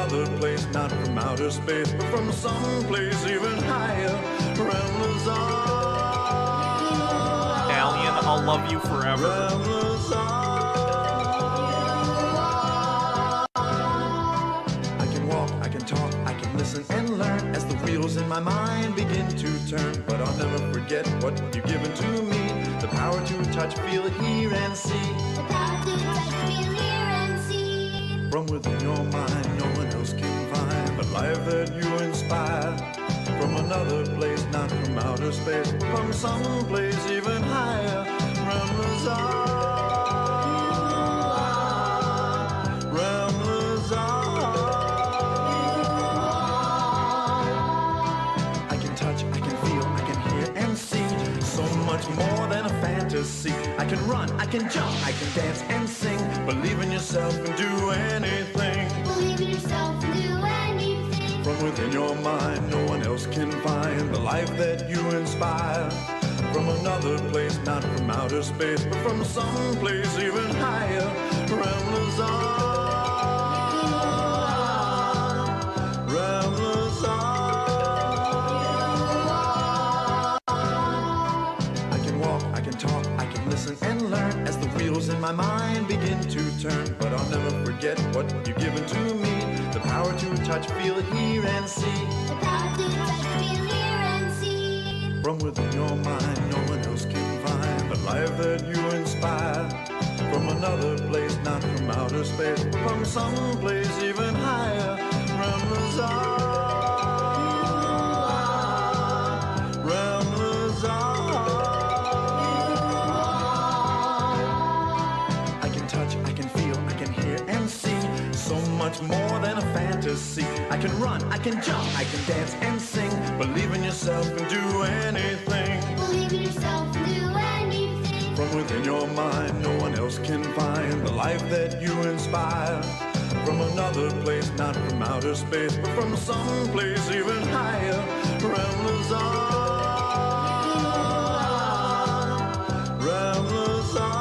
another place, not from outer space, but from some place even higher. Ramblers on. Alien, I'll love you forever. Ramblers on. I can walk, I can talk, I can listen and learn as the wheels in my mind begin to turn. But I'll never forget what you've given to me. The power to touch, feel, hear and see. The power to touch, feel, hear and see. From within your mind, no one else can find the life that you inspire. From another place, not from outer space, from some place even higher. Ramblers on. Ramblers on. I can touch, I can feel, I can hear and see. So much more than a fantasy. I can run, I can jump, I can dance and sing. Believe in yourself and do anything. Believe in yourself and do anything. From within your mind, no one else can find the life that you inspire. From another place, not from outer space, but from some place even higher. Ramblers on. Ramblers on. I can walk, I can talk, I can listen and learn as the wheels in my mind begin to turn. But I'll never forget what you've given to me. The power to touch, feel, hear and see. The power to touch, feel, hear and see. From within your mind, no one else can find the life that you inspire. From another place, not from outer space, from some place even higher. Ramblers on. Ramblers on. I can touch, I can feel, I can hear and see. So much more than a fantasy. I can run, I can jump, I can dance and sing. Believe in yourself and do anything. Believe in yourself and do anything. From within your mind, no one else can find the life that you inspire. From another place, not from outer space, but from some place even higher. Ramblers on. Ramblers on.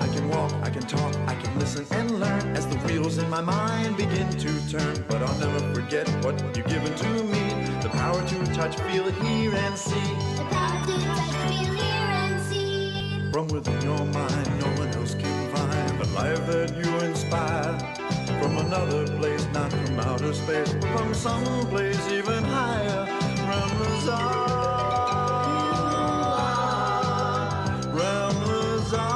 I can walk, I can talk, I can listen and learn as the wheels in my mind begin to turn. But I'll never forget what you've given to me. The power to touch, feel, hear and see. The power to touch, feel, hear and see. From within your mind, no one else can find the life that you inspire. From another place, not from outer space, from some place even higher. Ramblers on. Ramblers on.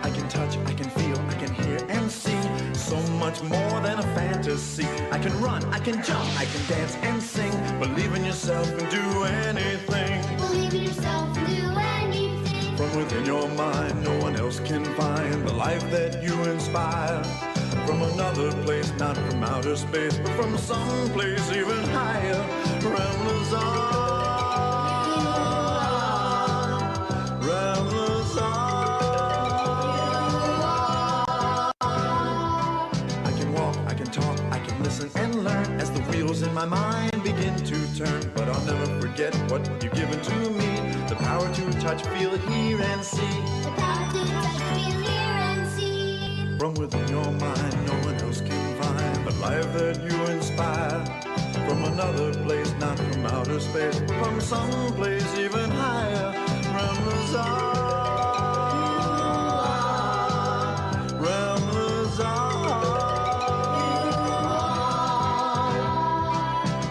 I can touch, I can feel, I can hear and see. So much more than a fantasy. I can run, I can jump, I can dance and sing. Believe in yourself and do anything. Believe in yourself and do anything. From within your mind, no one else can find the life that you inspire. From another place, not from outer space, but from some place even higher. Ramblers on. Ramblers on. I can walk, I can talk, I can listen and learn as the wheels in my mind begin to turn. But I'll never forget what you've given to me. The power to touch, feel, hear and see. The power to touch, feel, hear and see. From within your mind, no one else can find the life that you inspire. From another place, not from outer space, from some place even higher. Ramblers on. Ramblers on.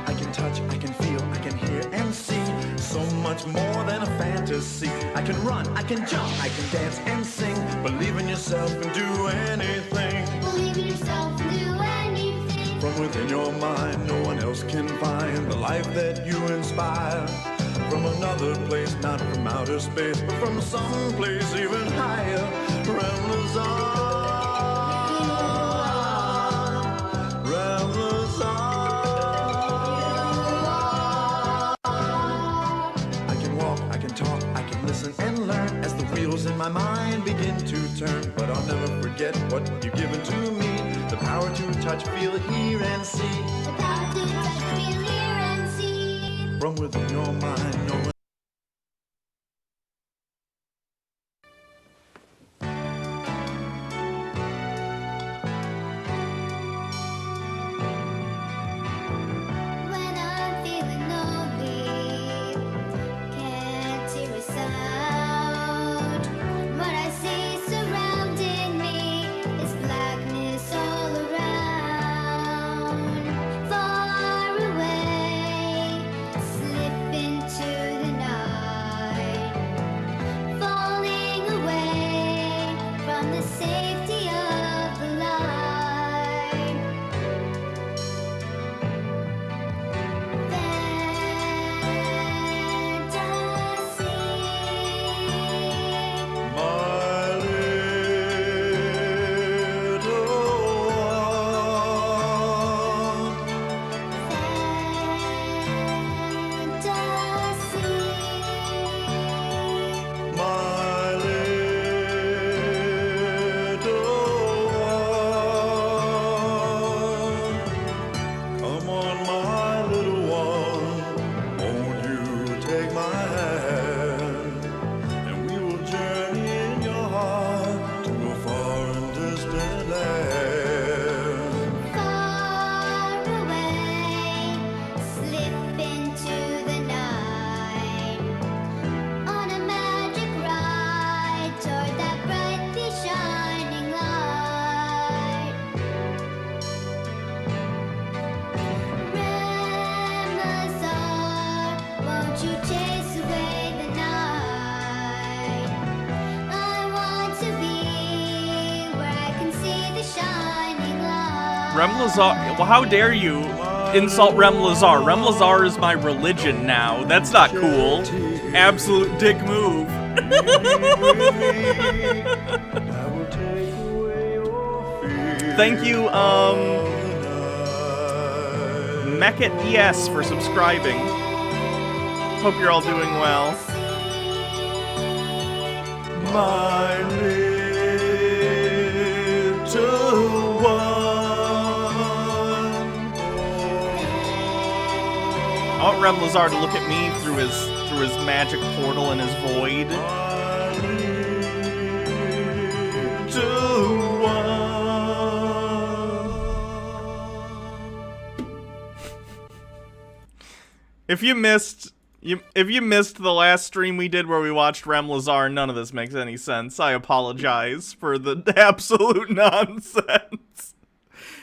I can touch, I can feel, I can hear and see. So much more than a fantasy. I can run, I can jump, I can dance and sing. Believe in yourself and do anything. Believe in yourself and do anything. From within your mind, no one else can find the life that you inspire. From another place, not from outer space, but from some place even higher. Ramblers on. Ramblers on. I can walk, I can talk, I can listen and learn as the wheels in my mind begin to turn. But I'll never forget what you've given to me. The power to touch, feel, hear and see. The power to touch, feel, hear and see. From within your mind, no one Rem Lazar. Well, how dare you insult Rem Lazar? Rem Lazar is my religion now. That's not cool. Absolute dick move. Thank you, Mekit ES for subscribing. Hope you're all doing well. My little one. I want Rem Lazar to look at me through his magic portal and his void. Little one. If you missed the last stream we did where we watched Rem Lazar, none of this makes any sense. I apologize for the absolute nonsense.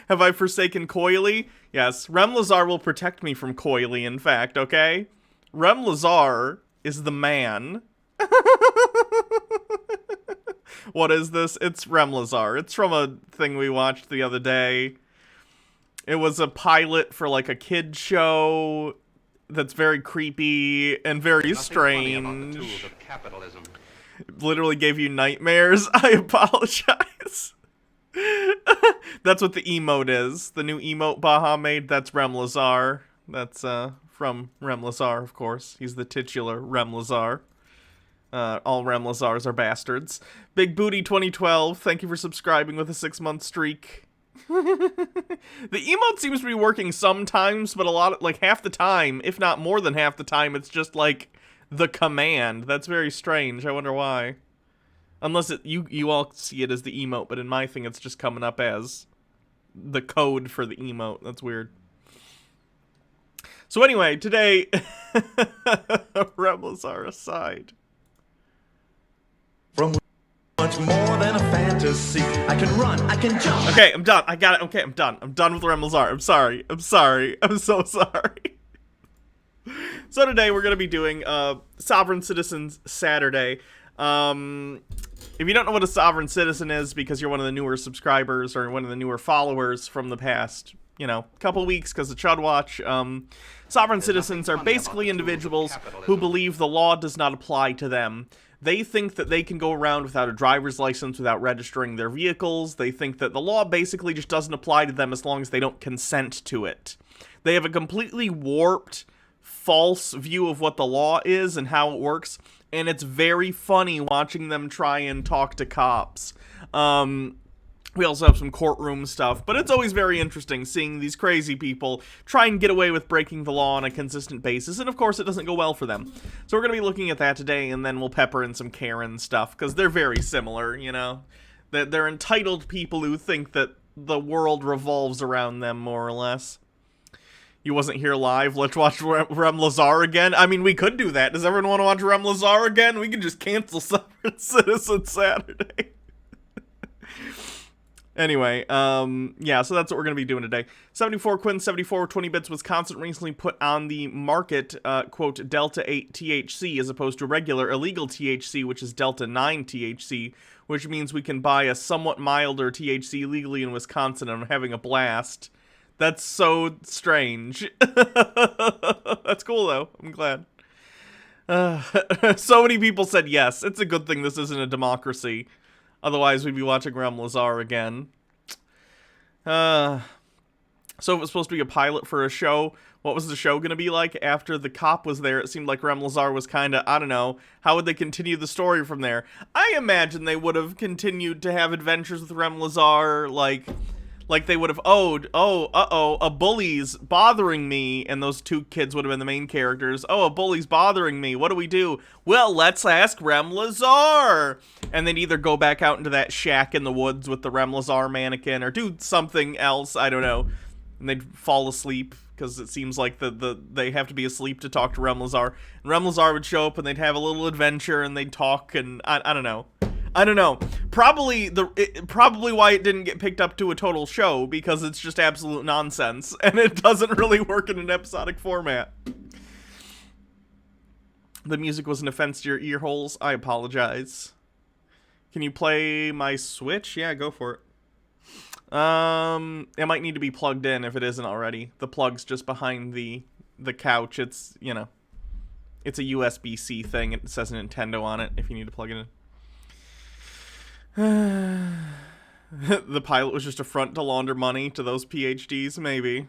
Have I forsaken Coily? Yes, Rem Lazar will protect me from Coily, in fact, okay? Rem Lazar is the man. What is this? It's Rem Lazar. It's from a thing we watched the other day. It was a pilot for like a kid show that's very creepy and very strange. Literally gave you nightmares. I apologize. That's what the emote is. The new emote Baha made, that's Rem Lazar. That's from Rem Lazar, of course. He's the titular Rem Lazar. All Rem Lazars are bastards. Big Booty 2012, thank you for subscribing with a 6-month streak. The emote seems to be working sometimes, but a lot, like half the time, if not more than half the time, it's just like the command. That's very strange. I wonder why. Unless you all see it as the emote, but in my thing, it's just coming up as the code for the emote. That's weird. So anyway, today, Rem Lazar aside. From much more than a fantasy. I can run, I can jump. Okay, I'm done. I got it. Okay, I'm done. I'm done with Rem Lazar. I'm sorry. I'm sorry. I'm so sorry. So today we're going to be doing Sovereign Citizens Saturday. If you don't know what a Sovereign Citizen is because you're one of the newer subscribers or one of the newer followers from the past, couple weeks because of Chud Watch, Sovereign Citizens are basically individuals who believe the law does not apply to them. They think that they can go around without a driver's license, without registering their vehicles. They think that the law basically just doesn't apply to them as long as they don't consent to it. They have a completely warped, false view of what the law is and how it works, and it's very funny watching them try and talk to cops. We also have some courtroom stuff, but it's always very interesting seeing these crazy people try and get away with breaking the law on a consistent basis, and of course it doesn't go well for them. So we're going to be looking at that today, and then we'll pepper in some Karen stuff, because they're very similar, That they're entitled people who think that the world revolves around them, more or less. You wasn't here live, let's watch Rem Lazar again? I mean, we could do that. Does everyone want to watch Rem Lazar again? We can just cancel Sovereign Citizen Saturday. Anyway, yeah, so that's what we're going to be doing today. 74 Quinn, 74, 20 bits Wisconsin recently put on the market, quote, Delta 8 THC as opposed to regular illegal THC, which is Delta 9 THC, which means we can buy a somewhat milder THC legally in Wisconsin, and I'm having a blast. That's so strange. That's cool, though. I'm glad. So many people said yes. It's a good thing this isn't a democracy. Otherwise, we'd be watching Rem Lazar again. So it was supposed to be a pilot for a show. What was the show going to be like? After the cop was there, it seemed like Rem Lazar was kind of, I don't know, how would they continue the story from there? I imagine they would have continued to have adventures with Rem Lazar, like they would have, a bully's bothering me, and those two kids would have been the main characters. Oh, a bully's bothering me. What do we do? Well, let's ask Rem Lazar. And they'd either go back out into that shack in the woods with the Rem Lazar mannequin, or do something else, I don't know. And they'd fall asleep, because it seems like they have to be asleep to talk to Rem Lazar. And Rem Lazar would show up, and they'd have a little adventure, and they'd talk, and I don't know. I don't know. Probably why it didn't get picked up to a total show, because it's just absolute nonsense, and it doesn't really work in an episodic format. The music was an offense to your ear holes. I apologize. Can you play my Switch? Yeah, go for it. It might need to be plugged in if it isn't already. The plug's just behind the couch. It's, you know, it's a USB-C thing. It says Nintendo on it if you need to plug it in. The pilot was just a front to launder money to those PhDs, maybe.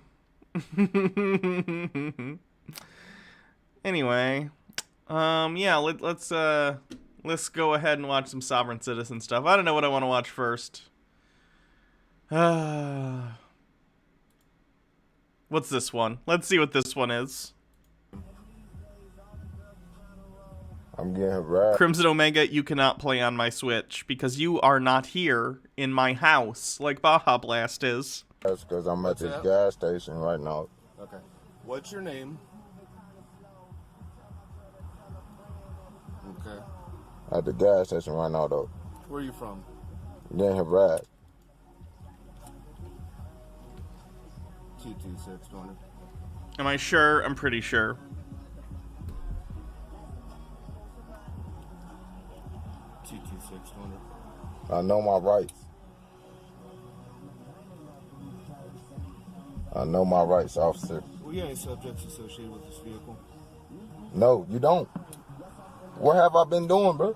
Anyway, yeah, let's go ahead and watch some Sovereign Citizen stuff. I don't know what I want to watch first. What's this one? Let's see what this one is. I'm getting harassed. Crimson Omega, you cannot play on my Switch because you are not here in my house like Baja Blast is. That's because I'm at this gas station right now. Okay. What's your name? Okay. At the gas station right now, though. Where are you from? Getting harassed. T2620. Am I sure? I'm pretty sure. T2620. I know my rights. I know my rights, officer. We got any subjects associated with this vehicle? No, you don't. What have I been doing, bro?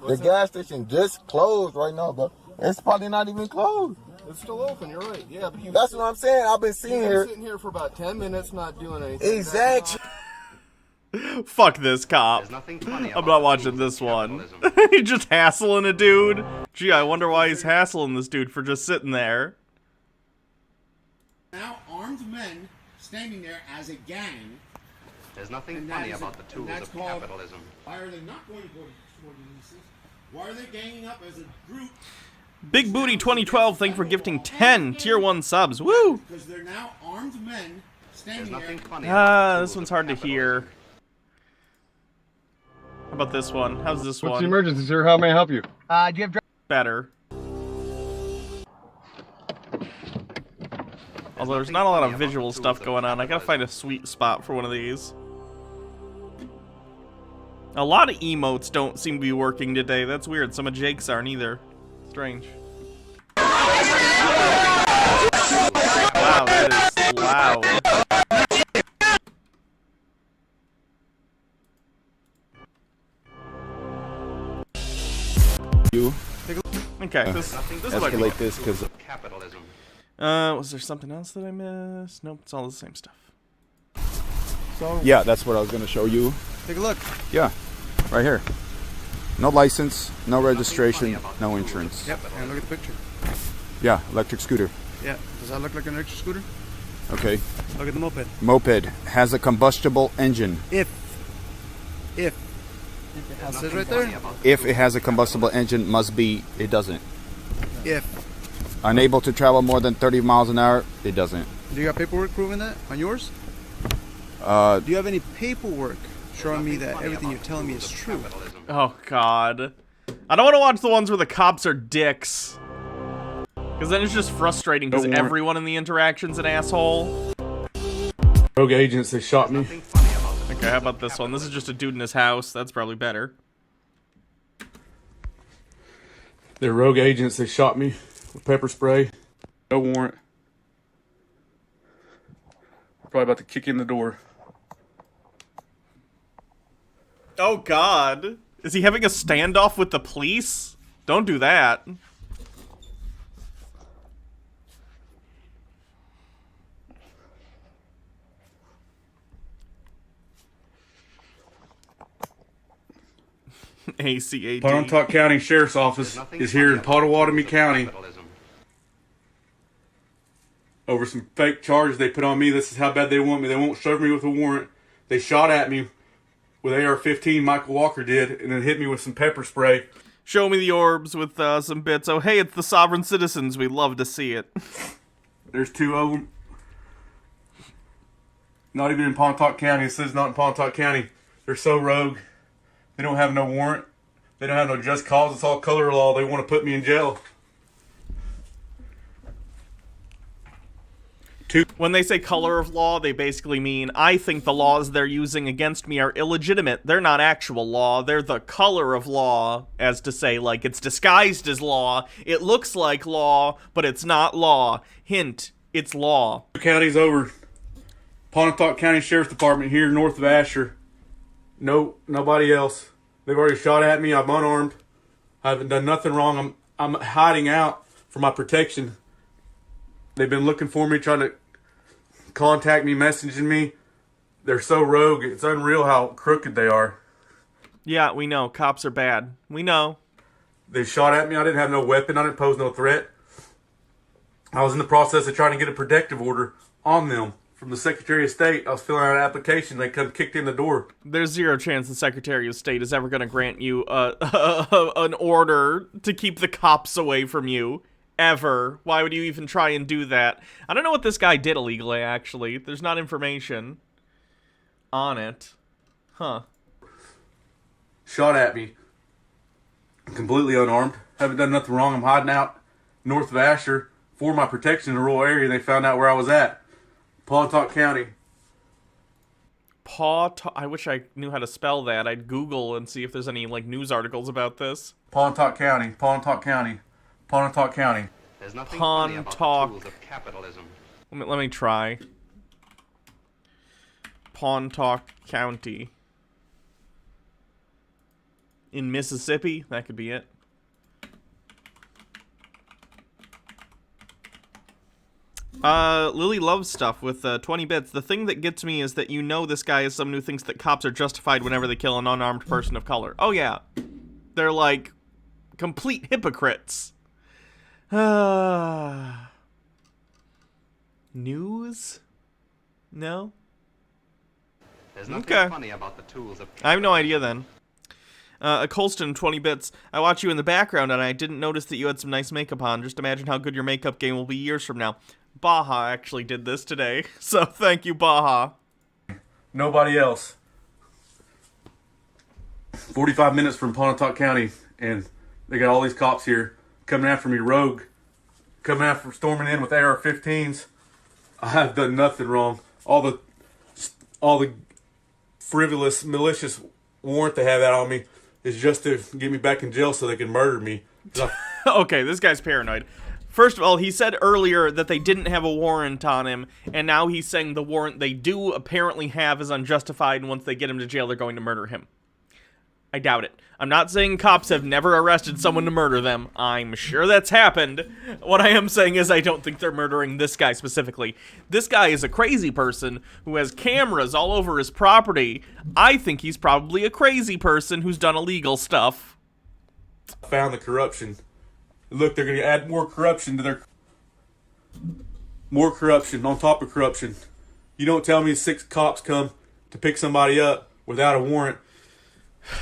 The gas station just closed right now, bro. It's probably not even closed. It's still open, you're right. Yeah, but That's what I'm saying. I've been sitting here. sitting here for about 10 minutes not doing anything. Exactly. Fuck this cop. I'm not watching this one. He's just hassling a dude. Gee, I wonder why he's hassling this dude for just sitting there. Now armed men standing there as a gang. There's nothing And funny that is about a- the and tools that's of called- capitalism. Why are they not going to go to leases? Why are they ganging up as a group? Big Booty 2012, thank you for gifting 10 tier 1 subs. Woo! Because they're now armed men There's standing nothing there. funny about the This tools one's of hard to hear. capitalism. How about this one? How's this What's one? the emergency, sir? How may I help you? Do you have Better. Although there's not a lot of visual stuff going on. I gotta find a sweet spot for one of these. A lot of emotes don't seem to be working today. That's weird. Some of Jake's aren't either. Strange. Wow, that is loud. Okay, this might be. Escalate this because capitalism. Was there something else that I missed? Nope, it's all the same stuff. Yeah, that's what I was going to show you. Take a look. Yeah, right here. No license, no registration, no insurance. Yep, and look at the picture. Yeah, electric scooter. Yeah, does that look like an electric scooter? Okay. Look at the moped. Moped has a combustible engine. If it says right there. If it has a combustible engine, must be, it doesn't. If. Unable to travel more than 30 miles an hour, it doesn't. Do you got paperwork proving that on yours? Uh, Do you have any paperwork showing me that everything you're telling me is true? Oh, God. I don't want to watch the ones where the cops are dicks. Because then it's just frustrating because everyone in the interaction's an asshole. Rogue agents, they shot me. Okay, how about this one? This is just a dude in his house. That's probably better. They're rogue agents, they shot me with pepper spray. No warrant. Probably about to kick in the door. Oh, God. Is he having a standoff with the police? Don't do that. ACAD. Pontotoc County Sheriff's Office is here in Pottawatomie County over some fake charges they put on me. This is how bad they want me. They won't serve me with a warrant. They shot at me with AR-15, Michael Walker did, and then hit me with some pepper spray. Show me the orbs with some bits. Oh, hey, it's the Sovereign Citizens. We'd love to see it. There's two of them. Not even in Pontotoc County. It says not in Pontotoc County. They're so rogue. They don't have no warrant. They don't have no just cause. It's all color law. They want to put me in jail. When they say color of law, they basically mean, I think the laws they're using against me are illegitimate. They're not actual law. They're the color of law, as to say, like, it's disguised as law. It looks like law, but it's not law. Hint, it's law. 2 counties over. Pontotoc County Sheriff's Department here north of Asher. No, nobody else. They've already shot at me. I'm unarmed. I haven't done nothing wrong. I'm hiding out for my protection. They've been looking for me, trying to contact me, messaging me. They're so rogue. It's unreal how crooked they are. Yeah, we know. Cops are bad. We know. They shot at me. I didn't have no weapon. I didn't pose no threat. I was in the process of trying to get a protective order on them from the Secretary of State. I was filling out an application. They come kicked in the door. There's zero chance the Secretary of State is ever going to grant you an order to keep the cops away from you. Ever. Why would you even try and do that? I don't know what this guy did illegally, actually. There's not information on it. Huh. Shot at me. Completely unarmed. Haven't done nothing wrong. I'm hiding out north of Asher for my protection in a rural area. They found out where I was at. Pontotoc County. I wish I knew how to spell that. I'd Google and see if there's any, like, news articles about this. Pontotoc County. Pontotoc County. Pontotoc County. There's nothing funny about the tools of capitalism. Let me try. Pontotoc County. In Mississippi? That could be it. Lily loves stuff with 20 bits. The thing that gets me is that you know this guy is someone who thinks that cops are justified whenever they kill an unarmed person of color. Oh yeah. They're like complete hypocrites. News? No? There's nothing funny about the tools of I have no idea then. Colston, 20 bits. I watch you in the background and I didn't notice that you had some nice makeup on. Just imagine how good your makeup game will be years from now. Baja actually did this today, so thank you, Baja. Nobody else. 45 minutes from Pontotoc County, and they got all these cops here coming after me, rogue, coming after, storming in with AR-15s. I have done nothing wrong. All the frivolous, malicious warrant they have out on me is just to get me back in jail so they can murder me. Okay, this guy's paranoid. First of all, he said earlier that they didn't have a warrant on him, and now he's saying the warrant they do apparently have is unjustified, and once they get him to jail, they're going to murder him. I doubt it. I'm not saying cops have never arrested someone to murder them. I'm sure that's happened. What I am saying is I don't think they're murdering this guy specifically. This guy is a crazy person who has cameras all over his property. I think he's probably a crazy person who's done illegal stuff. Found the corruption. Look, they're going to add more corruption to their... More corruption on top of corruption. You don't tell me 6 cops come to pick somebody up without a warrant.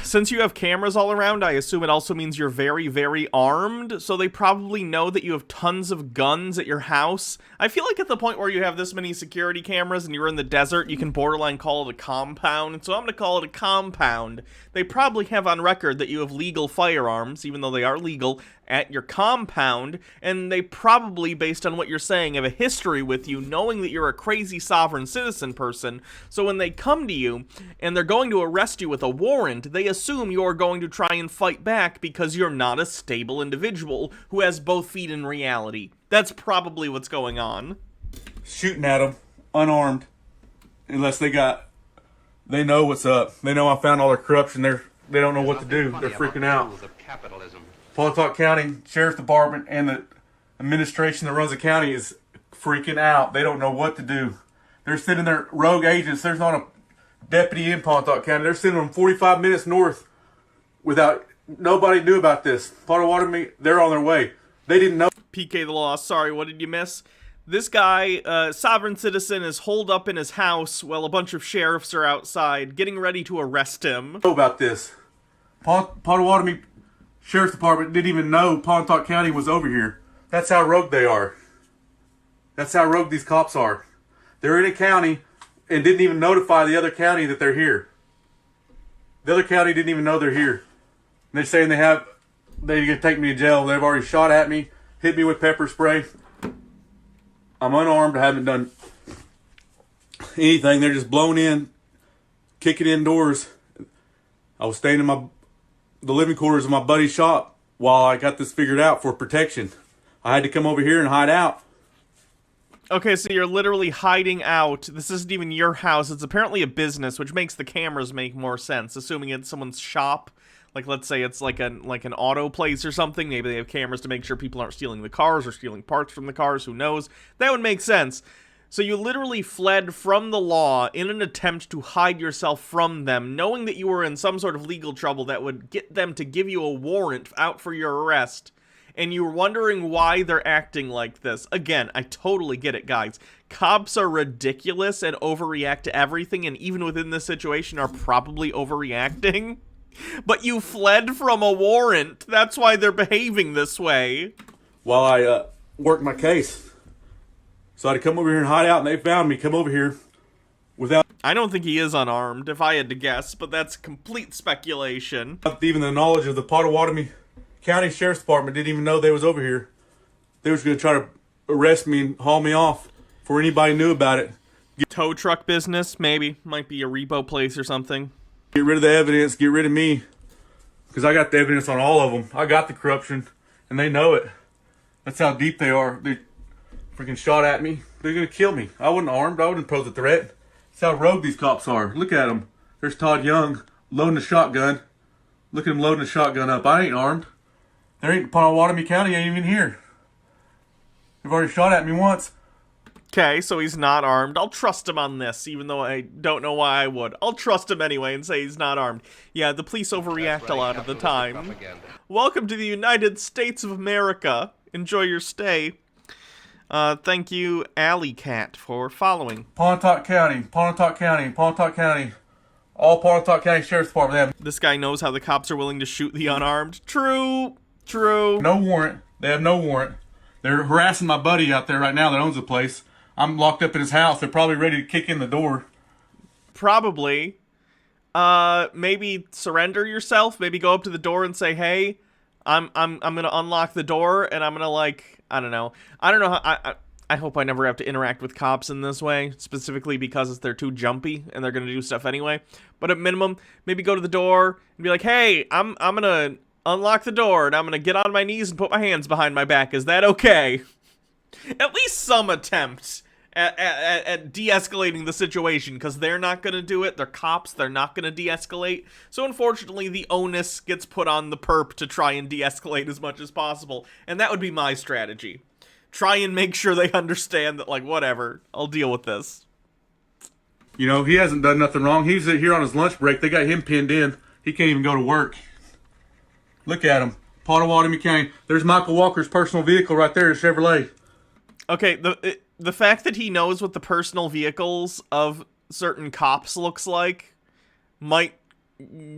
Since you have cameras all around, I assume it also means you're very, very armed, so they probably know that you have tons of guns at your house. I feel like at the point where you have this many security cameras and you're in the desert, you can borderline call it a compound, so I'm going to call it a compound. They probably have on record that you have legal firearms, even though they are legal, at your compound, and they probably, based on what you're saying, have a history with you, knowing that you're a crazy sovereign citizen person, so when they come to you, and they're going to arrest you with a warrant, they assume you're going to try and fight back because you're not a stable individual who has both feet in reality. That's probably what's going on. Shooting at them, unarmed, unless they know what's up. They know I found all their corruption. They don't know what to do. They're freaking out. Pontotoc County Sheriff's Department and the administration that runs the county is freaking out. They don't know what to do. They're sending their rogue agents. There's not a deputy in Pontotoc County. They're sending them 45 minutes north without... Nobody knew about this. Potawatomi, they're on their way. They didn't know. PK the Lost, sorry, what did you miss? This guy, sovereign citizen, is holed up in his house while a bunch of sheriffs are outside, getting ready to arrest him. Know about this. Potawatomi Sheriff's Department didn't even know Pontotoc County was over here. That's how rogue they are. That's how rogue these cops are. They're in a county and didn't even notify the other county that they're here. The other county didn't even know they're here. And they're saying they're going to take me to jail. They've already shot at me, hit me with pepper spray. I'm unarmed. I haven't done anything. They're just blown in, kicking indoors. I was staying in the living quarters of my buddy's shop while I got this figured out for protection. I had to come over here and hide out. Okay, so you're literally hiding out. This isn't even your house. It's apparently a business, which makes the cameras make more sense. Assuming it's someone's shop, like let's say it's like an auto place or something. Maybe they have cameras to make sure people aren't stealing the cars or stealing parts from the cars. Who knows? That would make sense. So you literally fled from the law in an attempt to hide yourself from them, knowing that you were in some sort of legal trouble that would get them to give you a warrant out for your arrest. And you're wondering why they're acting like this. Again, I totally get it, guys. Cops are ridiculous and overreact to everything, and even within this situation are probably overreacting. But you fled from a warrant. That's why they're behaving this way. While I worked my case. So I had to come over here and hide out, and they found me, come over here without... I don't think he is unarmed, if I had to guess, but that's complete speculation. Even the knowledge of the Pottawatomie County Sheriff's Department didn't even know they was over here. They was going to try to arrest me and haul me off before anybody knew about it. Tow truck business, maybe. Might be a repo place or something. Get rid of the evidence, get rid of me. Because I got the evidence on all of them. I got the corruption, and they know it. That's how deep they are. They freaking shot at me. They're going to kill me. I wasn't armed. I wouldn't pose a threat. That's how rogue these cops are. Look at them. There's Todd Young loading a shotgun. Look at him loading a shotgun up. I ain't armed. There ain't Pottawatomie County ain't even here. They've already shot at me once. Okay, so he's not armed. I'll trust him on this, even though I don't know why I would. I'll trust him anyway and say he's not armed. Yeah, the police overreact a lot of the time. Welcome to the United States of America. Enjoy your stay. Thank you, Alley Cat, for following. Pontotoc County, Pontotoc County, Pontotoc County. All Pontotoc County Sheriff's Department. This guy knows how the cops are willing to shoot the unarmed. True. True. No warrant. They have no warrant. They're harassing my buddy out there right now that owns the place. I'm locked up in his house. They're probably ready to kick in the door. Probably. Maybe surrender yourself. Maybe go up to the door and say, "Hey, I'm gonna unlock the door and I'm gonna I don't know how I hope I never have to interact with cops in this way, specifically because they're too jumpy and they're gonna do stuff anyway. But at minimum, maybe go to the door and be like, "Hey, I'm gonna unlock the door and I'm gonna get on my knees and put my hands behind my back. Is that okay?" At least some attempt at de-escalating the situation, because they're not gonna do it. They're cops. They're not gonna de-escalate. So unfortunately, the onus gets put on the perp to try and de-escalate as much as possible, and that would be my strategy. Try and make sure they understand that, like, whatever, I'll deal with this. You know, he hasn't done nothing wrong. He's here on his lunch break. They got him pinned in. He can't even go to work. Look at him. Pottawatomie County. There's Michael Walker's personal vehicle right there, a Chevrolet. Okay, the fact that he knows what the personal vehicles of certain cops looks like might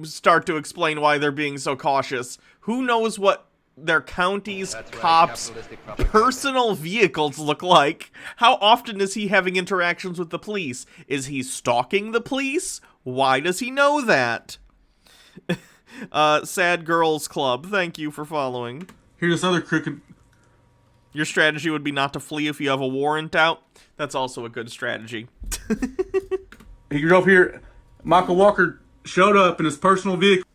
start to explain why they're being so cautious. Who knows what their county's cops' personal vehicles look like? How often is he having interactions with the police? Is he stalking the police? Why does he know that? Sad Girls Club, thank you for following. Here's this other crooked... Your strategy would be not to flee if you have a warrant out. That's also a good strategy. He drove here. Michael Walker showed up in his personal vehicle,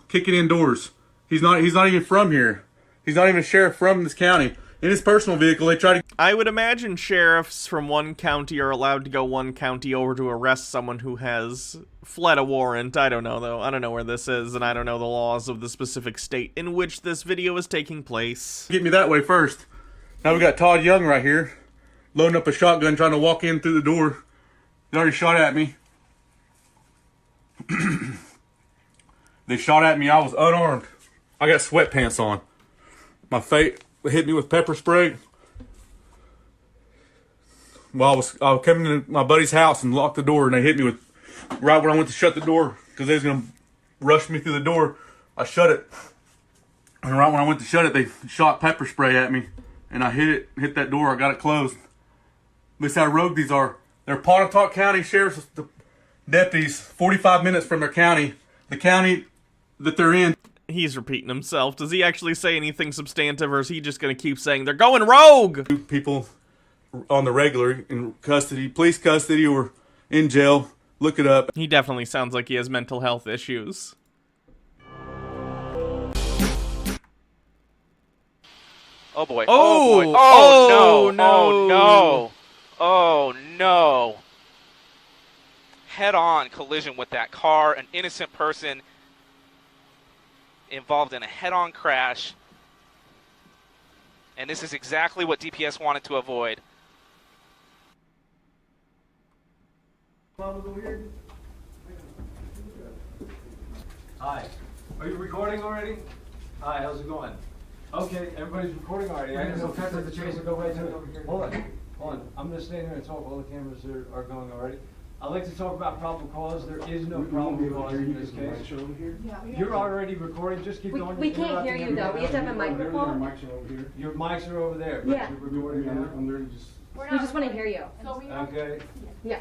kicking indoors. He's not even from here. He's not even a sheriff from this county. In his personal vehicle, they tried to... I would imagine sheriffs from one county are allowed to go one county over to arrest someone who has fled a warrant. I don't know, though. I don't know where this is, and I don't know the laws of the specific state in which this video is taking place. Get me that way first. Now we got Todd Young right here, loading up a shotgun, trying to walk in through the door. They already shot at me. They shot at me. I was unarmed. I got sweatpants on. My face hit me with pepper spray. Well, I was coming to my buddy's house and locked the door, and they hit me with right when I went to shut the door because they was gonna rush me through the door. I shut it, and right when I went to shut it, they shot pepper spray at me. And I hit that door. I got it closed. Look how rogue these are. They're Pontotoc County Sheriff's deputies, 45 minutes from their county. The county that they're in. He's repeating himself. Does he actually say anything substantive, or is he just going to keep saying, they're going rogue? People on the regular in custody, police custody, or in jail. Look it up. He definitely sounds like he has mental health issues. Oh boy. Oh, Oh boy. oh, Oh, no. no. Oh no. Oh no. Head-on collision with that car. An innocent person involved in a head-on crash. And this is exactly what DPS wanted to avoid. Hi. Are you recording already? Hi, how's it going? Okay, everybody's recording already. I guess I'll cut to the chase and go right to it. Hold on. I'm gonna stand here and talk. All the cameras are going already. I'd like to talk about probable cause. There is no probable cause in this case. You're already recording. Just keep going. We can't hear you though. We have to have a microphone. Your mics are over there. But Yeah. you're recording now. We just want to hear you. Okay. Yeah.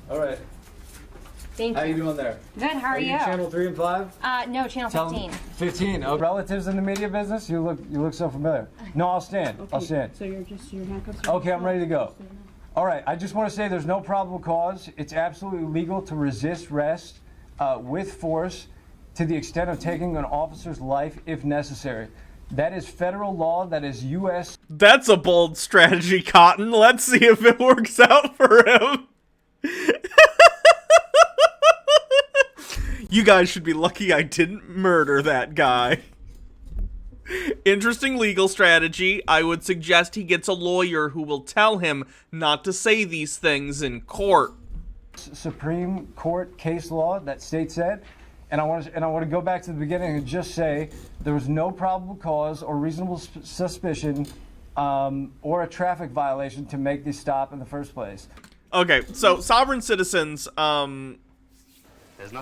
All right. Thank How you. you doing there? Good. How are you? Channel 3 and 5? No, channel 15. 15. Okay. Relatives in the media business? You look so familiar. No, I'll stand. I'll stand. So your handcuffs. Okay, I'm ready to go. All right, I just want to say there's no probable cause. It's absolutely legal to resist arrest with force to the extent of taking an officer's life if necessary. That is federal law. That is U.S. That's a bold strategy, Cotton. Let's see if it works out for him. You guys should be lucky I didn't murder that guy. Interesting legal strategy. I would suggest he gets a lawyer who will tell him not to say these things in court. Supreme Court case law that states that. And I want to go back to the beginning and just say there was no probable cause or reasonable suspicion or a traffic violation to make this stop in the first place. Okay, so sovereign citizens,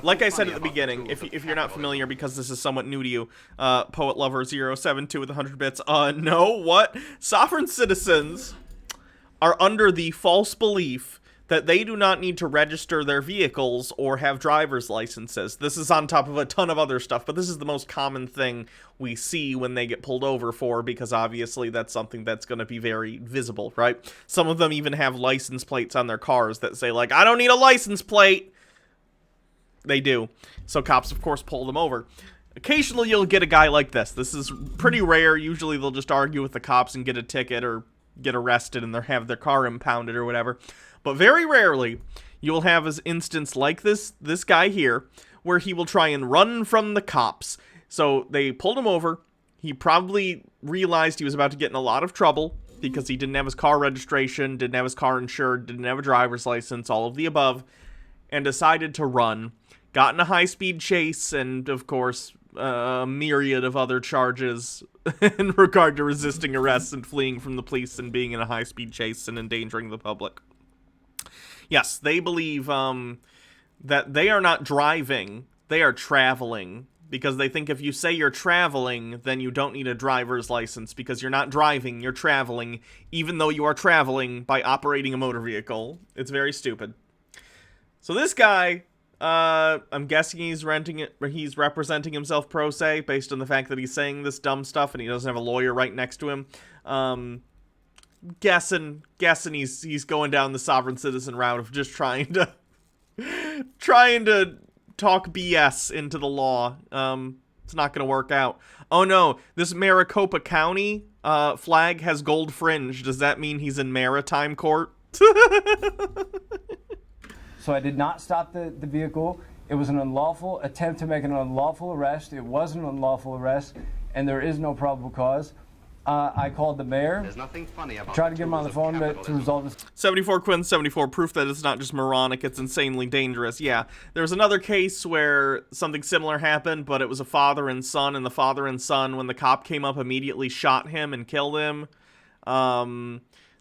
like I said at the beginning, if you're not familiar, because this is somewhat new to you, Poet Lover 072 with 100 bits, no, what? Sovereign citizens are under the false belief that they do not need to register their vehicles or have driver's licenses. This is on top of a ton of other stuff, but this is the most common thing we see when they get pulled over for, because obviously that's something that's going to be very visible, right? Some of them even have license plates on their cars that say, like, I don't need a license plate. They do. So cops, of course, pull them over. Occasionally, you'll get a guy like this. This is pretty rare. Usually, they'll just argue with the cops and get a ticket or get arrested and they'll have their car impounded or whatever. But very rarely, you'll have an instance like this guy here, where he will try and run from the cops. So they pulled him over. He probably realized he was about to get in a lot of trouble because he didn't have his car registration, didn't have his car insured, didn't have a driver's license, all of the above, and decided to run. Got in a high-speed chase, and, of course, a myriad of other charges in regard to resisting arrest and fleeing from the police and being in a high-speed chase and endangering the public. Yes, they believe that they are not driving, they are traveling, because they think if you say you're traveling, then you don't need a driver's license, because you're not driving, you're traveling, even though you are traveling by operating a motor vehicle. It's very stupid. So this guy, I'm guessing he's representing himself pro se, based on the fact that he's saying this dumb stuff and he doesn't have a lawyer right next to him. Guessing he's going down the sovereign citizen route of just trying to talk BS into the law. It's not going to work out. Oh no, this Maricopa County flag has gold fringe. Does that mean he's in maritime court? So I did not stop the vehicle. It was an unlawful attempt to make an unlawful arrest. It was an unlawful arrest, and there is no probable cause. I called the mayor. There's nothing funny about tried to get him on the phone to resolve this. 74 Quinn 74, proof that it's not just moronic, it's insanely dangerous. Yeah, there was another case where something similar happened, but it was a father and son, and the father and son, when the cop came up, immediately shot him and killed him.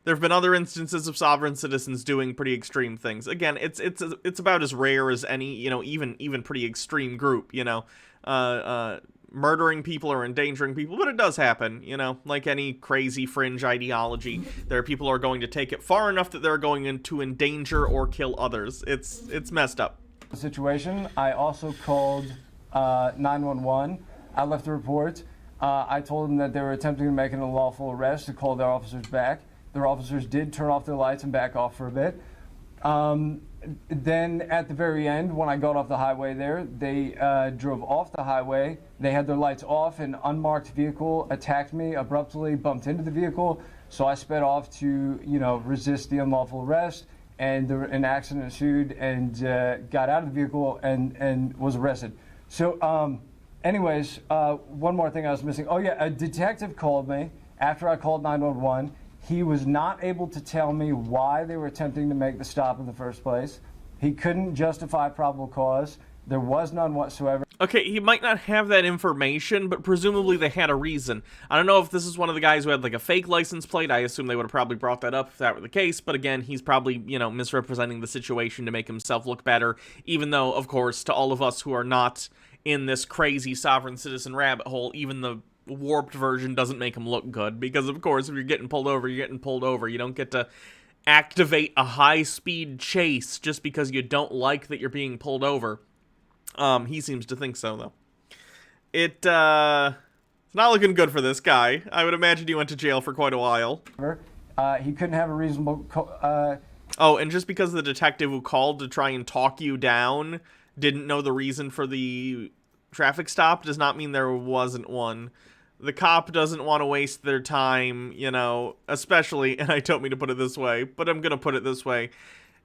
There have been other instances of sovereign citizens doing pretty extreme things. Again, it's about as rare as any, even pretty extreme group, murdering people or endangering people, but it does happen, like any crazy fringe ideology. There are people who are going to take it far enough that they're going to endanger or kill others. It's messed up. Situation. I also called 911. I left a report. I told them that they were attempting to make an unlawful arrest to call their officers back. Their officers did turn off their lights and back off for a bit. Then at the very end, when I got off the highway there, they drove off the highway. They had their lights off. An unmarked vehicle attacked me abruptly, bumped into the vehicle. So I sped off to, resist the unlawful arrest. And an accident ensued and got out of the vehicle and was arrested. So anyways, one more thing I was missing. Oh, yeah, a detective called me after I called 911. He was not able to tell me why they were attempting to make the stop in the first place. He couldn't justify probable cause. There was none whatsoever. Okay, he might not have that information, but presumably they had a reason. I don't know if this is one of the guys who had like a fake license plate. I assume they would have probably brought that up if that were the case. But again, he's probably, misrepresenting the situation to make himself look better. Even though, of course, to all of us who are not in this crazy sovereign citizen rabbit hole, even the warped version doesn't make him look good. Because, of course, if you're getting pulled over, you're getting pulled over. You don't get to activate a high-speed chase just because you don't like that you're being pulled over. He seems to think so, though. It's not looking good for this guy. I would imagine he went to jail for quite a while. He couldn't have a reasonable... Oh, and just because the detective who called to try and talk you down didn't know the reason for the traffic stop does not mean there wasn't one. The cop doesn't want to waste their time, especially, and I don't mean to put it this way, but I'm going to put it this way.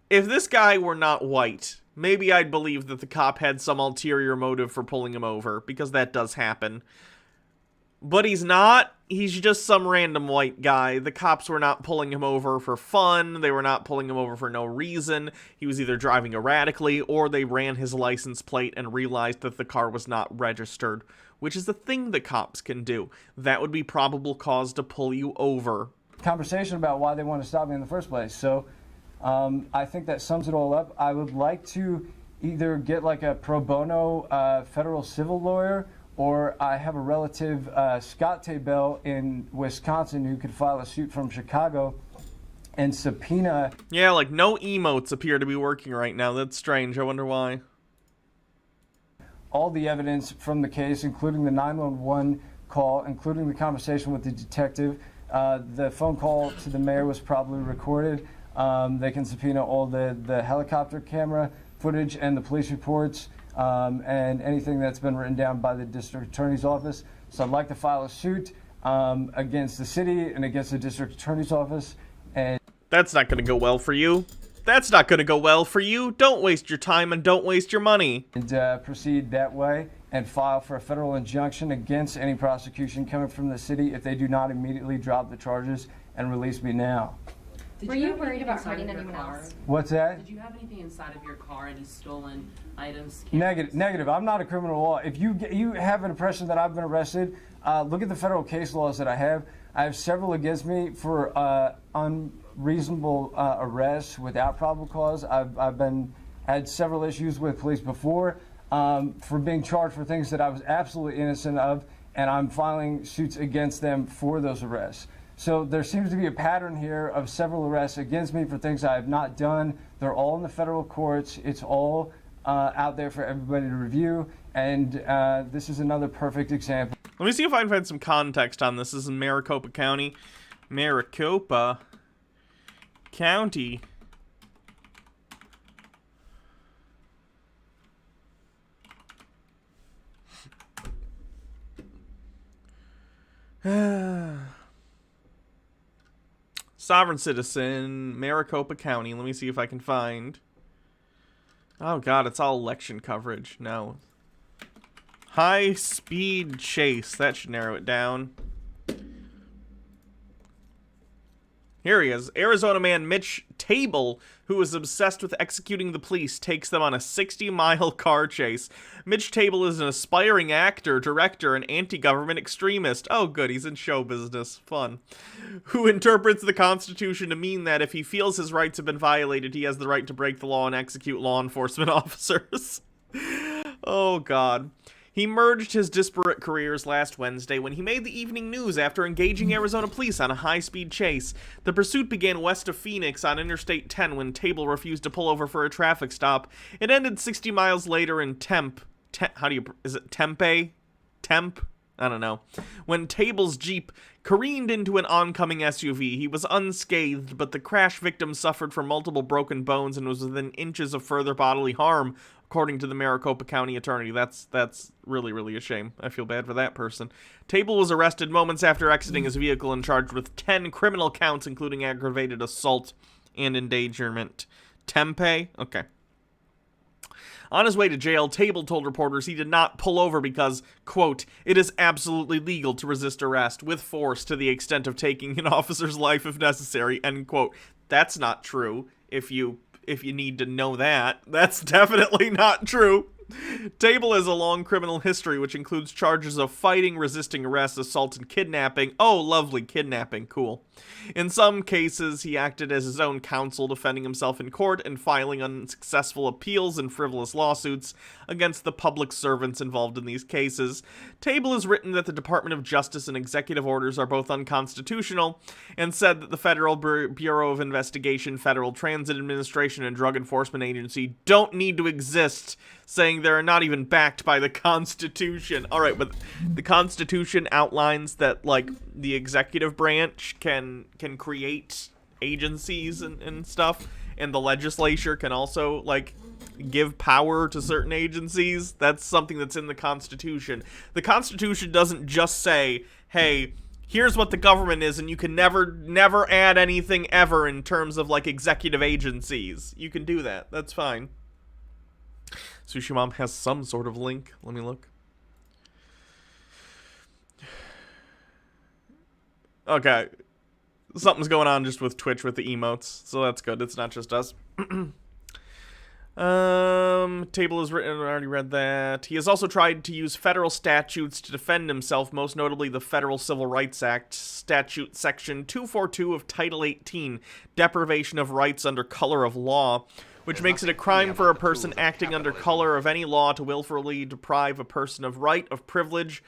If this guy were not white, maybe I'd believe that the cop had some ulterior motive for pulling him over, because that does happen. But he's not. He's just some random white guy. The cops were not pulling him over for fun. They were not pulling him over for no reason. He was either driving erratically, or they ran his license plate and realized that the car was not registered, which is the thing the cops can do. That would be probable cause to pull you over. Conversation about why they want to stop me in the first place. So I think that sums it all up. I would like to either get like a pro bono federal civil lawyer, or I have a relative, Scott Tabell in Wisconsin, who could file a suit from Chicago and subpoena. Yeah, like no emotes appear to be working right now. That's strange. I wonder why. All the evidence from the case, including the 911 call, including the conversation with the detective. The phone call to the mayor was probably recorded. They can subpoena all the helicopter camera footage and the police reports. And anything that's been written down by the district attorney's office. So I'd like to file a suit against the city and against the district attorney's office. And that's not going to go well for you. That's not going to go well for you. Don't waste your time and don't waste your money. And proceed that way and file for a federal injunction against any prosecution coming from the city if they do not immediately drop the charges and release me now. Were you worried about hurting anyone else? What's that? Did you have anything inside of your car, any stolen items? Negative. I'm not a criminal law. If you have an impression that I've been arrested, look at the federal case laws that I have. I have several against me for unreasonable arrests without probable cause. I've had several issues with police before for being charged for things that I was absolutely innocent of, and I'm filing suits against them for those arrests. So there seems to be a pattern here of several arrests against me for things I have not done. They're all in the federal courts. It's all out there for everybody to review. And this is another perfect example. Let me see if I can find some context on this. This is in Maricopa County. Maricopa County. Sovereign citizen, Maricopa County. Let me see if I can find. Oh god, it's all election coverage. No. High speed chase. That should narrow it down. Here he is. Arizona man Mitch Table, who is obsessed with executing the police, takes them on a 60-mile car chase. Mitch Table is an aspiring actor, director, and anti-government extremist. Oh, good, he's in show business. Fun. Who interprets the Constitution to mean that if he feels his rights have been violated, he has the right to break the law and execute law enforcement officers. Oh, God. He merged his disparate careers last Wednesday when he made the evening news after engaging Arizona police on a high-speed chase. The pursuit began west of Phoenix on Interstate 10 when Table refused to pull over for a traffic stop. It ended 60 miles later in Tempe? I don't know. When Table's Jeep careened into an oncoming SUV, he was unscathed, but the crash victim suffered from multiple broken bones and was within inches of further bodily harm, according to the Maricopa County attorney. That's really, really a shame. I feel bad for that person. Table was arrested moments after exiting his vehicle and charged with 10 criminal counts, including aggravated assault and endangerment. Tempe? Okay. On his way to jail, Table told reporters he did not pull over because, quote, it is absolutely legal to resist arrest with force to the extent of taking an officer's life if necessary, end quote. That's not true. If you need to know that, that's definitely not true. Table has a long criminal history, which includes charges of fighting, resisting arrest, assault, and kidnapping. Oh, lovely, kidnapping, cool. In some cases, he acted as his own counsel, defending himself in court and filing unsuccessful appeals and frivolous lawsuits against the public servants involved in these cases. Table has written that the Department of Justice and executive orders are both unconstitutional, and said that the Federal Bureau of Investigation, Federal Transit Administration, and Drug Enforcement Agency don't need to exist, saying they're not even backed by the Constitution. Alright, but the Constitution outlines that, like, the executive branch can create agencies and stuff, and the legislature can also, like, give power to certain agencies. That's something that's in the Constitution. The Constitution doesn't just say, hey, here's what the government is, and you can never add anything ever in terms of, like, executive agencies. You can do that. That's fine. Sushi Mom has some sort of link. Let me look. Okay. Something's going on just with Twitch with the emotes, so that's good. It's not just us. Table is written, I already read that. He has also tried to use federal statutes to defend himself, most notably the Federal Civil Rights Act, Statute Section 242 of Title 18, Deprivation of Rights under Color of Law, which makes it a crime for a person acting under color of any law to willfully deprive a person of right, of privilege,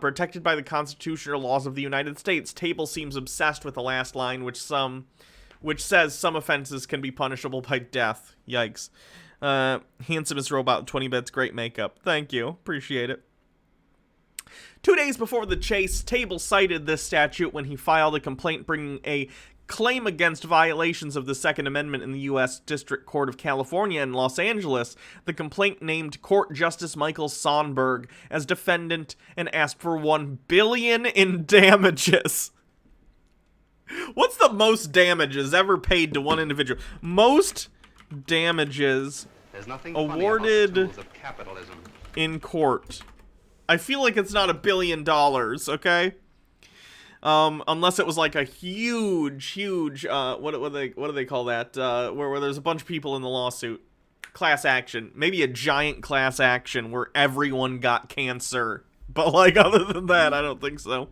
protected by the Constitution or laws of the United States. Table seems obsessed with the last line, which says some offenses can be punishable by death. Yikes. Handsomest robot, 20 bits, great makeup. Thank you. Appreciate it. 2 days before the chase, Table cited this statute when he filed a complaint bringing a claim against violations of the Second Amendment in the U.S. District Court of California in Los Angeles. The complaint named Court Justice Michael Sonberg as defendant and asked for $1 billion in damages. What's the most damages ever paid to one individual? Most damages awarded in court. I feel like it's not $1 billion, okay? Unless it was like a huge, what do they call that? Where there's a bunch of people in the lawsuit. Class action. Maybe a giant class action where everyone got cancer. But, like, other than that, I don't think so.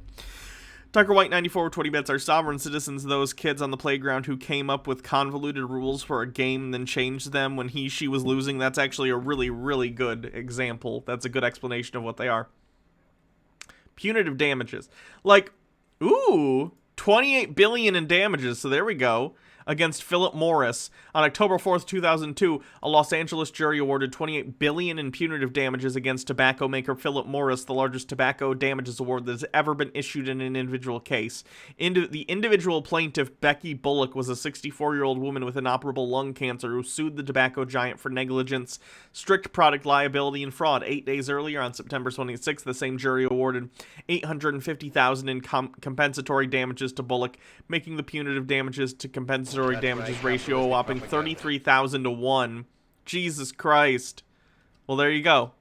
Tucker White 94 20 bits. Are sovereign citizens those kids on the playground who came up with convoluted rules for a game and then changed them when she was losing? That's actually a really, really good example. That's a good explanation of what they are. Punitive damages. Like, ooh, $28 billion in damages, so there we go, against Philip Morris. On October 4th, 2002, a Los Angeles jury awarded $28 billion in punitive damages against tobacco maker Philip Morris, the largest tobacco damages award that has ever been issued in an individual case. The individual plaintiff, Becky Bullock, was a 64-year-old woman with inoperable lung cancer who sued the tobacco giant for negligence, strict product liability, and fraud. 8 days earlier, on September 26th, the same jury awarded $850,000 in compensatory damages to Bullock, making the punitive damages to compensatory damages ratio a whopping 33,000 to 1. Jesus Christ. Well, there you go.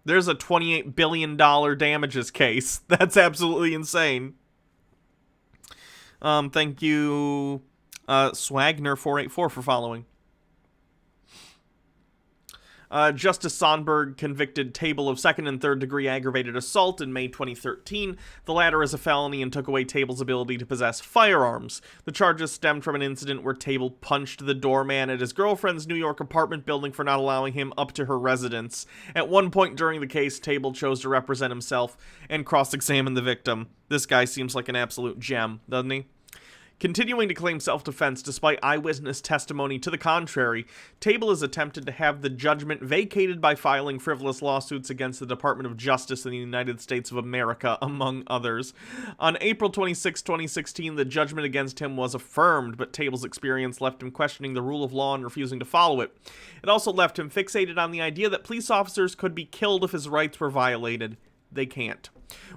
There's a $28 billion damages case. That's absolutely insane. Thank you, Swagner484 for following. Justice Sonberg convicted Table of second and third degree aggravated assault in May 2013. The latter is a felony and took away Table's ability to possess firearms. The charges stemmed from an incident where Table punched the doorman at his girlfriend's New York apartment building for not allowing him up to her residence. At one point during the case, Table chose to represent himself and cross-examine the victim. This guy seems like an absolute gem, doesn't he? Continuing to claim self-defense despite eyewitness testimony to the contrary, Table has attempted to have the judgment vacated by filing frivolous lawsuits against the Department of Justice in the United States of America, among others. On April 26, 2016, the judgment against him was affirmed, but Table's experience left him questioning the rule of law and refusing to follow it. It also left him fixated on the idea that police officers could be killed if his rights were violated. They can't.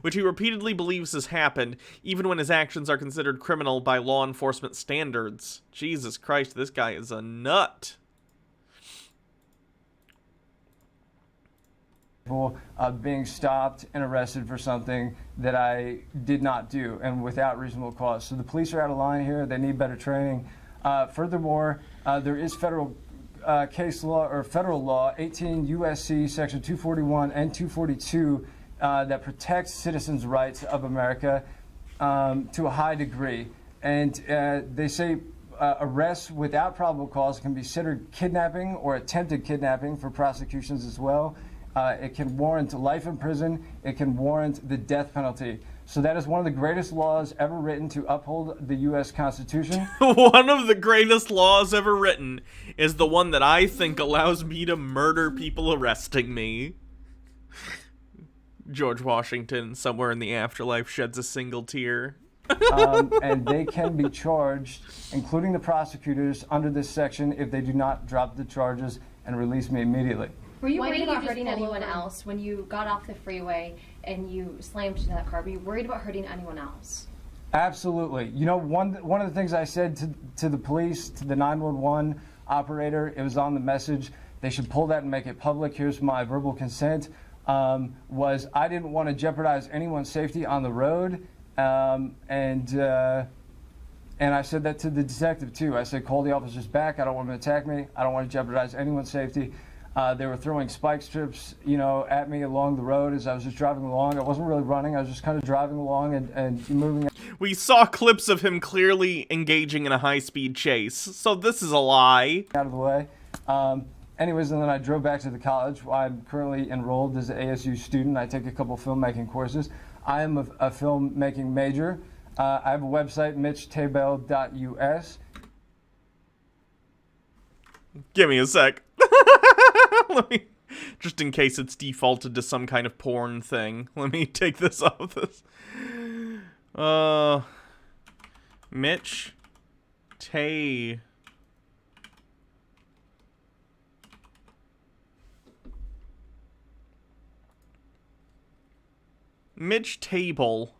Which he repeatedly believes has happened, even when his actions are considered criminal by law enforcement standards. Jesus Christ, this guy is a nut. Being stopped and arrested for something that I did not do, and without reasonable cause. So the police are out of line here. They need better training. Furthermore, there is federal case law, or federal law, 18 U.S.C. section 241 and 242, that protects citizens' rights of America to a high degree. And they say arrests without probable cause can be considered kidnapping or attempted kidnapping for prosecutions as well. It can warrant life in prison. It can warrant the death penalty. So that is one of the greatest laws ever written to uphold the U.S. Constitution. One of the greatest laws ever written is the one that I think allows me to murder people arresting me. George Washington, somewhere in the afterlife, sheds a single tear. And they can be charged, including the prosecutors, under this section if they do not drop the charges and release me immediately. Were you Why worried didn't you about just hurting pull anyone over? else when you got off the freeway and you slammed into that car? Were you worried about hurting anyone else? Absolutely. You know, one of the things I said to the police, to the 911 operator, it was on the message, they should pull that and make it public. Here's my verbal consent. Was I didn't want to jeopardize anyone's safety on the road, and I said that to the detective too. I said, call the officers back. I don't want them to attack me. I don't want to jeopardize anyone's safety. They were throwing spike strips, you know, at me along the road as I was just driving along. I wasn't really running. I was just kind of driving along and moving. We saw clips of him clearly engaging in a high-speed chase, so this is a lie. Out of the way. Anyways, and then I drove back to the college. I'm currently enrolled as an ASU student. I take a couple filmmaking courses. I am a filmmaking major. I have a website, mitchtabel.us. Give me a sec. Let me, just in case it's defaulted to some kind of porn thing. Let me take this off this. Mitch Tay. Mitch Table.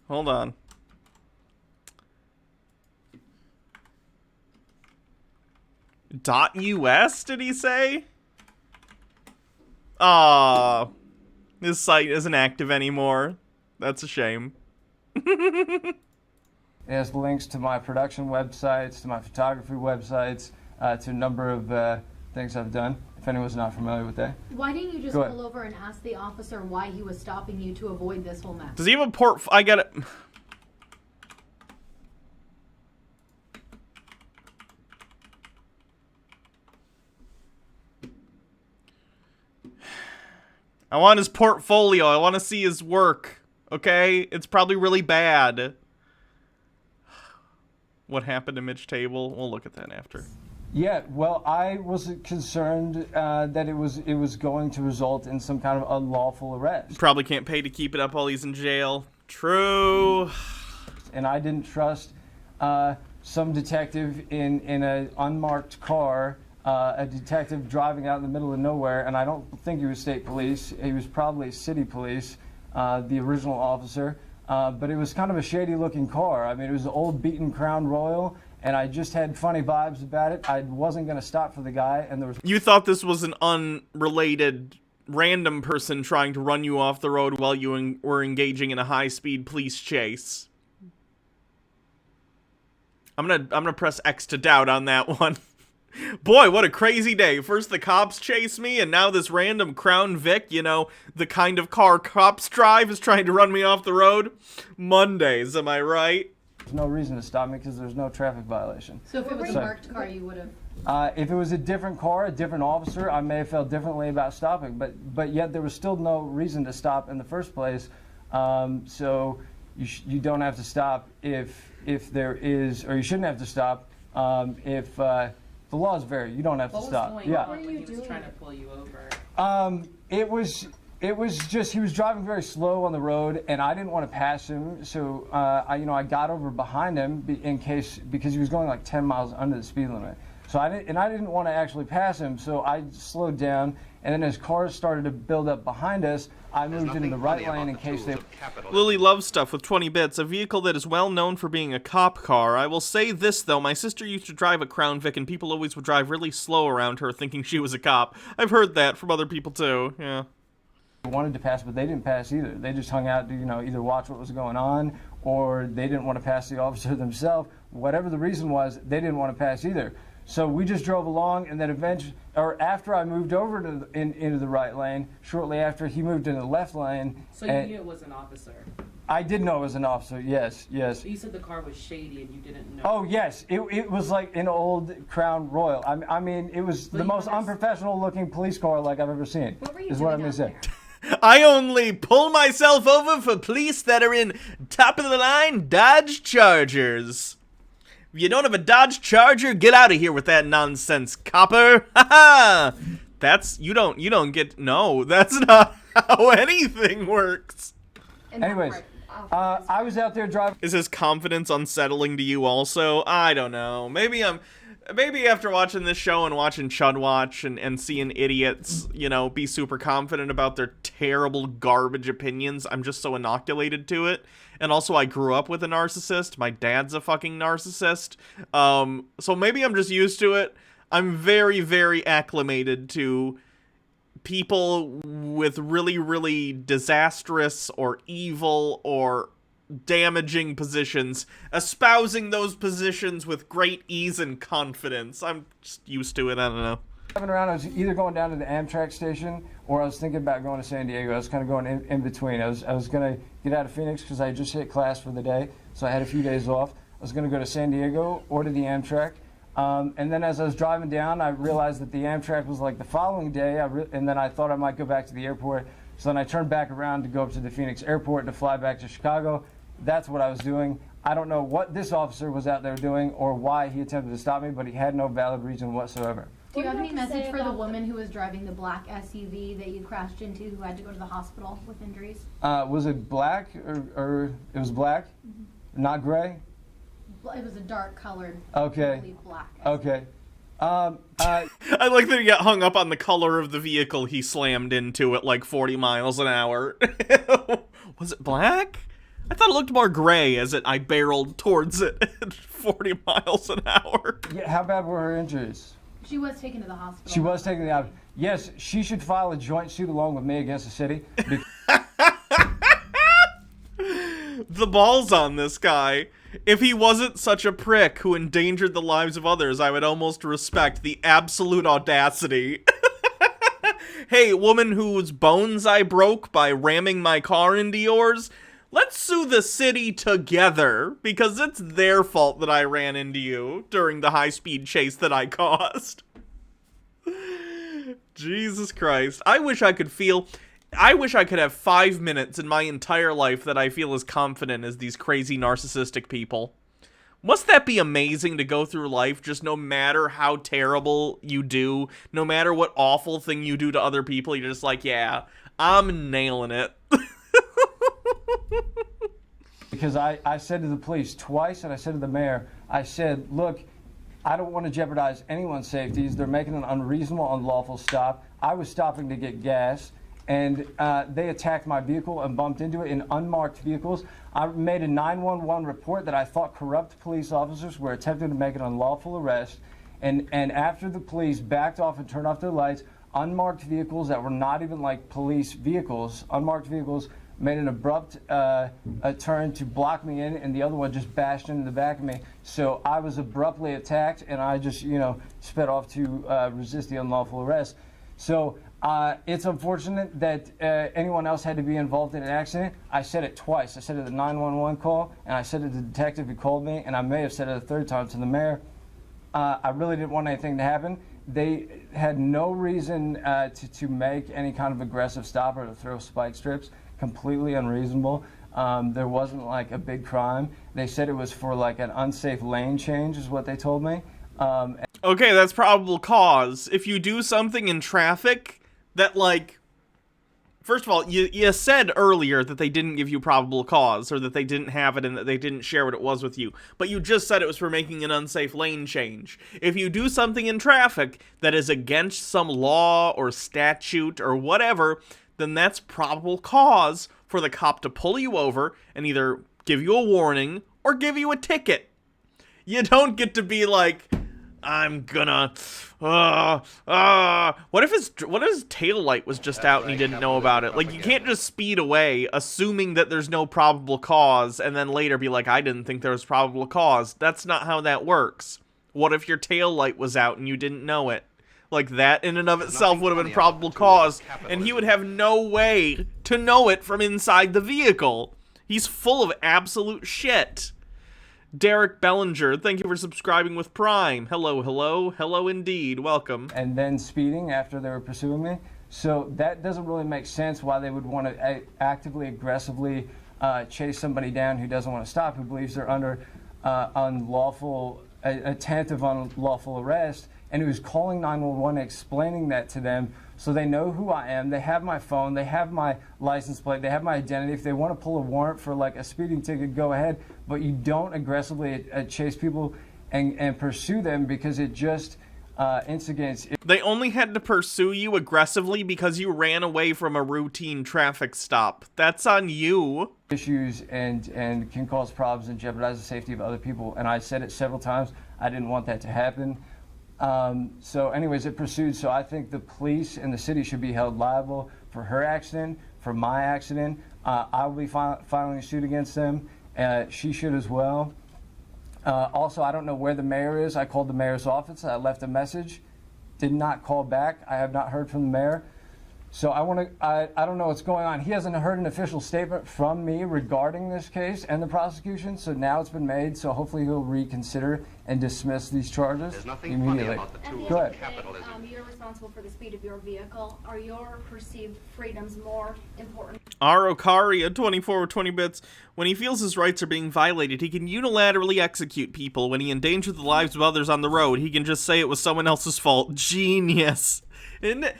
Hold on. .us, did he say? Aw. This site isn't active anymore. That's a shame. It has links to my production websites, to my photography websites, to a number of things I've done, if anyone's not familiar with that. Why didn't you just Go ahead. pull over and ask the officer why he was stopping you to avoid this whole mess? Does he have a port? I got it. I want his portfolio. I want to see his work. Okay? It's probably really bad. What happened to Mitch Table? We'll look at that after. Yeah, well, I was concerned that it was going to result in some kind of unlawful arrest. Probably can't pay to keep it up while he's in jail. True. And I didn't trust some detective in an unmarked car, a detective driving out in the middle of nowhere, and I don't think he was state police. He was probably city police, the original officer. But it was kind of a shady-looking car. I mean, it was an old beaten Crown Royal, and I just had funny vibes about it. I wasn't going to stop for the guy, and there was... You thought this was an unrelated random person trying to run you off the road while you were engaging in a high-speed police chase. I'm gonna press X to doubt on that one. Boy, what a crazy day. First the cops chase me, and now this random Crown Vic, you know, the kind of car cops drive, is trying to run me off the road. Mondays, am I right? There's no reason to stop me because there's no traffic violation. So if it was a marked car, you would have If it was a different car, a different officer, I may have felt differently about stopping. But yet there was still no reason to stop in the first place. So you don't have to stop if there is, or you shouldn't have to stop if the law is very. You don't have to stop. What was going on when he was trying to pull you over? It was just he was driving very slow on the road, and I didn't want to pass him. So I got over behind him because he was going like 10 miles under the speed limit. So I didn't want to actually pass him. So I slowed down, and then as cars started to build up behind us, I moved into the right lane in case they. Lily Loves Stuff with 20 bits, a vehicle that is well known for being a cop car. I will say this, though. My sister used to drive a Crown Vic, and people always would drive really slow around her thinking she was a cop. I've heard that from other people, too. Yeah. Wanted to pass, but they didn't pass either. They just hung out to, either watch what was going on, or they didn't want to pass the officer themselves. Whatever the reason was, they didn't want to pass either. So we just drove along, and then after I moved over into the right lane, shortly after he moved into the left lane. So you knew it was an officer? I did know it was an officer, yes. But you said the car was shady and you didn't know. Oh, yes. It was like an old Crown Royal. I mean, it was the most unprofessional looking police car like I've ever seen. What were you is doing what I'm going to say. I only pull myself over for police that are in top-of-the-line Dodge Chargers. If you don't have a Dodge Charger, get out of here with that nonsense, copper. Ha ha! You don't get, no, that's not how anything works. Anyways, I was out there driving. Is his confidence unsettling to you also? I don't know. Maybe after watching this show and watching Chud Watch and seeing idiots, be super confident about their terrible garbage opinions, I'm just so inoculated to it. And also, I grew up with a narcissist. My dad's a fucking narcissist. So maybe I'm just used to it. I'm very, very acclimated to people with really, really disastrous or evil or damaging positions, espousing those positions with great ease and confidence. I'm just used to it. I don't know. Driving around, I was either going down to the Amtrak station or I was thinking about going to San Diego. I was kind of going in between. I was going to get out of Phoenix because I just hit class for the day, so I had a few days off. I was going to go to San Diego or to the Amtrak. And then as I was driving down, I realized that the Amtrak was like the following day, and then I thought I might go back to the airport. So then I turned back around to go up to the Phoenix airport to fly back to Chicago. That's what I was doing. I don't know what this officer was out there doing or why he attempted to stop me, but he had no valid reason whatsoever. Do you have any message for the woman who was driving the black SUV that you crashed into, who had to go to the hospital with injuries? Was it black or it was black? Mm-hmm. Not gray? It was a dark colored. Okay. Black. Okay. I like that he got hung up on the color of the vehicle he slammed into at like 40 miles an hour. Was it black? I thought it looked more gray as I barreled towards it at 40 miles an hour. Yeah, how bad were her injuries? She was taken to the hospital. She was taken to the hospital. Yes, she should file a joint suit along with me against the city. The balls on this guy. If he wasn't such a prick who endangered the lives of others, I would almost respect the absolute audacity. Hey, woman whose bones I broke by ramming my car into yours, let's sue the city together, because it's their fault that I ran into you during the high-speed chase that I caused. Jesus Christ. I wish I could have 5 minutes in my entire life that I feel as confident as these crazy narcissistic people. Must that be amazing to go through life just no matter how terrible you do, no matter what awful thing you do to other people, you're just like, yeah, I'm nailing it. Because I said to the police twice, and I said to the mayor, I said, look, I don't want to jeopardize anyone's safeties. They're making an unreasonable, unlawful stop. I was stopping to get gas, and they attacked my vehicle and bumped into it in unmarked vehicles. I made a 911 report that I thought corrupt police officers were attempting to make an unlawful arrest, and after the police backed off and turned off their lights, unmarked vehicles that were not even like police vehicles, unmarked vehicles, made an abrupt turn to block me in, and the other one just bashed into the back of me. So I was abruptly attacked, and I just, sped off to resist the unlawful arrest. So it's unfortunate that anyone else had to be involved in an accident. I said it twice. I said it at the 911 call, and I said it to the detective who called me, and I may have said it a third time to the mayor. I really didn't want anything to happen. They had no reason to make any kind of aggressive stop or to throw spike strips. Completely unreasonable. There wasn't like a big crime. They said it was for like an unsafe lane change is what they told me. Okay, that's probable cause. If you do something in traffic that, like, first of all, you said earlier that they didn't give you probable cause, or that they didn't have it and that they didn't share what it was with you, but you just said it was for making an unsafe lane change. If you do something in traffic that is against some law or statute or whatever, then that's probable cause for the cop to pull you over and either give you a warning or give you a ticket. You don't get to be like, I'm gonna, what if his tail light was just out and he didn't know about it? Like, you can't just speed away assuming that there's no probable cause and then later be like, I didn't think there was probable cause. That's not how that works. What if your tail light was out and you didn't know it? Like, that in and of itself would have been probable cause, and he would have no way to know it from inside the vehicle. He's full of absolute shit. Derek Bellinger, thank you for subscribing with Prime. Hello, hello, hello indeed. Welcome. And then speeding after they were pursuing me. So that doesn't really make sense why they would want to actively, aggressively chase somebody down who doesn't want to stop, who believes they're under attempt of unlawful arrest, and who's calling 911, explaining that to them so they know who I am. They have my phone, they have my license plate, they have my identity. If they want to pull a warrant for like a speeding ticket, go ahead, but you don't aggressively chase people and pursue them because it just instigates. They only had to pursue you aggressively because you ran away from a routine traffic stop. That's on you. Issues and can cause problems and jeopardize the safety of other people. And I said it several times. I didn't want that to happen. So anyways, it pursued. So I think the police and the city should be held liable for her accident, for my accident. I will be filing a suit against them. She should as well. Also, I don't know where the mayor is. I called the mayor's office. I left a message. Did not call back. I have not heard from the mayor. So I don't know what's going on. He hasn't heard an official statement from me regarding this case and the prosecution. So now it's been made. So hopefully he'll reconsider and dismiss these charges immediately. Go ahead. You're responsible for the speed of your vehicle. Are your perceived freedoms more important? Arokari at 24 with 20 bits. When he feels his rights are being violated, he can unilaterally execute people. When he endangers the lives of others on the road, he can just say it was someone else's fault. Genius. And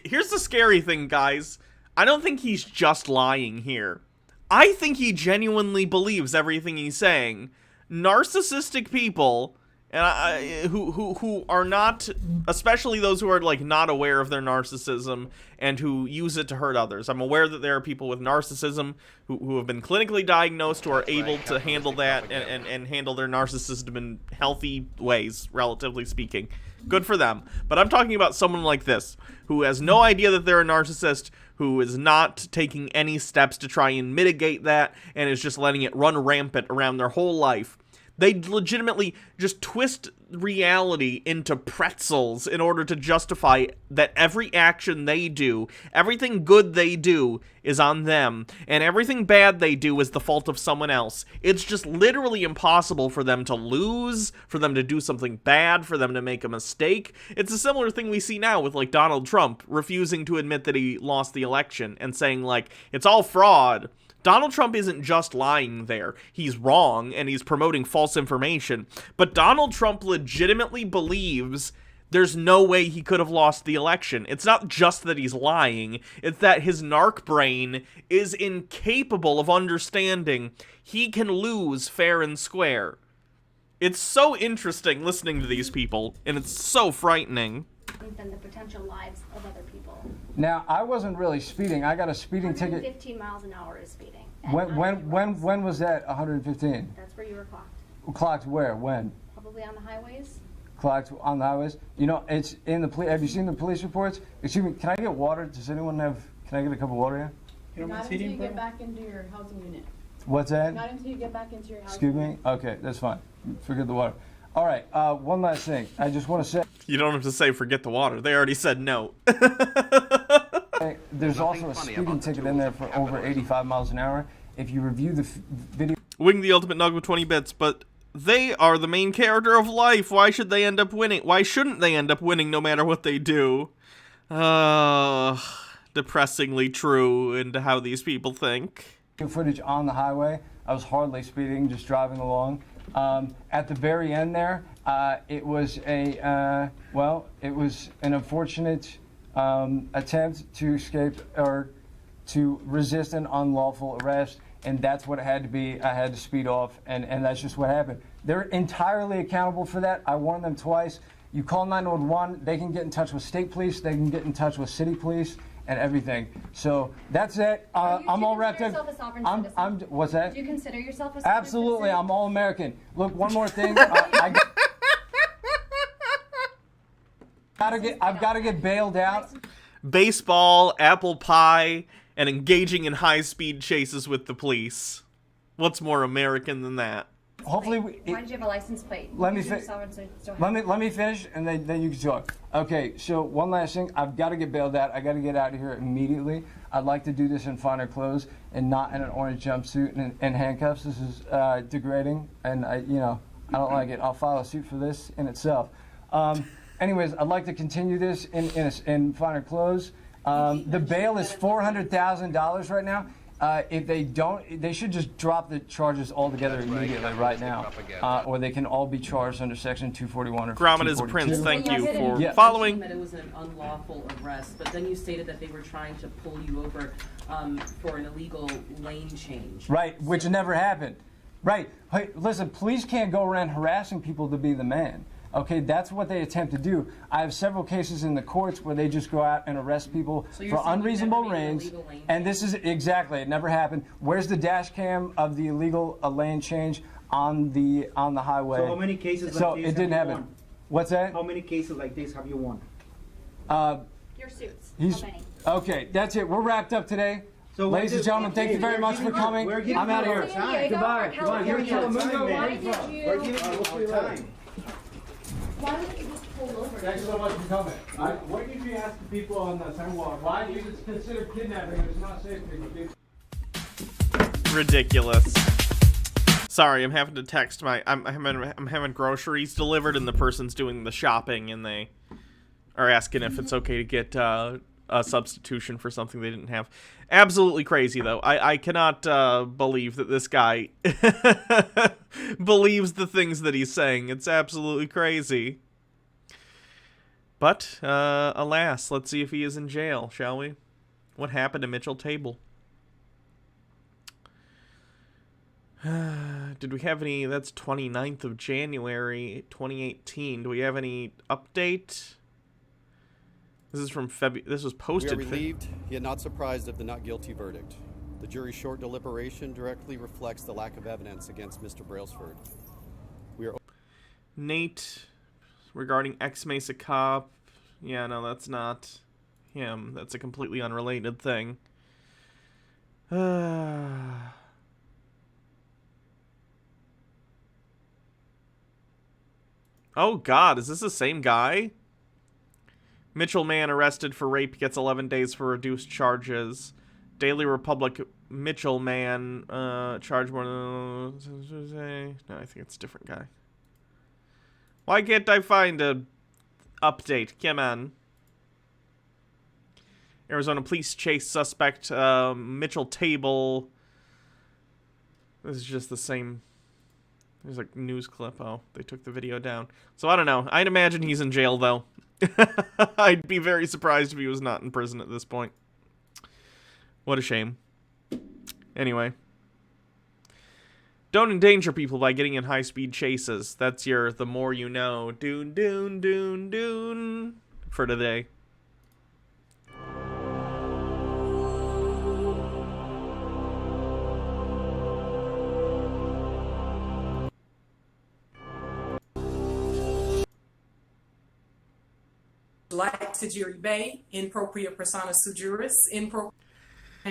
here's the scary thing, guys. I don't think he's just lying here. I think he genuinely believes everything he's saying. Narcissistic people, who are not, especially those who are like not aware of their narcissism and who use it to hurt others. I'm aware that there are people with narcissism who have been clinically diagnosed, who are able to handle that and handle their narcissism in healthy ways, relatively speaking. Good for them. But I'm talking about someone like this, who has no idea that they're a narcissist, who is not taking any steps to try and mitigate that, and is just letting it run rampant around their whole life. They legitimately just twist reality into pretzels in order to justify that every action they do, everything good they do, is on them, and everything bad they do is the fault of someone else. It's just literally impossible for them to lose, for them to do something bad, for them to make a mistake. It's a similar thing we see now with, like, Donald Trump refusing to admit that he lost the election and saying, like, it's all fraud. Donald Trump isn't just lying there. He's wrong, and he's promoting false information. But Donald Trump legitimately believes there's no way he could have lost the election. It's not just that he's lying. It's that his narc brain is incapable of understanding he can lose fair and square. It's so interesting listening to these people, and it's so frightening. Than the potential lives of other people. Now, I wasn't really speeding. I got a speeding ticket. 15 miles an hour is speeding. When was that 115? That's where you were clocked. Clocked where? When? Probably on the highways. Clocked on the highways? You know, it's in the police. Have you seen the police reports? Excuse me, can I get water? Does anyone have, can I get a cup of water here? Not until you get back into your housing unit. What's that? Not until you get back into your housing Excuse me? unit. Okay, that's fine. Forget the water. All right, one last thing. I just want to say... You don't have to say forget the water. They already said no. There's also a speeding ticket in there for over 85 miles an hour. If you review the video... Wing the Ultimate Nug with 20 bits, but They are the main character of life. Why should they end up winning? Why shouldn't they end up winning no matter what they do? Depressingly true into how these people think. Footage on the highway. I was hardly speeding, just driving along. At the very end there, it was it was an unfortunate attempt to escape or to resist an unlawful arrest, and that's what it had to be. I had to speed off, and that's just what happened. They're entirely accountable for that. I warned them twice. You call 911, they can get in touch with state police, they can get in touch with city police, and everything. So that's it. I'm all wrapped up. What's that? Do you consider yourself a sovereign Absolutely, citizen? I'm all American. Look, one more thing. I've got to get bailed out. Baseball, apple pie, and engaging in high-speed chases with the police. What's more American than that? Hopefully, why did you have a license plate? Let me Let me finish, and then you can talk. Okay, so one last thing. I've got to get bailed out. I got to get out of here immediately. I'd like to do this in finer clothes and not in an orange jumpsuit and handcuffs. This is degrading, and I don't like it. I'll file a suit for this in itself. Anyways, I'd like to continue this in finer clothes. The bail is $400,000 right now. If they don't, they should just drop the charges altogether immediately right now, or they can all be charged under Section 241 or Gromit is a 242. prince. Thank you for Yeah. following. That it was an unlawful arrest, but then you stated that they were trying to pull you over for an illegal lane change. Right, which never happened. Right. Hey, listen, police can't go around harassing people to be the man. Okay, that's what they attempt to do. I have several cases in the courts where they just go out and arrest people for unreasonable reins. And this is exactly, it never happened. Where's the dash cam of the illegal lane change on the highway? So how many cases So like this it didn't have you happen. won? What's that? How many cases like this have you won? Your suits. He's okay. That's it. We're wrapped up today. So ladies and gentlemen, thank you very much for coming. I'm out of here. Goodbye. Why did you? Time. Why would you just pull over? Thanks so much for coming. What did you ask the people on the sidewalk? Why do you consider kidnapping? It's not safe to Ridiculous. Sorry, I'm having to text I'm having groceries delivered, and the person's doing the shopping, and they are asking if it's okay to get a substitution for something they didn't have. Absolutely crazy, though. I cannot believe that this guy believes the things that he's saying. It's absolutely crazy. But, alas, let's see if he is in jail, shall we? What happened to Mitchell Table? Did we have any... That's 29th of January, 2018. Do we have any update? This is from February. This was posted. We are relieved, yet not surprised of the not guilty verdict. The jury's short deliberation directly reflects the lack of evidence against Mr. Brailsford. We are... Nate, regarding ex-Mesa cop. Yeah, no, that's not him. That's a completely unrelated thing. Oh, God, is this the same guy? Mitchell man arrested for rape gets 11 days for reduced charges. Daily Republic Mitchell man charged more than... No, I think it's a different guy. Why can't I find a update? Come on. Arizona police chase suspect Mitchell Table. This is just the same... There's a news clip. Oh, they took the video down. So I don't know. I'd imagine he's in jail, though. I'd be very surprised if he was not in prison at this point. What a shame. Anyway. Don't endanger people by getting in high-speed chases. That's your the more you know. Doon, doon, doon, doon. For today. Like to jury bay, in proprio persona sui juris, and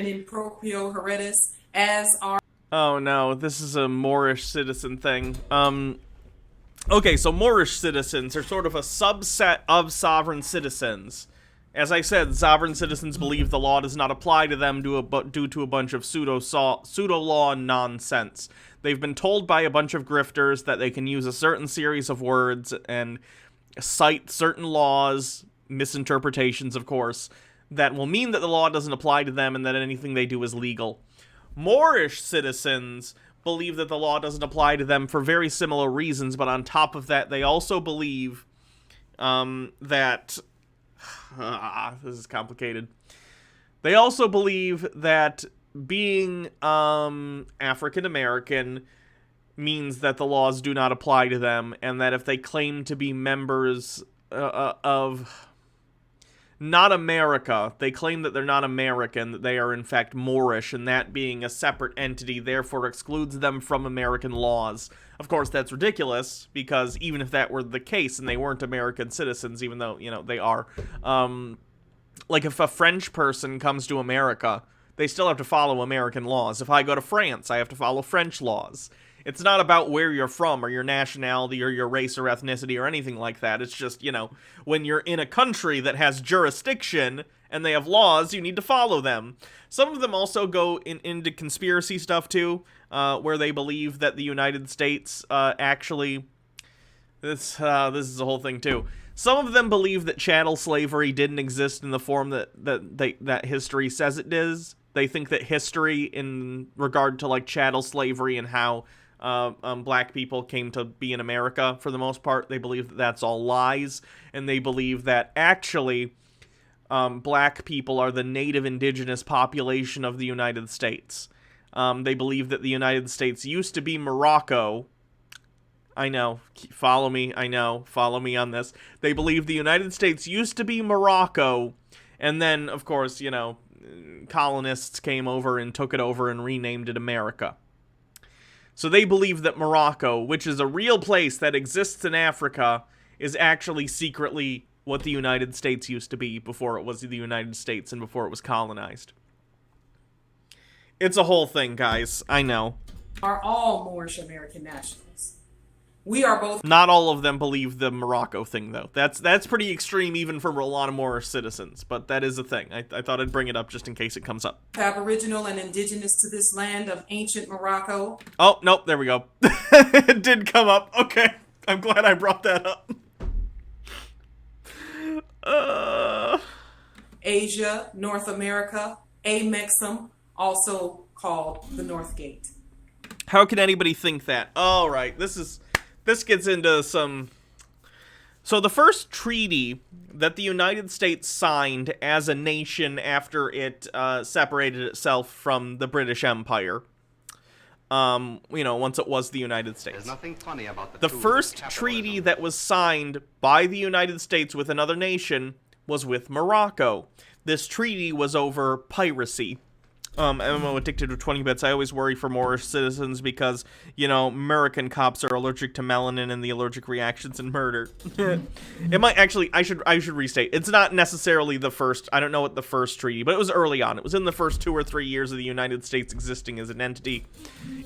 in proprio heredis, as are... Oh no, this is a Moorish citizen thing. Okay, so Moorish citizens are sort of a subset of sovereign citizens. As I said, sovereign citizens believe the law does not apply to them due to a bunch of pseudo-law nonsense. They've been told by a bunch of grifters that they can use a certain series of words and cite certain laws, misinterpretations, of course, that will mean that the law doesn't apply to them and that anything they do is legal. Moorish citizens believe that the law doesn't apply to them for very similar reasons, but on top of that, they also believe that... this is complicated. They also believe that being African American means that the laws do not apply to them, and that if they claim to be members of not America, they claim that they're not American, that they are in fact Moorish, and that being a separate entity therefore excludes them from American laws. Of course, that's ridiculous, because even if that were the case and they weren't American citizens, even though, you know, they are, like if a French person comes to America, they still have to follow American laws. If I go to France, I have to follow French laws. It's not about where you're from or your nationality or your race or ethnicity or anything like that. It's just, you know, when you're in a country that has jurisdiction and they have laws, you need to follow them. Some of them also go into conspiracy stuff too, where they believe that the United States actually... This is a whole thing too. Some of them believe that chattel slavery didn't exist in the form that history says it does. They think that history in regard to like chattel slavery and how black people came to be in America, for the most part, they believe that that's all lies, and they believe that actually black people are the native indigenous population of the United States. They believe that the United States used to be Morocco. I know, follow me, I know, follow me on this. They believe the United States used to be Morocco, and then, of course, you know, colonists came over and took it over and renamed it America. So they believe that Morocco, which is a real place that exists in Africa, is actually secretly what the United States used to be before it was the United States and before it was colonized. It's a whole thing, guys, I know. Are all Moorish American nationals. We are both... Not all of them believe the Morocco thing, though. That's pretty extreme even for a lot of Moorish citizens, but that is a thing. I thought I'd bring it up just in case it comes up. Aboriginal and indigenous to this land of ancient Morocco. Oh, nope, there we go. It did come up. Okay, I'm glad I brought that up. Asia, North America, Amexum, also called the North Gate. How can anybody think that? All right, this gets into some... So the first treaty that the United States signed as a nation after it separated itself from the British Empire, you know, once it was the United States. There's nothing funny about the first treaty that was signed by the United States with another nation was with Morocco. This treaty was over piracy. MMO Addicted to 20 Bits, I always worry for Moorish citizens because, you know, American cops are allergic to melanin and the allergic reactions and murder. It might actually, I should restate, it's not necessarily the first, I don't know what the first treaty, but it was early on. It was in the first 2 or 3 years of the United States existing as an entity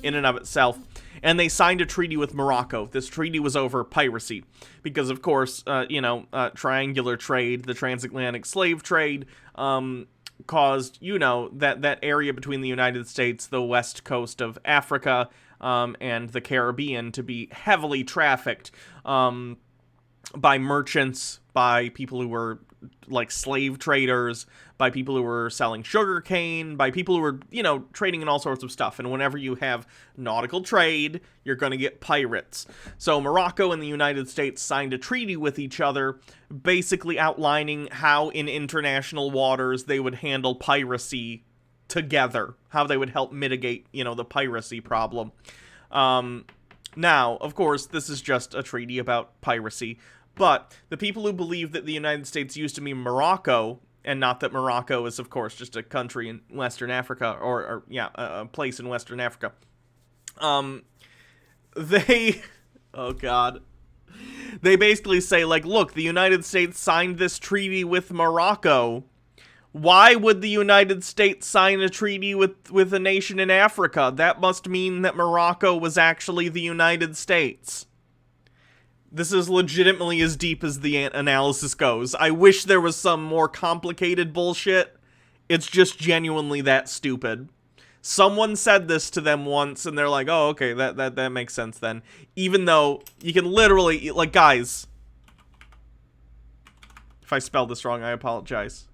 in and of itself. And they signed a treaty with Morocco. This treaty was over piracy because, of course, triangular trade, the transatlantic slave trade, caused, you know, that area between the United States, the west coast of Africa, and the Caribbean to be heavily trafficked by merchants, by people who were like slave traders, by people who were selling sugar cane, by people who were, you know, trading in all sorts of stuff. And whenever you have nautical trade, you're going to get pirates. So Morocco and the United States signed a treaty with each other, basically outlining how in international waters they would handle piracy together, how they would help mitigate, you know, the piracy problem. Now, of course, this is just a treaty about piracy, but the people who believe that the United States used to be Morocco, and not that Morocco is, of course, just a country in Western Africa, or a place in Western Africa, they, oh god, they basically say, like, look, the United States signed this treaty with Morocco. Why would the United States sign a treaty with a nation in Africa? That must mean that Morocco was actually the United States. This is legitimately as deep as the analysis goes. I wish there was some more complicated bullshit. It's just genuinely that stupid. Someone said this to them once, and they're like, oh, okay, that makes sense then. Even though you can literally, like, guys. If I spelled this wrong, I apologize.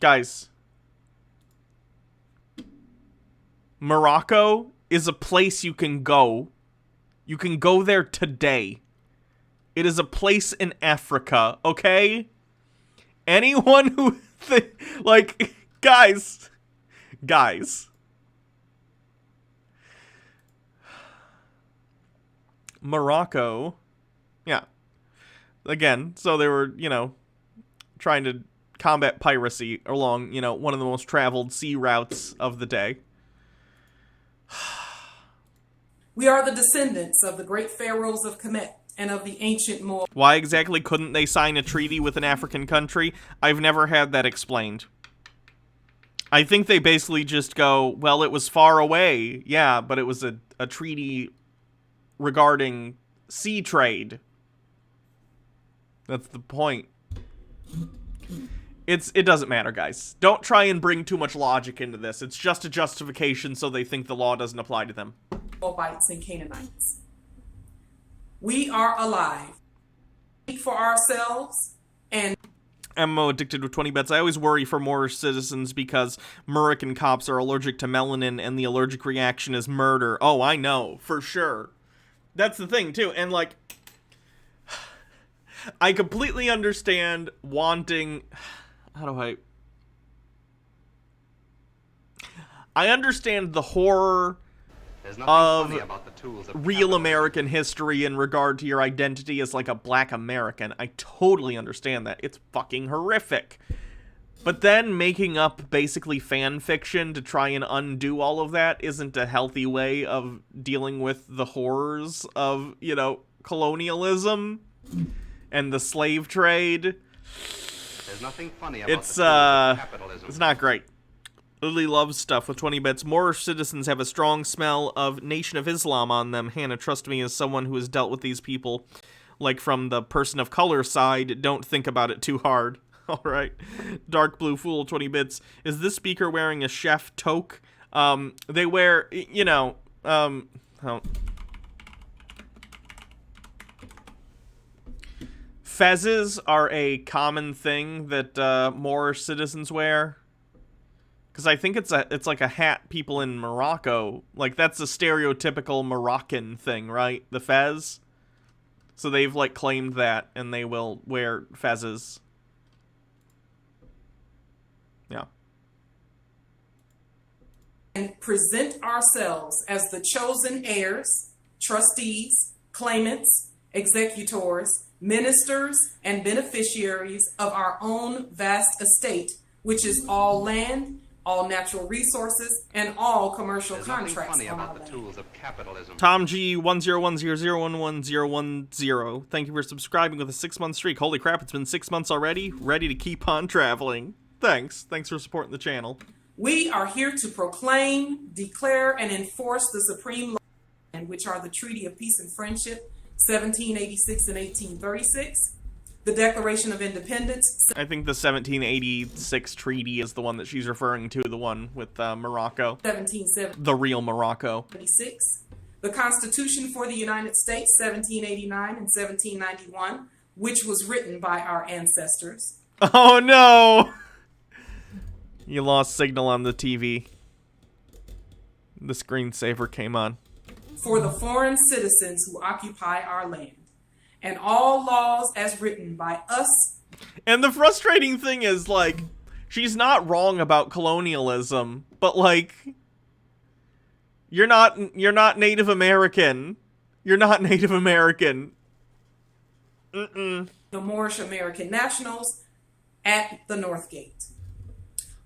Guys. Morocco is a place you can go. You can go there today. It is a place in Africa, okay? Anyone who, like, guys. Morocco, yeah. Again, so they were, you know, trying to combat piracy along, you know, one of the most traveled sea routes of the day. We are the descendants of the great pharaohs of Kemet and of the ancient Moab. Why exactly couldn't they sign a treaty with an African country? I've never had that explained. I think they basically just go, well, it was far away. Yeah, but it was a treaty regarding sea trade. That's the point. It doesn't matter, guys. Don't try and bring too much logic into this. It's just a justification so they think the law doesn't apply to them. Moabites and Canaanites. We are alive. Speak for ourselves and MMO addicted with 20 bets. I always worry for Moorish citizens because Moroccan cops are allergic to melanin and the allergic reaction is murder. Oh, I know, for sure. That's the thing, too. And, like, I completely understand wanting... How do I understand the horror of real American history in regard to your identity as, like, a black American. I totally understand that. It's fucking horrific. But then making up basically fan fiction to try and undo all of that isn't a healthy way of dealing with the horrors of, you know, colonialism and the slave trade. There's nothing funny about capitalism. It's not great. Lily loves stuff with 20 bets. Moorish citizens have a strong smell of Nation of Islam on them. Hannah, trust me, as someone who has dealt with these people, like from the person of color side, don't think about it too hard. All right. Dark Blue Fool, 20 bits. Is this speaker wearing a chef toque? They wear, you know, Fezzes are a common thing that Moorish citizens wear. Because I think it's like a hat people in Morocco, like that's a stereotypical Moroccan thing, right? The fez. So they've like claimed that and they will wear fezzes. Yeah. and present ourselves as the chosen heirs, trustees, claimants, executors, ministers, and beneficiaries of our own vast estate, which is all land, all natural resources, and all commercial contracts on our land. Tools of capitalism. Tom G 1010011010. Thank you for subscribing with a 6-month streak. Holy crap, it's been 6 months already. Ready to keep on traveling. Thanks for supporting the channel. We are here to proclaim, declare, and enforce the supreme law, which are the Treaty of Peace and Friendship, 1786 and 1836, the Declaration of Independence. I think the 1786 treaty is the one that she's referring to, the one with Morocco. 1776. The real Morocco. The Constitution for the United States, 1789 and 1791, which was written by our ancestors. Oh no! You lost signal on the TV. The screensaver came on. For the foreign citizens who occupy our land, and all laws as written by us. And the frustrating thing is, like, she's not wrong about colonialism, but like, you're not Native American. You're not Native American. The Moorish American nationals at the North Gate.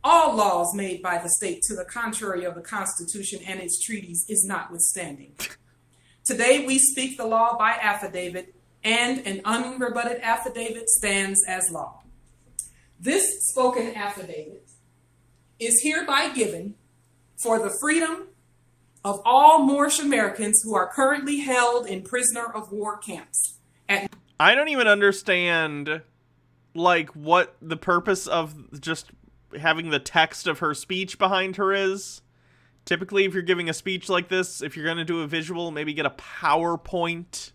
All laws made by the state to the contrary of the Constitution and its treaties is notwithstanding. Today we speak the law by affidavit, and an unrebutted affidavit stands as law. This spoken affidavit is hereby given for the freedom of all Moorish Americans who are currently held in prisoner of war camps. I don't even understand, like, what the purpose of just having the text of her speech behind her is. Typically, if you're giving a speech like this, if you're going to do a visual, maybe get a PowerPoint.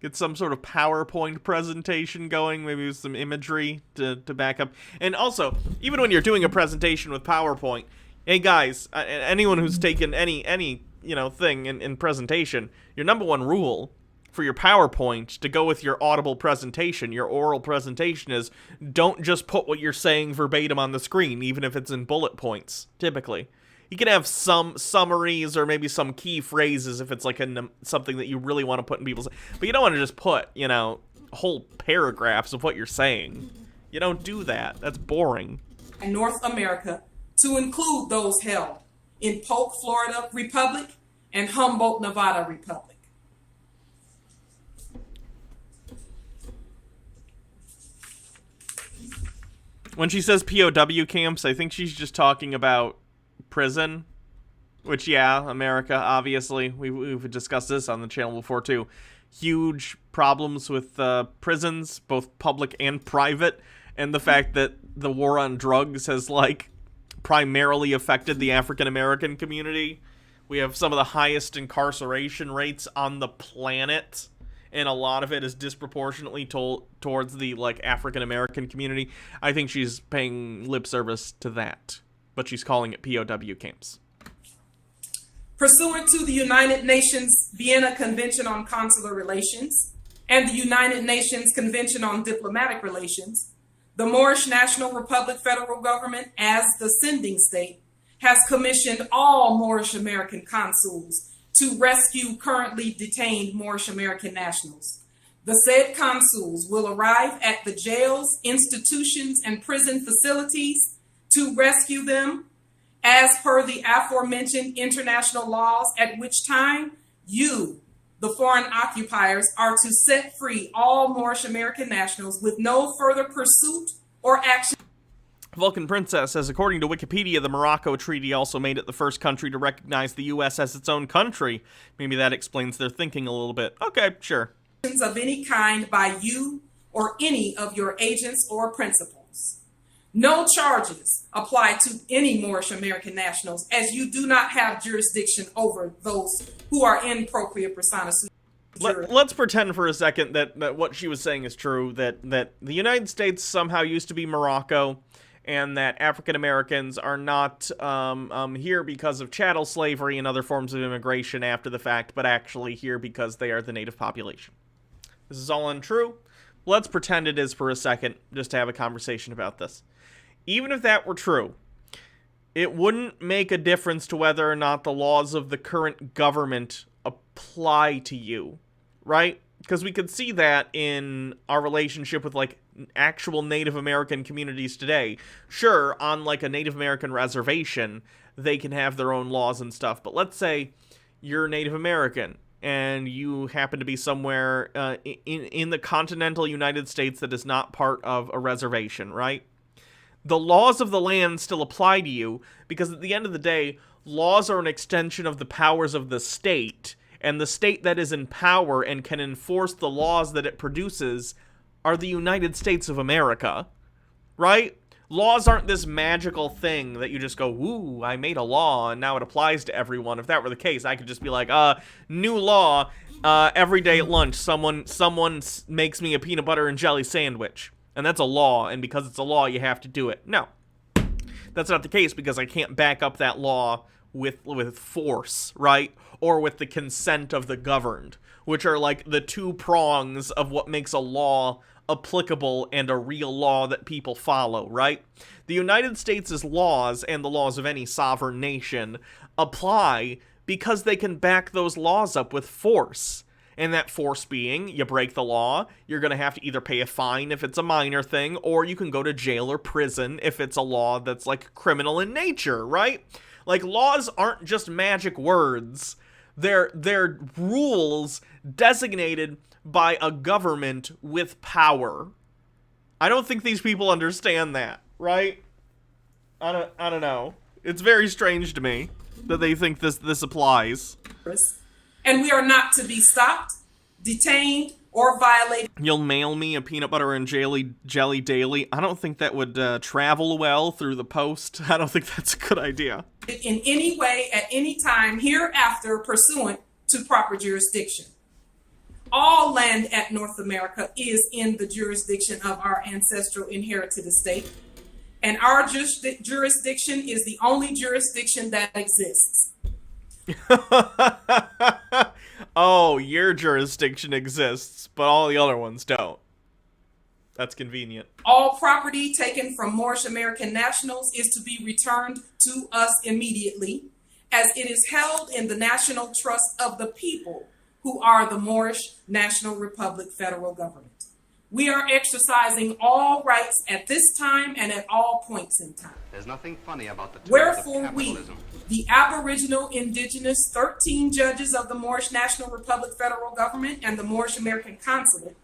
Get some sort of PowerPoint presentation going, maybe with some imagery to back up. And also, even when you're doing a presentation with PowerPoint, hey guys, anyone who's taken any thing in presentation, your number one rule for your PowerPoint to go with your audible presentation, your oral presentation, is don't just put what you're saying verbatim on the screen, even if it's in bullet points, typically. You can have some summaries or maybe some key phrases if it's like something that you really want to put in people's... But you don't want to just put, whole paragraphs of what you're saying. You don't do that. That's boring. In North America, to include those held in Polk, Florida Republic and Humboldt, Nevada Republic. When she says POW camps, I think she's just talking about prison, which, yeah, America, obviously. We've discussed this on the channel before, too. Huge problems with prisons, both public and private, and the fact that the war on drugs has, primarily affected the African-American community. We have some of the highest incarceration rates on the planet, and a lot of it is disproportionately towards the, African-American community. I think she's paying lip service to that, but she's calling it POW camps. Pursuant to the United Nations Vienna Convention on Consular Relations and the United Nations Convention on Diplomatic Relations, the Moorish National Republic federal government, as the sending state, has commissioned all Moorish American consuls to rescue currently detained Moorish American nationals. The said consuls will arrive at the jails, institutions, and prison facilities to rescue them as per the aforementioned international laws, at which time you, the foreign occupiers, are to set free all Moorish American nationals with no further pursuit or action. Vulcan Princess says, according to Wikipedia, the Morocco Treaty also made it the first country to recognize the U.S. as its own country. Maybe that explains their thinking a little bit. Okay, sure. Of any kind by you or any of your agents or principals. No charges apply to any Moorish American nationals, as you do not have jurisdiction over those who are in propria persona. Let's pretend for a second that what she was saying is true, that the United States somehow used to be Morocco, and that African Americans are not here because of chattel slavery and other forms of immigration after the fact, but actually here because they are the native population. This is all untrue. Let's pretend it is for a second, just to have a conversation about this. Even if that were true, it wouldn't make a difference to whether or not the laws of the current government apply to you, right? Because we could see that in our relationship with, actual Native American communities today. Sure, on, a Native American reservation, they can have their own laws and stuff, but let's say you're Native American, and you happen to be somewhere in the continental United States that is not part of a reservation, right? The laws of the land still apply to you, because at the end of the day, laws are an extension of the powers of the state, and the state that is in power and can enforce the laws that it produces are the United States of America, right? Laws aren't this magical thing that you just go, ooh, I made a law and now it applies to everyone. If that were the case, I could just be like, new law, every day at lunch, someone makes me a peanut butter and jelly sandwich. And that's a law, and because it's a law, you have to do it. No, that's not the case, because I can't back up that law with force, right? Or with the consent of the governed, which are the two prongs of what makes a law applicable and a real law that people follow, right? The United States' laws, and the laws of any sovereign nation, apply because they can back those laws up with force. And that force being, you break the law, you're going to have to either pay a fine if it's a minor thing, or you can go to jail or prison if it's a law that's criminal in nature, right? Laws aren't just magic words. They're rules designated by a government with power. I don't think these people understand that, right? I don't know. It's very strange to me that they think this applies. And we are not to be stopped, detained, or violated You'll mail me a peanut butter and jelly daily. I don't think that would travel well through the post. I don't think that's a good idea. in any way at any time hereafter pursuant to proper jurisdiction. All land at North America is in the jurisdiction of our ancestral inherited estate, and our jurisdiction is the only jurisdiction that exists. Oh, your jurisdiction exists, but all the other ones don't. That's convenient. All property taken from Moorish American nationals is to be returned to us immediately, as it is held in the national trust of the people, who are the Moorish National Republic federal government. We are exercising all rights at this time and at all points in time. There's nothing funny about the tools Wherefore of we, capitalism. the Aboriginal, Indigenous, 13 judges of the Moorish National Republic federal government and the Moorish American Consulate,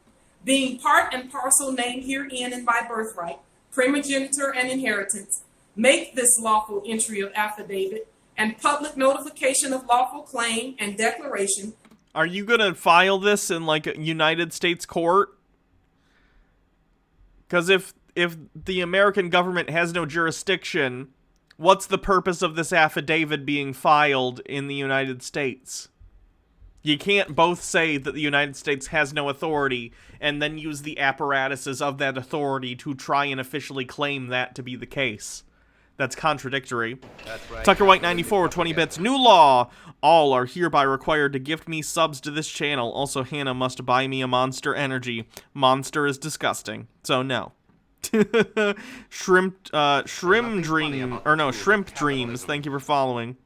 being part and parcel named herein and by birthright, primogeniture and inheritance, make this lawful entry of affidavit and public notification of lawful claim and declaration. Are you gonna file this in like a United States court? Because if the American government has no jurisdiction, what's the purpose of this affidavit being filed in the United States? You can't both say that the United States has no authority and then use the apparatuses of that authority to try and officially claim that to be the case. That's contradictory. That's right. Tucker White 94, 20 bits. New law. All are hereby required to gift me subs to this channel. Also, Hannah must buy me a Monster Energy. Monster is disgusting. So, no. Shrimp Dreams. Thank you for following.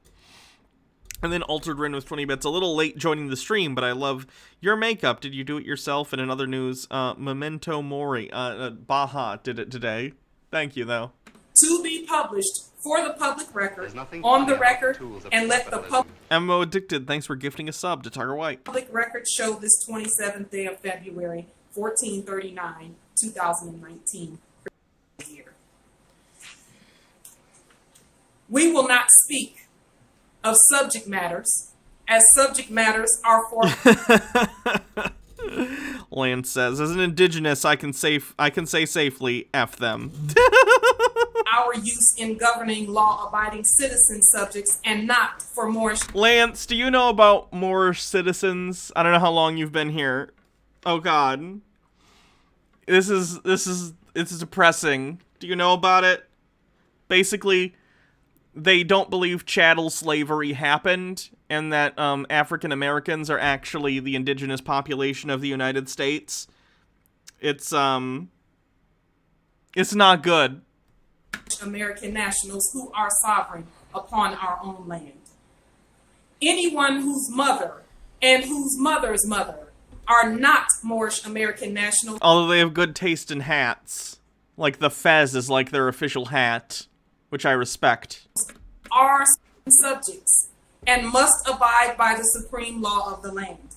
And then Altered Rin with 20 bits. A little late joining the stream, but I love your makeup. Did you do it yourself? And in other news, Memento Mori. Baja did it today. Thank you, though. To be published for the public record, on the record, and let the MO Addicted, thanks for gifting a sub to Tucker White. public record show this 27th day of February, 1439, 2019. Year. We will not speak of subject matters, as subject matters are for... Lance says, as an indigenous, I can say safely, F them. our use in governing law-abiding citizen subjects and not for Moorish... Lance, do you know about Moorish citizens? I don't know how long you've been here. Oh God. This is depressing. Do you know about it? Basically, they don't believe chattel slavery happened, and that African Americans are actually the indigenous population of the United States. It's not good. American nationals who are sovereign upon our own land. Anyone whose mother and whose mother's mother are not Moorish American nationals, although they have good taste in hats. Like the fez is like their official hat, which I respect. Are subjects and must abide by the supreme law of the land.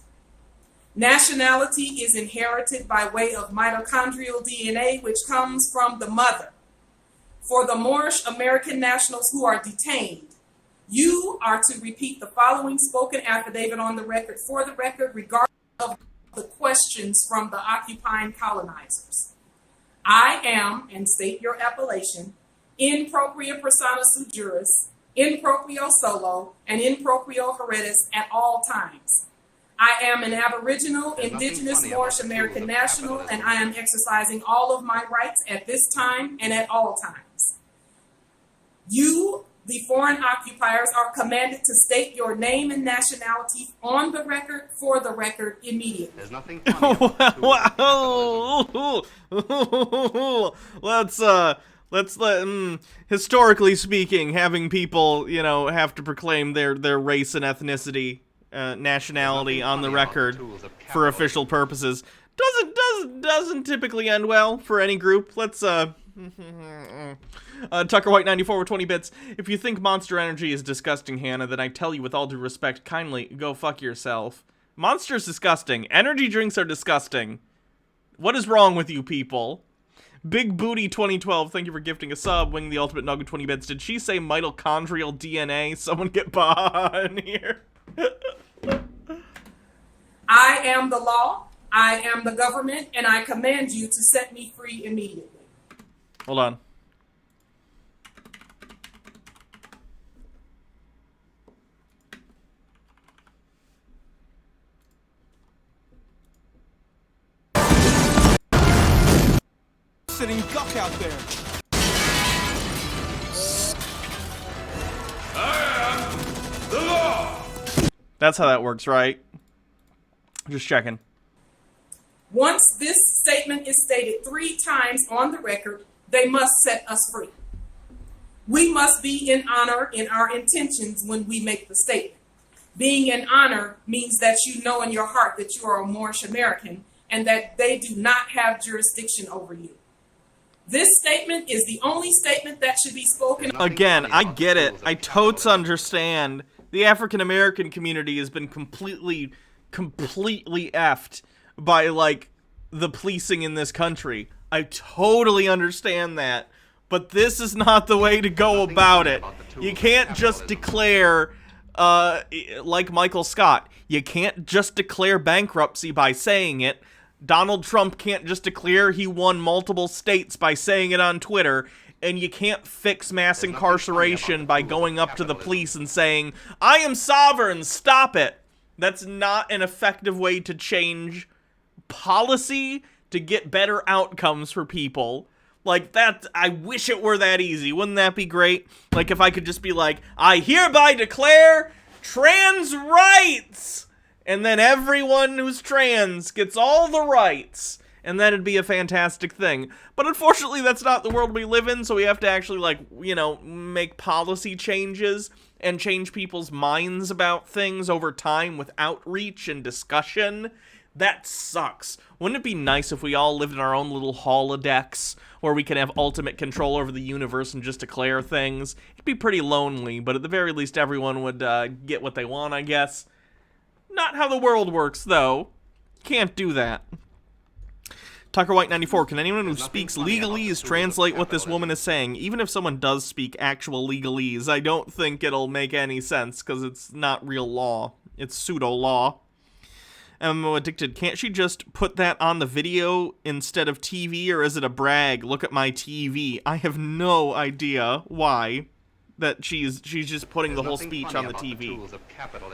Nationality is inherited by way of mitochondrial DNA, which comes from the mother. For the Moorish American nationals who are detained, you are to repeat the following spoken affidavit on the record, for the record, regardless of the questions from the occupying colonizers. I am, and state your appellation, in propria persona sui juris, in proprio solo, and in proprio heredis at all times. I am an Aboriginal, Indigenous, Moorish American national, and I am exercising all of my rights at this time and at all times. You, the foreign occupiers, are commanded to state your name and nationality on the record, for the record, immediately. There's nothing funny about let's let historically speaking, having people, have to proclaim their race and ethnicity, nationality on the record for official purposes doesn't typically end well for any group. Let's Tucker White 94 with 20 bits. If you think Monster Energy is disgusting, Hannah, then I tell you with all due respect, kindly go fuck yourself. Monster's disgusting. Energy drinks are disgusting. What is wrong with you people? Big Booty 2012, thank you for gifting a sub. Wing the Ultimate Nugget 20 bits. Did she say mitochondrial DNA? Someone get Baja in here. I am the law, I am the government, and I command you to set me free immediately. Hold on. Sitting duck out there. The law. That's how that works, right? Just checking. Once this statement is stated 3 times on the record, they must set us free. We must be in honor in our intentions when we make the statement. Being in honor means that you know in your heart that you are a Moorish American and that they do not have jurisdiction over you. This statement is the only statement that should be spoken. Again, I get it. I totes understand. The African American community has been completely effed by, like, the policing in this country. I totally understand that. But this is not the way to go about it. You can't just declare, like Michael Scott, you can't just declare bankruptcy by saying it. Donald Trump can't just declare he won multiple states by saying it on Twitter, and you can't fix mass incarceration by going up to the police and saying, I am sovereign, stop it. That's not an effective way to change policy to get better outcomes for people. Like, that, I wish it were that easy. Wouldn't that be great? Like, if I could just be like, I hereby declare trans rights! And then everyone who's trans gets all the rights. And that'd be a fantastic thing. But unfortunately, that's not the world we live in, so we have to actually, like, you know, make policy changes and change people's minds about things over time with outreach and discussion. That sucks. Wouldn't it be nice if we all lived in our own little holodecks where we can have ultimate control over the universe and just declare things? It'd be pretty lonely, but at the very least everyone would get what they want, I guess. Not how the world works, though. Can't do that. Tucker White 94, can anyone who speaks legalese translate what this woman is saying? Even if someone does speak actual legalese, I don't think it'll make any sense, because it's not real law. It's pseudo-law. MMO Addicted, can't she just put that on the video instead of TV, or is it a brag? Look at my TV. I have no idea why that she's just putting the whole speech on the TV.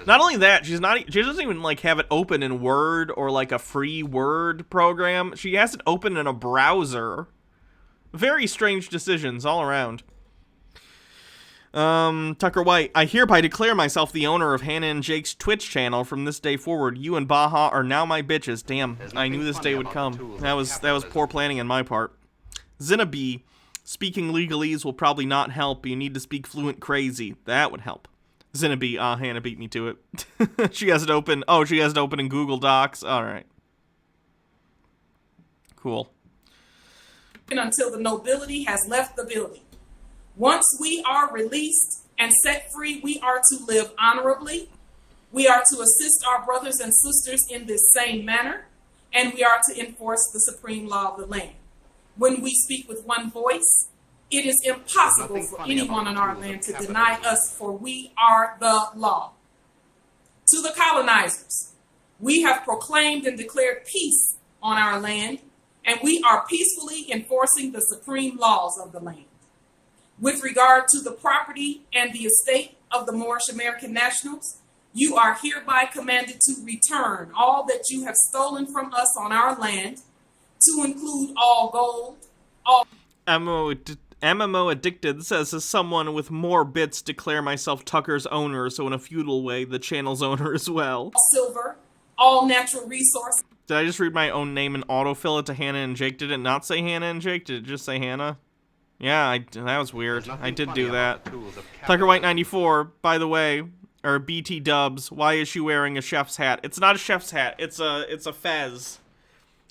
Not only that, she doesn't even, like, have it open in Word or, like, a free Word program. She has it open in a browser. Very strange decisions all around. Tucker White, I hereby declare myself the owner of Hannah and Jake's Twitch channel. From this day forward, you and Baja are now my bitches. Damn, I knew this day would come. That was poor planning on my part. Zinnaby, speaking legalese will probably not help. You need to speak fluent crazy. That would help. Zinnaby, Hannah beat me to it. She has it open. Oh, she has it open in Google Docs. All right. Cool. Until the nobility has left the building. Once we are released and set free, we are to live honorably. We are to assist our brothers and sisters in this same manner, and we are to enforce the supreme law of the land. When we speak with one voice, it is impossible for anyone on our land to deny us, for we are the law. To the colonizers, we have proclaimed and declared peace on our land, and we are peacefully enforcing the supreme laws of the land. With regard to the property and the estate of the Moorish American nationals, you are hereby commanded to return all that you have stolen from us on our land, to include all gold, all... MMO Addicted says, as someone with more bits, declare myself Tucker's owner, so in a feudal way, the channel's owner as well. Silver, all natural resources. Did I just read my own name and autofill it to Hannah and Jake? Did it not say Hannah and Jake? Did it just say Hannah? Yeah, that was weird. I did do that. Tucker White 94, by the way, or BT Dubs, why is she wearing a chef's hat? It's not a chef's hat. It's a fez.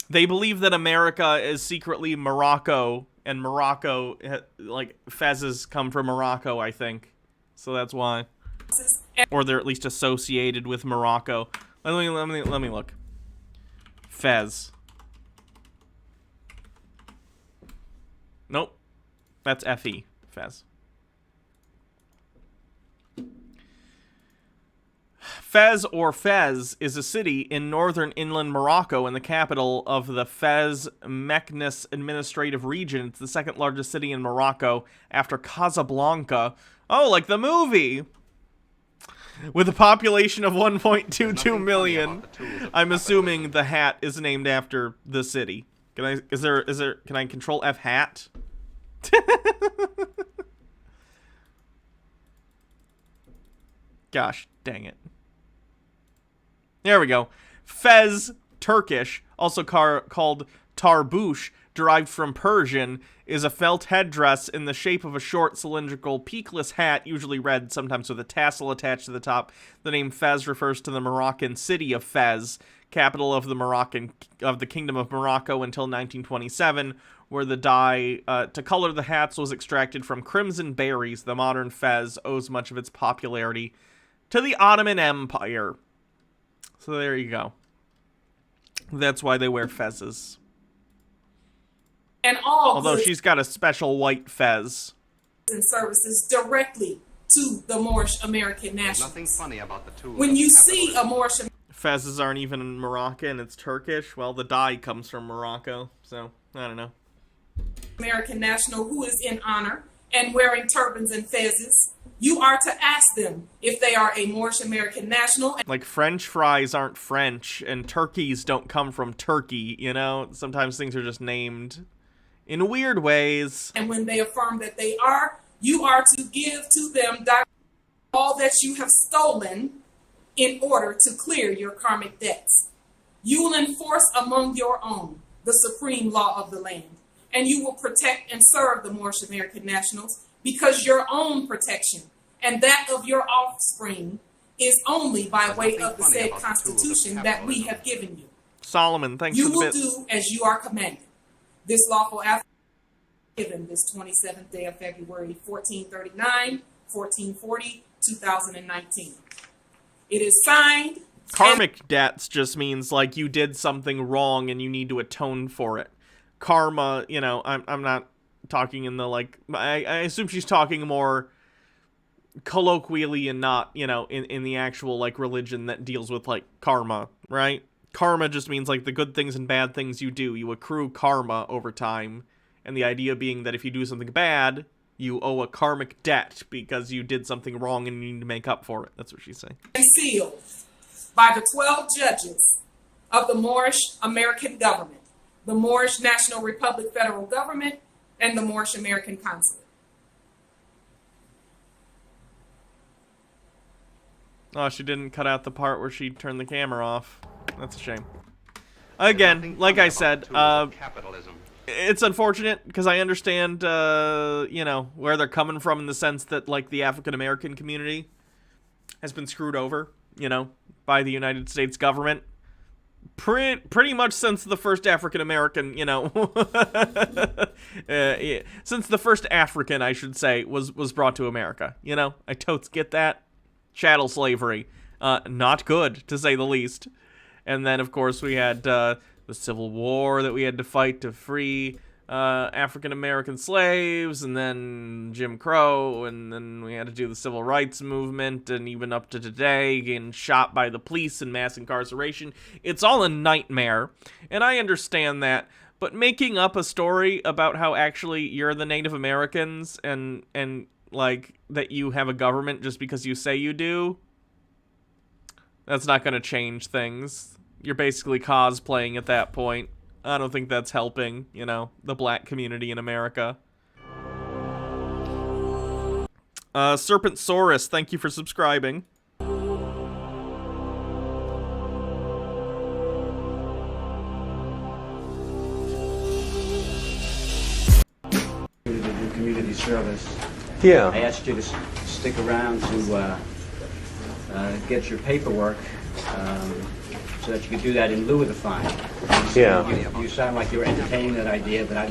They believe that America is secretly Morocco, and Morocco, like, fezes come from Morocco, I think. So that's why. Or they're at least associated with Morocco. Let me look. Fez. Nope. That's F-E. Fez. Fez or Fez is a city in northern inland Morocco and the capital of the Fez Meknes administrative region. It's the second largest city in Morocco after Casablanca. Oh, like the movie! With a population of 1.22 million, I'm assuming the hat is named after the city. Can I control F hat? Gosh, dang it. There we go. Fez, Turkish, also called tarbouche, derived from Persian, is a felt headdress in the shape of a short, cylindrical, peakless hat, usually red, sometimes with a tassel attached to the top. The name Fez refers to the Moroccan city of Fez, capital of the Kingdom of Morocco until 1927, where the dye to color the hats was extracted from crimson berries. The modern Fez owes much of its popularity to the Ottoman Empire. So there you go. That's why they wear fezzes. And all Although goods she's got a special white fez. and services directly to the Moorish American nationals. Nothing funny about the tool. When you see a Moorish Fezzes aren't even Moroccan, it's Turkish. Well, the dye comes from Morocco, so I don't know. American national who is in honor and wearing turbans and fezzes, you are to ask them if they are a Moorish American national. Like French fries aren't French, and turkeys don't come from Turkey, you know? Sometimes things are just named in weird ways. And when they affirm that they are, you are to give to them all that you have stolen in order to clear your karmic debts. You will enforce among your own the supreme law of the land, and you will protect and serve the Moorish American nationals, because your own protection and that of your offspring is only by way of the said constitution that we have given you. Solomon, thanks You for the will bits. do as you are commanded. This lawful act given this 27th day of February, 1439, 1440, 2019. It is signed. Karmic debts just means like you did something wrong and you need to atone for it. Karma, you know, I'm not talking in the like, I assume she's talking more colloquially and not, you know, in the actual like religion that deals with like karma, right? Karma just means like the good things and bad things you do. You accrue karma over time. And the idea being that if you do something bad, you owe a karmic debt because you did something wrong and you need to make up for it. That's what she's saying. And sealed by the 12 judges of the Moorish American government, the Moorish National Republic federal government, and the Moorish American consulate. Oh, she didn't cut out the part where she turned the camera off. That's a shame. Again, like I said, it's unfortunate because I understand, you know, where they're coming from in the sense that, like, the African-American community has been screwed over, you know, by the United States government. Pretty much since the first African-American, you know, yeah, since the first African, I should say, was brought to America, you know? I totes get that. Chattel slavery. Not good, to say the least. And then, of course, we had the Civil War that we had to fight to free African-American slaves, and then Jim Crow, and then we had to do the Civil Rights Movement, and even up to today, getting shot by the police and mass incarceration. It's all a nightmare, and I understand that, but making up a story about how actually you're the Native Americans and like, that you have a government just because you say you do, that's not going to change things. You're basically cosplaying at that point. I don't think that's helping, you know, the black community in America. Serpent Saurus, thank you for subscribing. Community service. Yeah. I asked you to stick around to get your paperwork so that you could do that in lieu of the fine. Yeah. You sound like you were entertaining that idea, but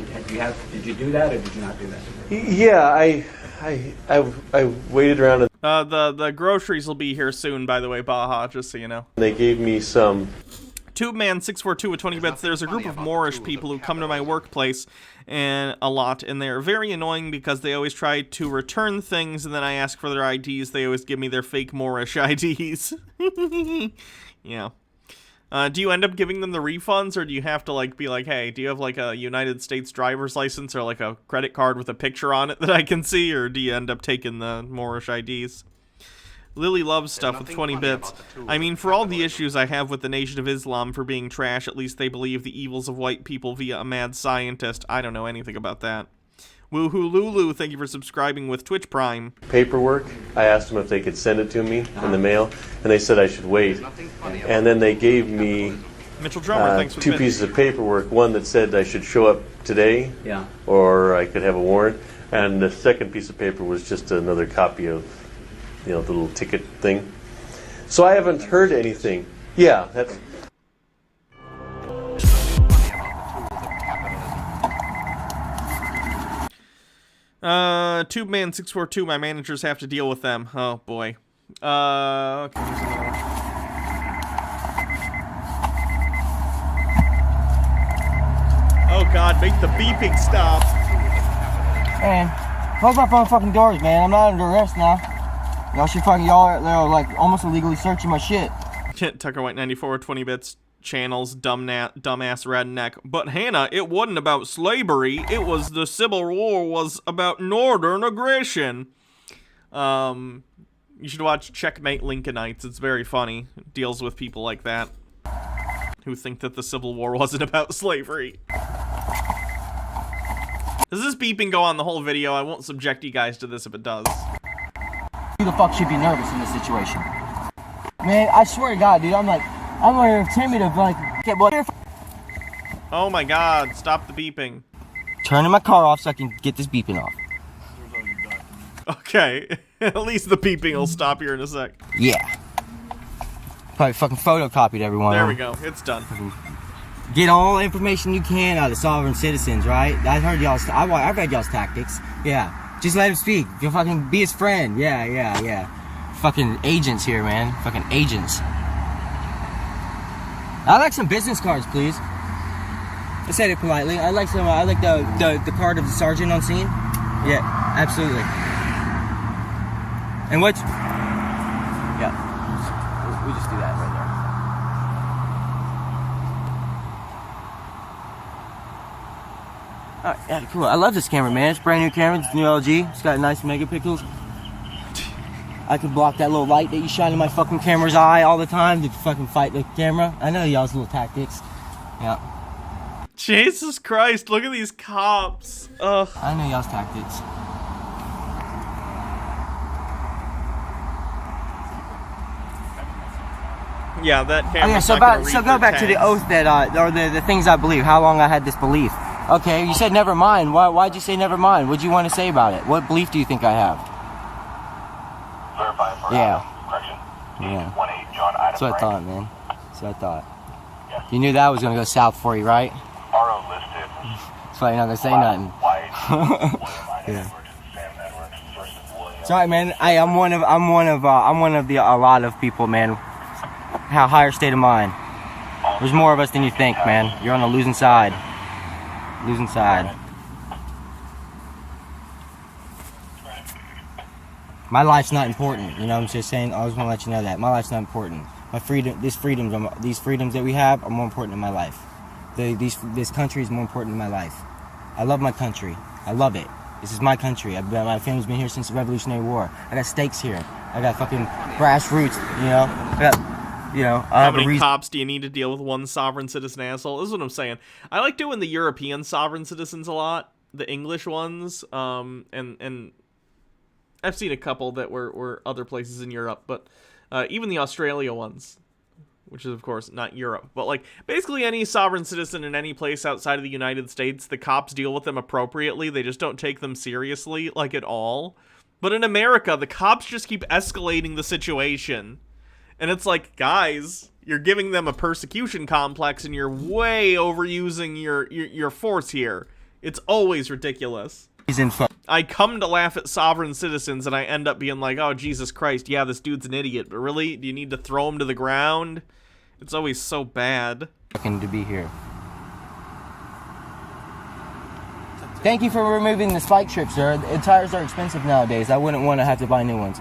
did you do that or did you not do that? Yeah, I waited around. The groceries will be here soon, by the way, Baja, just so you know. They gave me some TubeMan642 with 20 bits. There's a group of Moorish people who come to my workplace and a lot, and they're very annoying because they always try to return things, and then I ask for their IDs. They always give me their fake Moorish IDs. Yeah. Do you end up giving them the refunds, or do you have to, like, be like, hey, do you have, like, a United States driver's license or, like, a credit card with a picture on it that I can see, or do you end up taking the Moorish IDs? Lily loves stuff with 20 bits. I mean, for all the issues I have with the Nation of Islam for being trash, at least they believe the evils of white people via a mad scientist. I don't know anything about that. Woohoo Lulu, thank you for subscribing with Twitch Prime. Paperwork. I asked them if they could send it to me in the mail, and they said I should wait. And then they gave me Mitchell Drummer, thanks for two the pieces of paperwork. One that said I should show up today, or I could have a warrant. And the second piece of paper was just another copy of, you know, the little ticket thing. So I haven't heard anything. Yeah, that's. TubeMan642, my managers have to deal with them. Oh, boy. Okay, here's another one. Oh, God, make the beeping stop. Man, close my fucking doors, man. I'm not under arrest now. Y'all should fucking, y'all are like almost illegally searching my shit. Tucker White 94, 20 bits. Channels, dumbass redneck. But Hannah, it wasn't about slavery. It was the Civil War was about northern aggression. You should watch Checkmate Lincolnites. It's very funny. It deals with people like that who think that the Civil War wasn't about slavery. Does this beeping go on the whole video? I won't subject you guys to this if it does. Who the fuck should be nervous in this situation? Man, I swear to God, dude, I'm timid of like, get what? Oh my God, stop the beeping. Turning my car off so I can get this beeping off. Okay, at least the beeping will stop here in a sec. Yeah. Probably fucking photocopied everyone. There we go, it's done. Get all the information you can out of sovereign citizens, right? I heard y'all's, I read y'all's tactics. Yeah. Just let him speak. You'll fucking be his friend. Yeah. Fucking agents here, man. Fucking agents. I'd like some business cards, please. I said it politely. I'd like some. I like the card of the sergeant on scene. Yeah, absolutely. And what? Yeah, we just do that right there. All right, yeah, cool. I love this camera, man. It's a brand new camera. It's new LG. It's got nice megapixels. I could block that little light that you shine in my fucking camera's eye all the time to fucking fight the camera. I know y'all's little tactics. Yeah. Jesus Christ, look at these cops. Ugh. I know y'all's tactics. Yeah, that camera. Okay, so go back to the oath that, or the things I believe, how long I had this belief. Okay, you said never mind. Why'd you say never mind? What'd you want to say about it? What belief do you think I have? Yeah. That's what I thought, man. That's what I thought. You knew that was going to go south for you, right? That's why you're not going to say nothing. Yeah. It's alright, man. I'm one of a lot of people, man. Have higher state of mind. There's more of us than you think, man. You're on the losing side. Losing side. My life's not important, you know what I'm just saying? I just want to let you know that. My life's not important. My freedom, these freedoms that we have are more important in my life. This country is more important in my life. I love my country. I love it. This is my country. My family's been here since the Revolutionary War. I got stakes here. I got fucking grassroots, you know? How many cops do you need to deal with one sovereign citizen asshole? This is what I'm saying. I like doing the European sovereign citizens a lot. The English ones. And I've seen a couple that were other places in Europe, but even the Australia ones, which is, of course, not Europe. But, like, basically any sovereign citizen in any place outside of the United States, the cops deal with them appropriately. They just don't take them seriously, like, at all. But in America, the cops just keep escalating the situation. And it's like, guys, you're giving them a persecution complex, and you're way overusing your force here. It's always ridiculous. I come to laugh at sovereign citizens, and I end up being like, oh, Jesus Christ, yeah, this dude's an idiot. But really, do you need to throw him to the ground It's always so bad. Fucking to be here. Thank you for removing the spike strip, sir. The tires are expensive nowadays. I wouldn't want to have to buy new ones.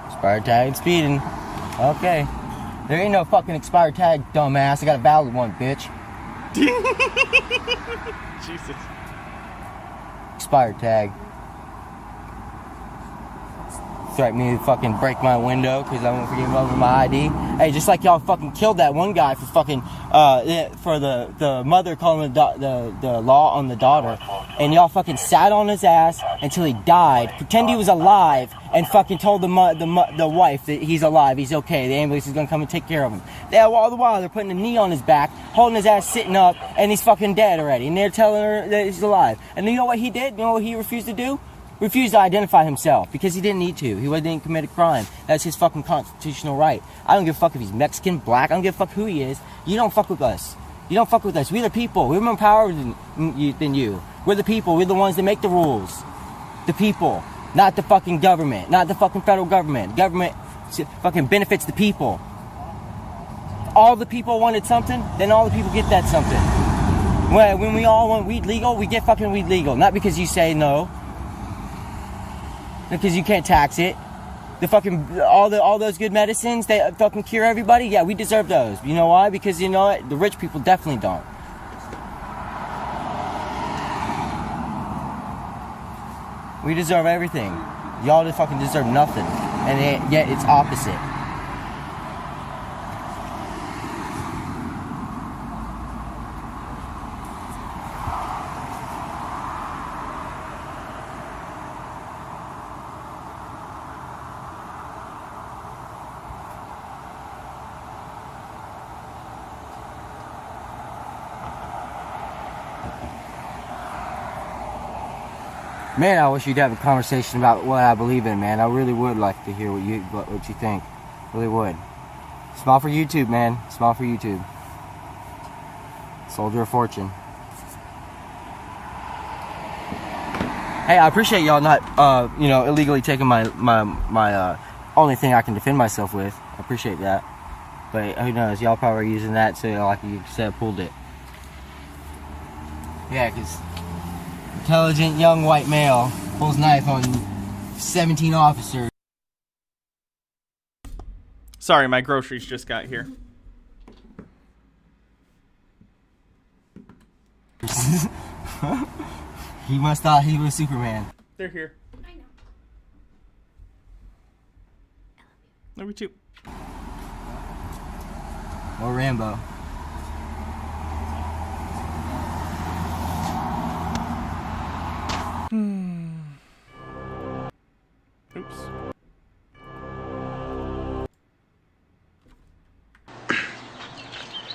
Expired tag, speeding. Okay. There ain't no fucking expired tag, dumbass. I got a valid one, bitch. Jesus. Expired tag. Threatened me to fucking break my window because I won't forgive him over my ID. Hey, just like y'all fucking killed that one guy for fucking for the mother calling the law on the daughter, and y'all fucking sat on his ass until he died, pretend he was alive, and fucking told the wife that he's alive, he's okay, the ambulance is gonna come and take care of him. All the while they're putting a knee on his back, holding his ass sitting up, and he's fucking dead already, and they're telling her that he's alive. And you know what he did? You know what he refused to do? Refused to identify himself because he didn't need to. He didn't commit a crime. That's his fucking constitutional right. I don't give a fuck if he's Mexican, black. I don't give a fuck who he is. You don't fuck with us. You don't fuck with us. We're the people. We're more powerful than you. We're the people. We're the ones that make the rules. The people. Not the fucking government. Not the fucking federal government. Government fucking benefits the people. All the people wanted something, then all the people get that something. When we all want weed legal, we get fucking weed legal. Not because you say no. Because you can't tax it. The fucking all those good medicines that fucking cure everybody, yeah, we deserve those. You know why? Because you know what? The rich people definitely don't. We deserve everything. Y'all just fucking deserve nothing. And yet it's opposite. Man, I wish you'd have a conversation about what I believe in, man. I really would like to hear what you think. Really would. Smile for YouTube, man. Smile for YouTube. Soldier of Fortune. Hey, I appreciate y'all not, illegally taking my only thing I can defend myself with. I appreciate that. But who knows? Y'all probably are using that to, like you said, pulled it. Yeah, because intelligent young white male pulls knife on 17 officers. Sorry, my groceries just got here. He must thought he was Superman. They're here. I know. Number 2. Or Rambo. Oops.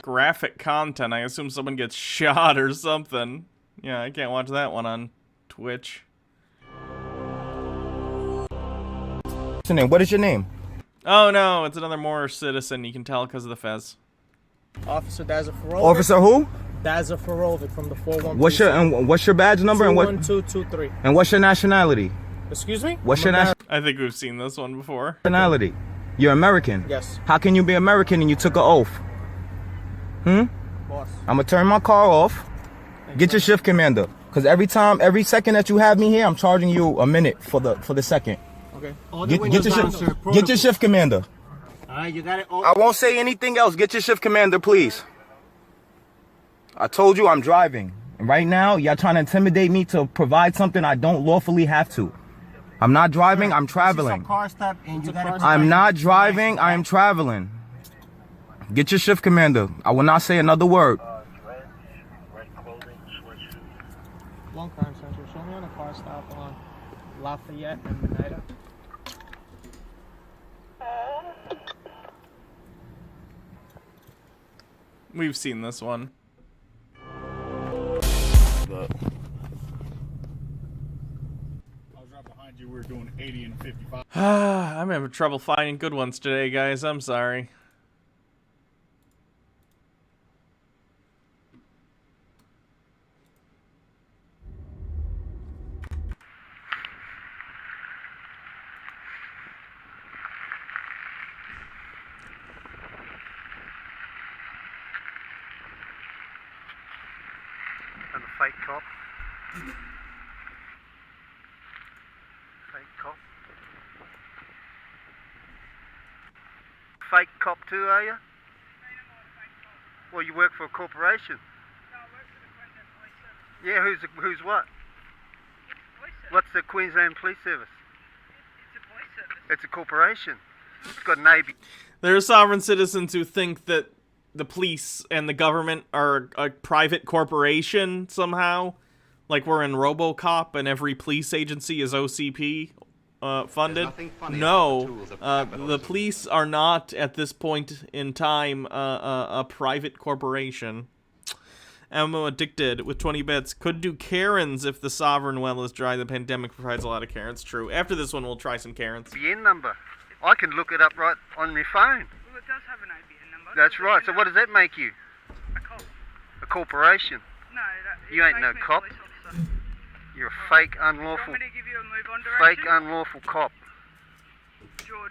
Graphic content. I assume someone gets shot or something. Yeah, I can't watch that one on Twitch. What is your name? Oh no, it's another more citizen. You can tell because of the fez. Officer Dazafarovic. Officer who? Dazafarovic from the 412. What's your badge number and what? 21223. And what's your nationality? Excuse me? What's your nationality? I think we've seen this one before. Nationality. You're American. Yes. How can you be American and you took an oath? Boss. I'm gonna turn my car off. Get your shift commander. Cause every second that you have me here, I'm charging you a minute for the second. Okay. Get your shift commander. Alright, you got it. I won't say anything else. Get your shift commander, please. I told you I'm driving. And right now, y'all trying to intimidate me to provide something I don't lawfully have to. I'm not driving, I'm traveling. I'm not driving, I am traveling. Get your shift commander. I will not say another word. Long Crime Central. Show me on a car stop on Lafayette and Menida. We've seen this one. You were doing 80 and 55. I'm having trouble finding good ones today, guys. I'm sorry. fake cop. Fake cop. Fake cop too, are you? Well, you work for a corporation. Yeah, who's what? What's the Queensland Police Service? It's a corporation. It's got an AB. There are sovereign citizens who think that the police and the government are a private corporation somehow. Like we're in RoboCop and every police agency is OCP funded. No, the police are not at this point in time a private corporation. Ammo Addicted with 20 bits. Could do Karens if the sovereign well is dry. The pandemic provides a lot of Karens. True. After this one, we'll try some Karens. ABN number. I can look it up right on my phone. Well, it does have an ABN number. That's right. So what does that make you? A cop. A corporation. No, you ain't no cop. You're a fake, unlawful. Do you want me to give you a move-on direction? Fake, unlawful cop. George.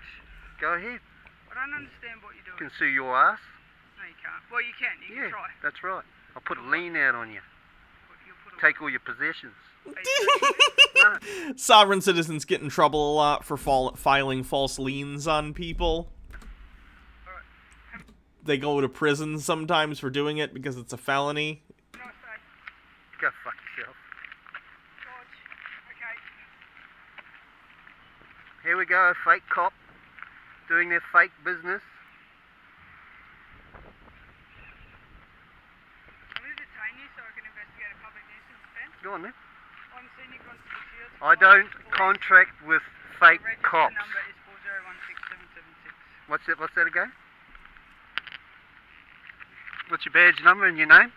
Go ahead. I don't understand what you're doing. You can sue your ass. No, you can't. Well, you can. You can try. That's right. I'll put a lien out on you. Take all your possessions. Sovereign citizens get in trouble a lot for filing false liens on people. They go to prison sometimes for doing it because it's a felony. Go fuck yourself. Here we go, a fake cop doing their fake business. Go on then. I don't contract with fake cops. What's that again? What's your badge number and your name?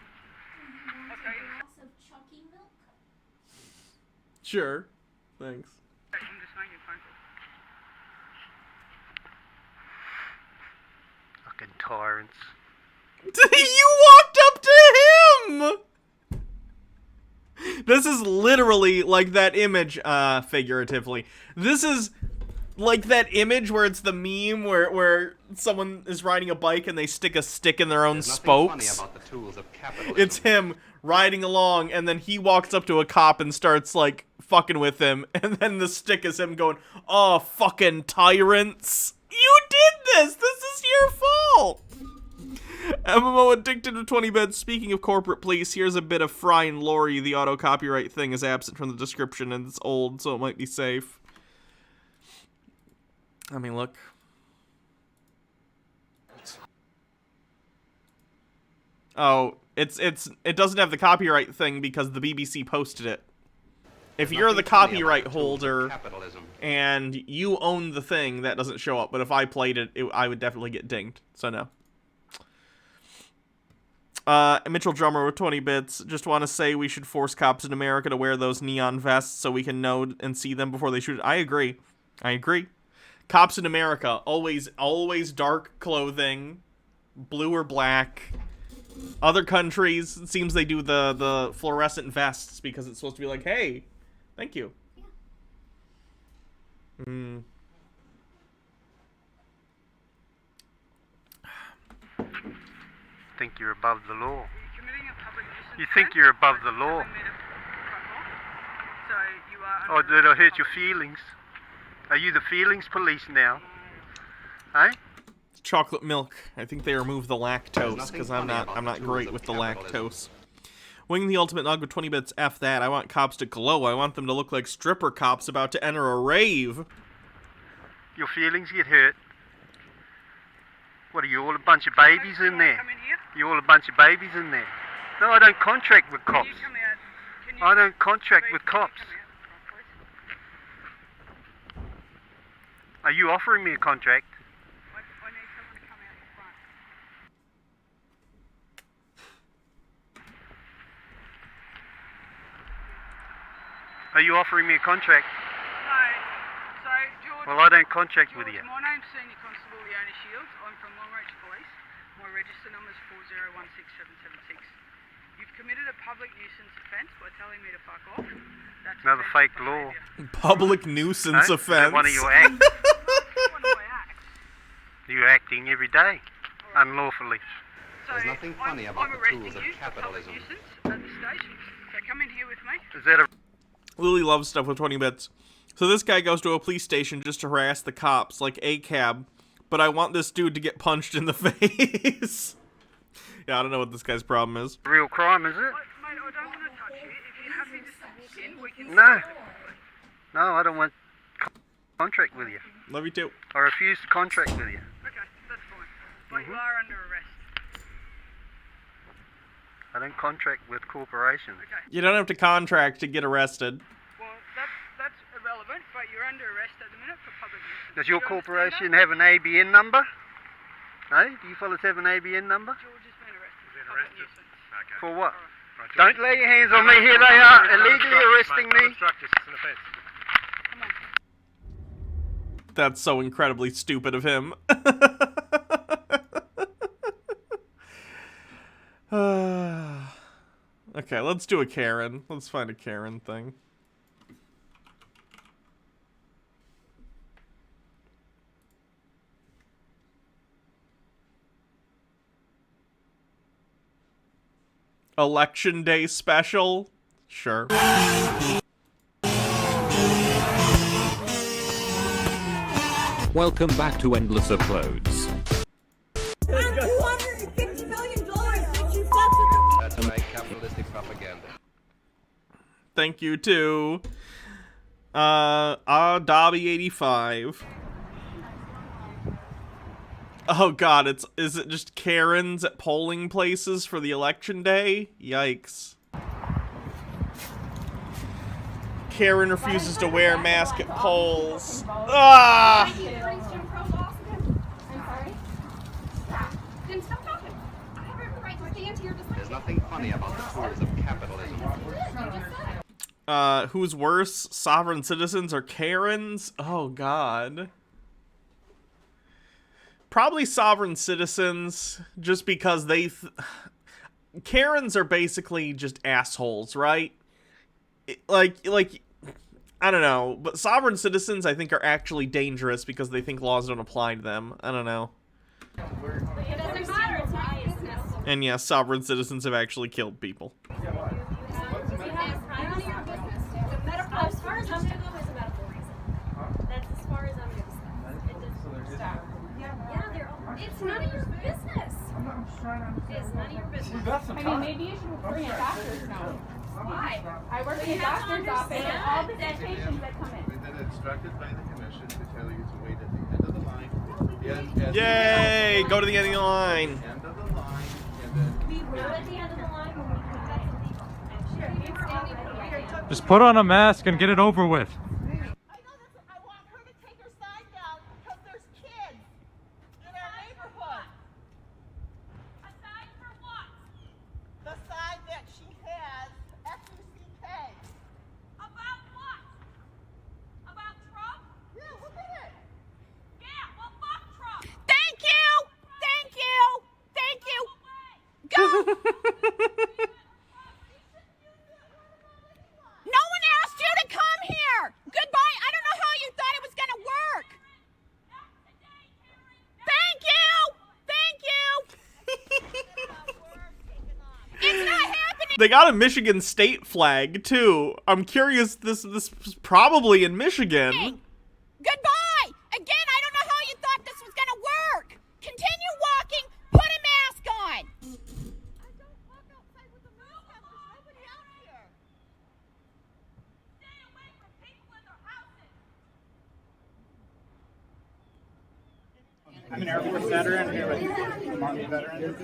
Sure. Thanks. Fucking tyrants. You walked up to him! This is literally like that image, figuratively. This is like that image where it's the meme where someone is riding a bike and they stick a stick in their own spokes. Funny about the tools of capitalism. It's him riding along, and then he walks up to a cop and starts, like, fucking with him, and then the stick is him going, "Oh, fucking tyrants. You did this! This is your fault!" MMO Addicted to 20 beds. Speaking of corporate police, here's a bit of Fry and Laurie. The auto-copyright thing is absent from the description, and it's old, so it might be safe. Let me look. Oh, it doesn't have the copyright thing because the BBC posted it. If you're the copyright holder and you own the thing, that doesn't show up. But if I played it, I would definitely get dinged. So no. Mitchell Drummer with 20 bits. Just want to say we should force cops in America to wear those neon vests so we can know and see them before they shoot. I agree. Cops in America, always dark clothing, blue or black. Other countries, it seems they do the fluorescent vests because it's supposed to be like, hey, thank you. Think you're above the law. You think you're above the law. Oh, did I hurt your feelings? Are you the feelings police now? Hey? Chocolate milk. I think they removed the lactose because I'm not great with the lactose. Wing the Ultimate Nog with 20 bits. F that. I want cops to glow. I want them to look like stripper cops about to enter a rave. Your feelings get hurt. What are you, all a bunch of babies in there? You all a bunch of babies in there? No, I don't contract with cops. I don't contract with cops. Are you offering me a contract? Are you offering me a contract? No. So, George... Well, I don't contract with you. My name's Senior Constable Leona Shields. I'm from Longreach Police. My register number is 4016776. You've committed a public nuisance offence by telling me to fuck off. That's another fake law. Public nuisance offence. One of your acts. You're acting every day, unlawfully. There's nothing funny about the tools of capitalism. Nuisance at the station. So come in here with me. Is that a... Lily loves stuff with 20 bits. So this guy goes to a police station just to harass the cops, like a cab. But I want this dude to get punched in the face. Yeah, I don't know what this guy's problem is. real crime, is it? Mate, I don't want to touch you. If you're happy just to walk in, we can... No. No, I don't want contract with you. Love you too. I refuse to contract with you. Okay, that's fine. But you are under arrest. I don't contract with corporations. You don't have to contract to get arrested. Well, that's irrelevant, but you're under arrest at the minute for public nuisance. Does your corporation have an ABN number? Hey, do you fellas have an ABN number? George has been arrested for public nuisance. Okay. For what? Don't lay your hands on me. Here they are, illegally arresting me. That's so incredibly stupid of him. Okay, let's do a Karen. Let's find a Karen thing. Election Day special? Sure. Welcome back to Endless Uploads. $250 million that you fucked. That's a nice capitalistic propaganda. Thank you to Dobby85. Oh god, is it just Karens at polling places for the election day? Yikes. Karen refuses to wear a mask at polls. Ah! There's nothing funny about the tools of capitalism. Who's worse, sovereign citizens or Karens? Oh god. Probably sovereign citizens, just because Karens are basically just assholes, right? Like, I don't know, but sovereign citizens I think are actually dangerous because they think laws don't apply to them. I don't know. And yeah, sovereign citizens have actually killed people. As far as I'm going to go is a medical reason. That's as far as I'm going to say. It doesn't stop. It's none of your business. It's none of your business. I mean, maybe you should bring a doctor's note. Why? I work in a doctor's office and all the patients that come in. We've been instructed by the commission to tell you to wait at the end of the line. Yay! Go to the end of the line. End of the line, and then... We were at the end of the line when we come back to legal. I'm sure we were standing at the end. Just put on a mask and get it over with. They got a Michigan state flag, too. I'm curious, this was probably in Michigan. Hey, goodbye! Again, I don't know how you thought this was gonna work. Continue walking, put a mask on. I don't walk outside with a mask on. There's nobody out here. Stay away from people in their houses. I'm an Air Force veteran here with an Army veteran.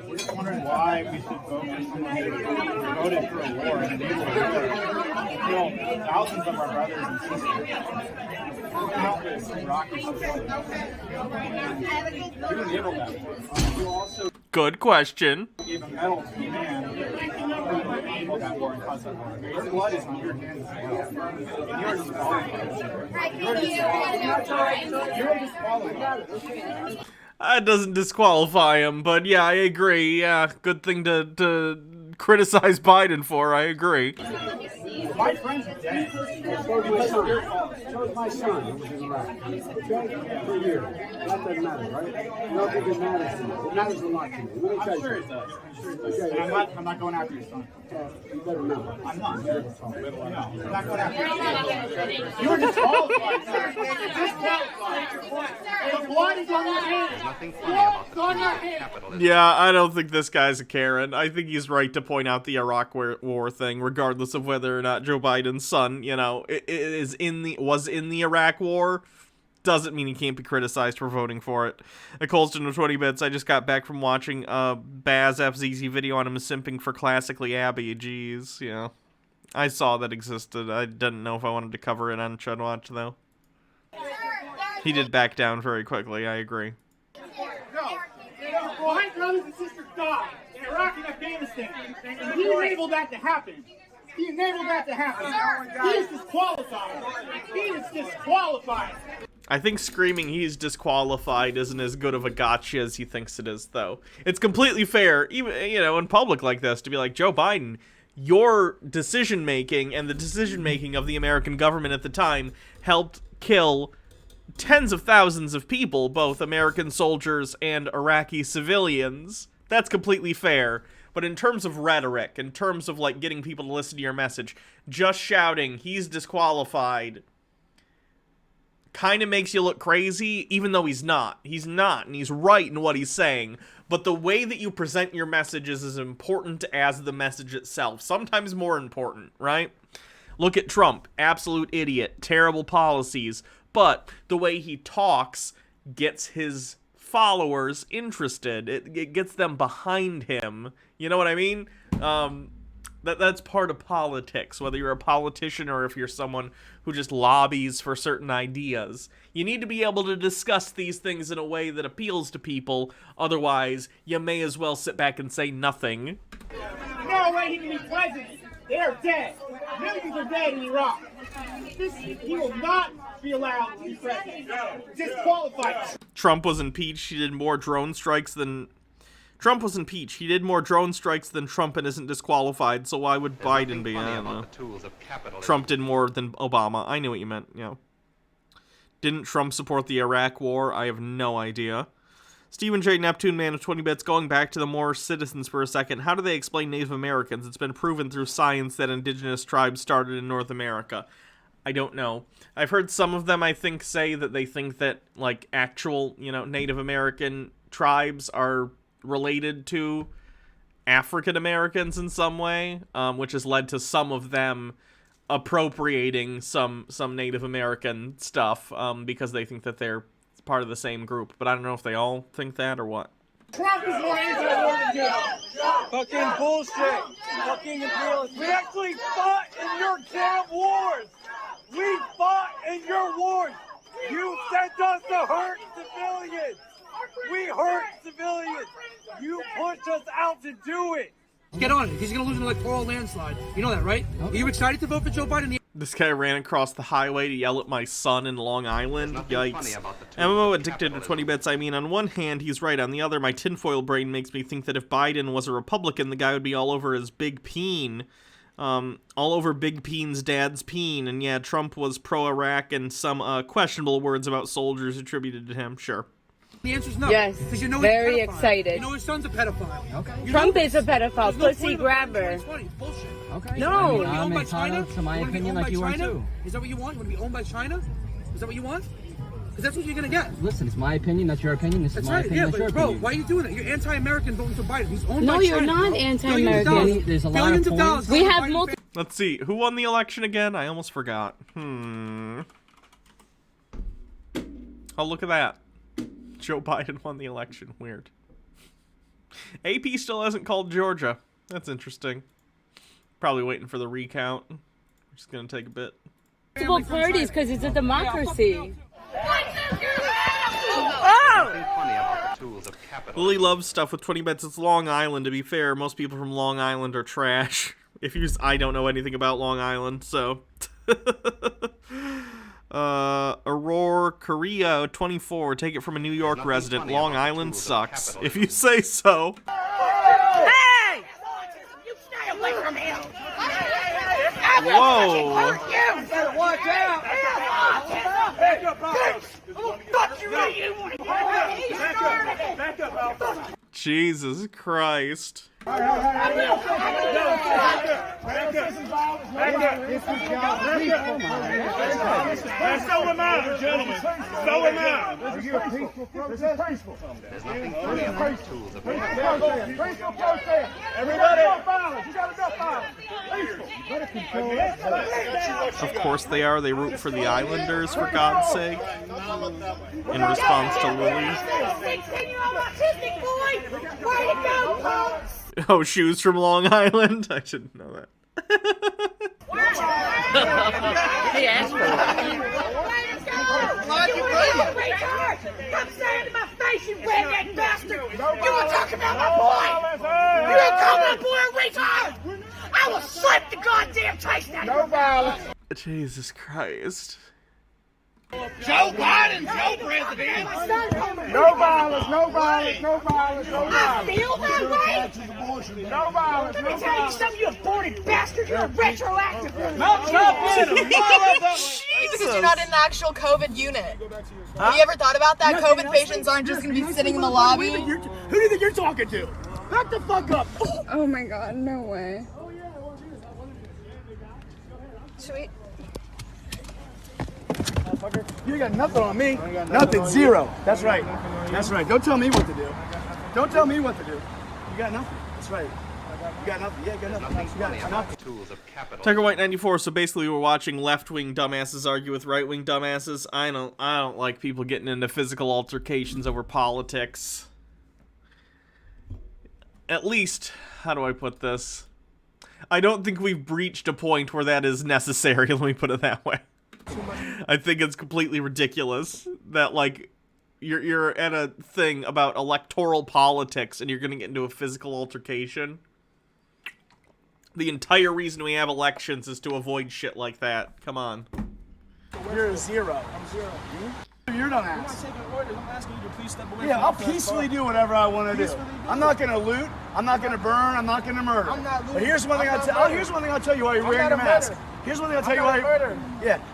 We're just wondering why we should focus on voted for a war and enable a war. Kill thousands of our brothers and sisters. Countless Iraqis. You enabled that war. You also Good question. gave a medal to a man who enabled that war and caused that war. Your blood is on your hands as well. And you're disqualified. You're disqualified. That doesn't disqualify him, but yeah, I agree. Yeah, good thing to criticize Biden for, I agree. My friends are dead. So is my son. Who was in Iraq. Okay? For years. That doesn't matter, right? I don't think it matters to you. It matters a lot to me. Let me tell you I'm sure it does. Okay. And I'm not going after your son. You better not. I'm not. No, I'm not going after your son. You were disqualified, sir. Disqualified. The blood is on your hands. Nothing funny about the on your tools of hands. capitalism. Yeah, I don't think this guy's a Karen. I think he's right to point out the Iraq War thing, regardless of whether or not Joe Biden's son, you know, was in the Iraq War. Doesn't mean he can't be criticized for voting for it. Colston with 20 bits. I just got back from watching Baz FZZ video on him simping for classically Abby. Jeez, yeah. I saw that existed. I didn't know if I wanted to cover it on Chud Watch, though. He did back down very quickly, I agree. No, my brothers and sisters died in Iraq and Afghanistan, and he enabled that to happen. He enabled that to happen. He is disqualified. He is disqualified. I think screaming he's disqualified isn't as good of a gotcha as he thinks it is, though. It's completely fair, even, you know, in public like this, to be like, Joe Biden, your decision-making and the decision-making of the American government at the time helped kill tens of thousands of people, both American soldiers and Iraqi civilians. That's completely fair. But in terms of rhetoric, in terms of, like, getting people to listen to your message, just shouting, he's disqualified, kind of makes you look crazy, even though he's not. He's not, and he's right in what he's saying. But the way that you present your message is as important as the message itself. Sometimes more important, right? Look at Trump. Absolute idiot. Terrible policies. But the way he talks gets his followers interested. It gets them behind him. You know what I mean? That's part of politics, whether you're a politician or if you're someone who just lobbies for certain ideas. You need to be able to discuss these things in a way that appeals to people, otherwise you may as well sit back and say nothing. No way he can be president. They are dead. Millions are dead in Iraq. He will not be allowed to be president. Disqualified. Trump was impeached. He did more drone strikes than... Trump was impeached. He did more drone strikes than Trump and isn't disqualified, so why would Biden be? I don't know. Trump did more than Obama. I knew what you meant, you know. Didn't Trump support the Iraq War? I have no idea. Stephen J. Neptune Man of 20 bits, going back to the more citizens for a second, how do they explain Native Americans? It's been proven through science that indigenous tribes started in North America. I don't know. I've heard some of them, I think, say that they think that, like, actual, you know, Native American tribes are related to African Americans in some way, which has led to some of them appropriating some Native American stuff, because they think that they're part of the same group. But I don't know if they all think that or what. Trump is more anti-war than you. Fucking bullshit. Fucking imperialist. We actually fought in your damn wars. We fought in your wars. You sent us to hurt civilians. We hurt civilians. You pushed us out to do it. Get on it. He's going to lose an electoral landslide. You know that, right? Are you excited to vote for Joe Biden? This guy ran across the highway to yell at my son in Long Island. Yikes. MMO addicted to 20 bits. I mean, on one hand, he's right. On the other, my tinfoil brain makes me think that if Biden was a Republican, the guy would be all over his big peen. All over Big Peen's dad's peen. And yeah, Trump was pro-Iraq and some questionable words about soldiers attributed to him. Sure. The answer's no. Yes, because you know very he's a pedophile. excited. You know his son's a pedophile. Okay. Trump is a pedophile, There's pussy no grabber. It's funny. It's bullshit. Okay. No. You want to be owned by China? To my opinion, like you are too. Is that what you want? You want to be owned by China? Is that what you want? Because that's what you're going to get. Listen, it's my opinion. That's your opinion. This That's is my right. opinion. Yeah, That's your but bro, opinion. why are you doing it? You're anti-American voting for Biden. He's owned No, by you're China. not bro. anti-American. There's a lot Billions of of dollars. We have multiple. Let's see. Who won the election again? I almost forgot. Oh, look at that. Joe Biden won the election. Weird. AP still hasn't called Georgia. That's interesting. Probably waiting for the recount. Just gonna take a bit. Multiple parties because it's a democracy. Lily loves stuff with 20 bets. It's Long Island, to be fair. Most people from Long Island are trash. I don't know anything about Long Island, so. Aurora Korea 24. Take it from a New York resident. Long Island sucks. If you say so. Hey! You stay away from him! Whoa. You better watch out. Back up, Alpha. Fuck you right, you. Back up, Alpha. Jesus Christ. Back up. So am I, gentlemen. So am I. Are you a peaceful protest? There's nothing funny about the tools of Peaceful protest. Everybody. You got enough violence. Peaceful. You better control that. Of course they are. They root for the Islanders, for God's sake. In response to Lily. Oh, shoes from Long Island? I shouldn't know that. He asked for Come stand in my face, you redneck bastard! You were talking about my boy! You ain't calling my boy a retard! I will slap the goddamn taste out of you! No violence! Jesus Christ. Joe Biden, Joe President! No violence, no violence, no violence, no violence! I feel that way! No violence, no violence! Let me tell you something, you aborted bastard! You're a retroactive! No, Because you're not in the actual COVID unit. Have you ever thought about that? COVID patients aren't just going to be sitting in the lobby. Who do you think you're talking to? Back the fuck up! Oh my god, no way. Sweet. You got nothing on me. Nothing, zero. That's right. That's right. Don't tell me what to do. Don't tell me what to do. You got nothing. That's right. You got nothing. Yeah, you got nothing. You got nothing. Tools of capital. Tiger White 94. So basically, we're watching left-wing dumbasses argue with right-wing dumbasses. I don't like people getting into physical altercations over politics. At least, how do I put this? I don't think we've reached a point where that is necessary. Let me put it that way. I think it's completely ridiculous that, like, you're at a thing about electoral politics and you're gonna get into a physical altercation. The entire reason we have elections is to avoid shit like that. Come on. You're a zero. I'm zero. You're not asking. I'm asking you to please step away. Yeah, I'll peacefully do whatever I want to do. I'm not going to loot. I'm not going to burn. I'm not going to murder. I'm not looting. But here's one thing I'll tell you while you're wearing your mask. Here's one thing I'll tell you why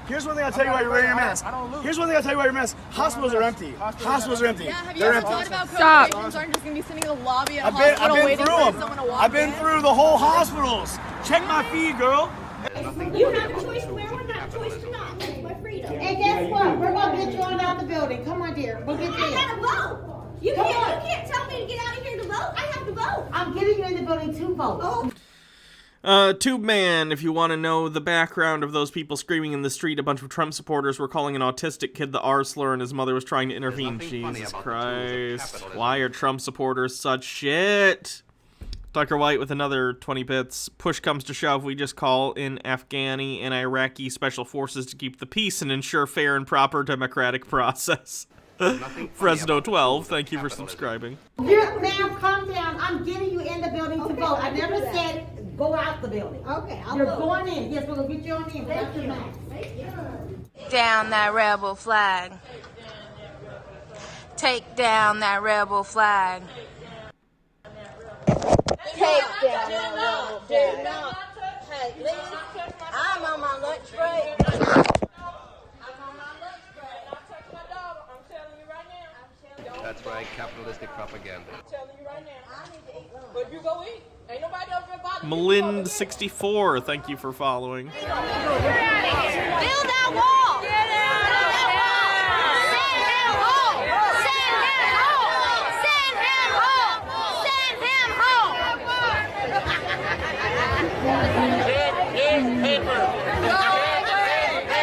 Here's one thing I'll tell you why you're wearing your mask. Here's one thing I'll tell you why you're mask. Hospitals are empty. Hospitals are empty. Yeah, have you ever thought about COVID patients aren't just going to be sitting in the lobby at a hospital waiting for someone to walk in? I've been through the whole hospitals. Check my feed, girl. You have a choice to wear one, not a choice to not. That's my freedom. And guess what? We're going to get you on out the building. Come on, dear. We'll get you in. I gotta vote. You can't tell me to get out of here to vote. I have to vote. I'm getting you in the building to vote. Tube Man, if you want to know the background of those people screaming in the street, a bunch of Trump supporters were calling an autistic kid the R slur and his mother was trying to intervene. Jesus Christ. Why are Trump supporters such shit? Tucker White with another 20 bits. Push comes to shove, we just call in Afghani and Iraqi special forces to keep the peace and ensure fair and proper democratic process. Fresno 12, thank you for subscribing. Ma'am, calm down. I'm getting you in the building to vote. I never said go out the building. Okay, You're going in. Yes, we're going to get you on in. Thank you. Thank you. Down that rebel flag. Take down that rebel flag. Take down that rebel flag. Hey, listen, I'm on my lunch break. That's right, capitalistic propaganda. I'm telling you right now. I need to eat lunch. But you go eat. Ain't nobody else gonna bother you. Melind64, thank you for following. Build that wall. Get out of that wall. Send him home. Send him home. Send him home. Send him home. Check his paper.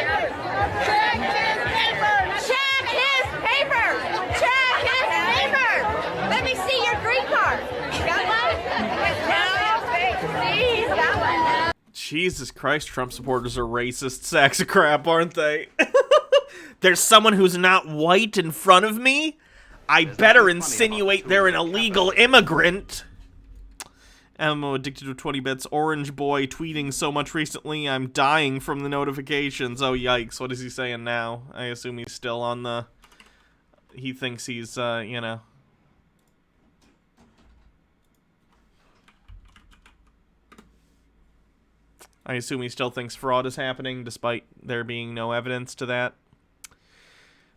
Check his paper. Check his paper. Check his paper. Let me see your green card. You got one? He's got one. Jesus Christ, Trump supporters are racist sacks of crap, aren't they? There's someone who's not white in front of me? I better insinuate they're an illegal immigrant. Ammo addicted to 20 bits. Orange boy tweeting so much recently, I'm dying from the notifications. Oh, yikes. What is he saying now? I assume he's still on the... He thinks he's, you know... I assume he still thinks fraud is happening, despite there being no evidence to that.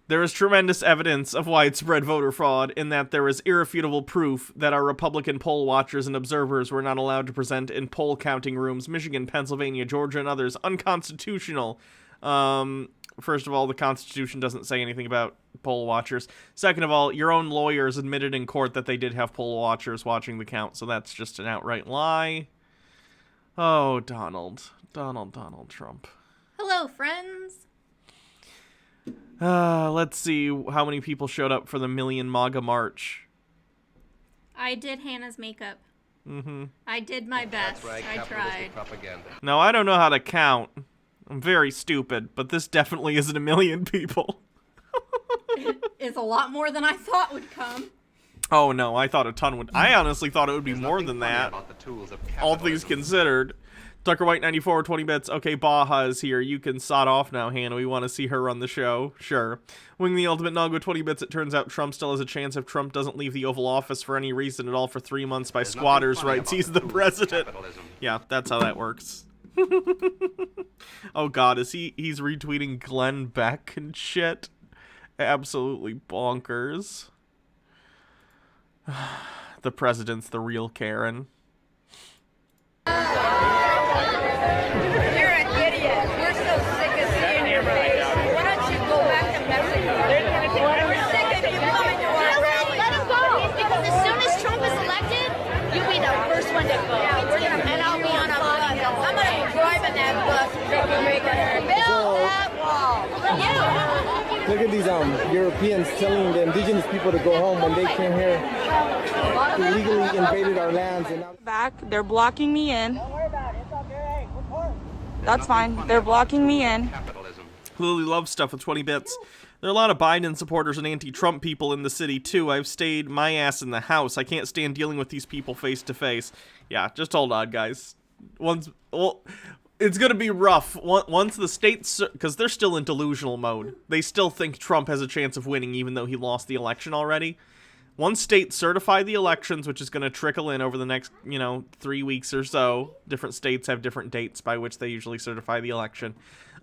There is tremendous evidence of widespread voter fraud in that there is irrefutable proof that our Republican poll watchers and observers were not allowed to present in poll counting rooms, Michigan, Pennsylvania, Georgia, and others, unconstitutional. First of all, the Constitution doesn't say anything about poll watchers. Second of all, your own lawyers admitted in court that they did have poll watchers watching the count, so that's just an outright lie. Oh, Donald Trump. Hello, friends. Let's see how many people showed up for the Million MAGA March. I did Hannah's makeup. Mm-hmm. I did my best. That's right, I tried. propaganda. Now, I don't know how to count. I'm very stupid, but this definitely isn't 1 million people. It's a lot more than I thought would come. Oh, no, I thought a ton would. I honestly thought it would be more than that. All things considered. Tucker White 94, 20 bits. Okay, Baja is here. You can sod off now, Hannah. We want to see her run the show. Sure. Wing the Ultimate Nog with 20 bits. It turns out Trump still has a chance if Trump doesn't leave the Oval Office for any reason at all for 3 months by squatters' rights. He's the president. Yeah, that's how that works. Oh, God, he's retweeting Glenn Beck and shit? Absolutely bonkers. The president's the real Karen. You're an idiot. We're so sick of seeing your face. Why don't you go back to Mexico? We're sick of you coming to our rally. Let him go. Because as soon as Trump is elected, you'll be the first one to vote. And I'll be on a bus. I'm going to be driving that bus. Build that wall. Yeah. Look at these Europeans telling the indigenous people to go home when they came here, illegally invaded our lands. And now Back, they're blocking me in. That's fine. They're blocking me in. Lily loves stuff with 20 bits. There are a lot of Biden supporters and anti-Trump people in the city, too. I've stayed my ass in the house. I can't stand dealing with these people face to face. Yeah, just hold on, guys. It's going to be rough. Once the states, because they're still in delusional mode. They still think Trump has a chance of winning, even though he lost the election already. Once states certify the elections, which is going to trickle in over the next, 3 weeks or so. Different states have different dates by which they usually certify the election.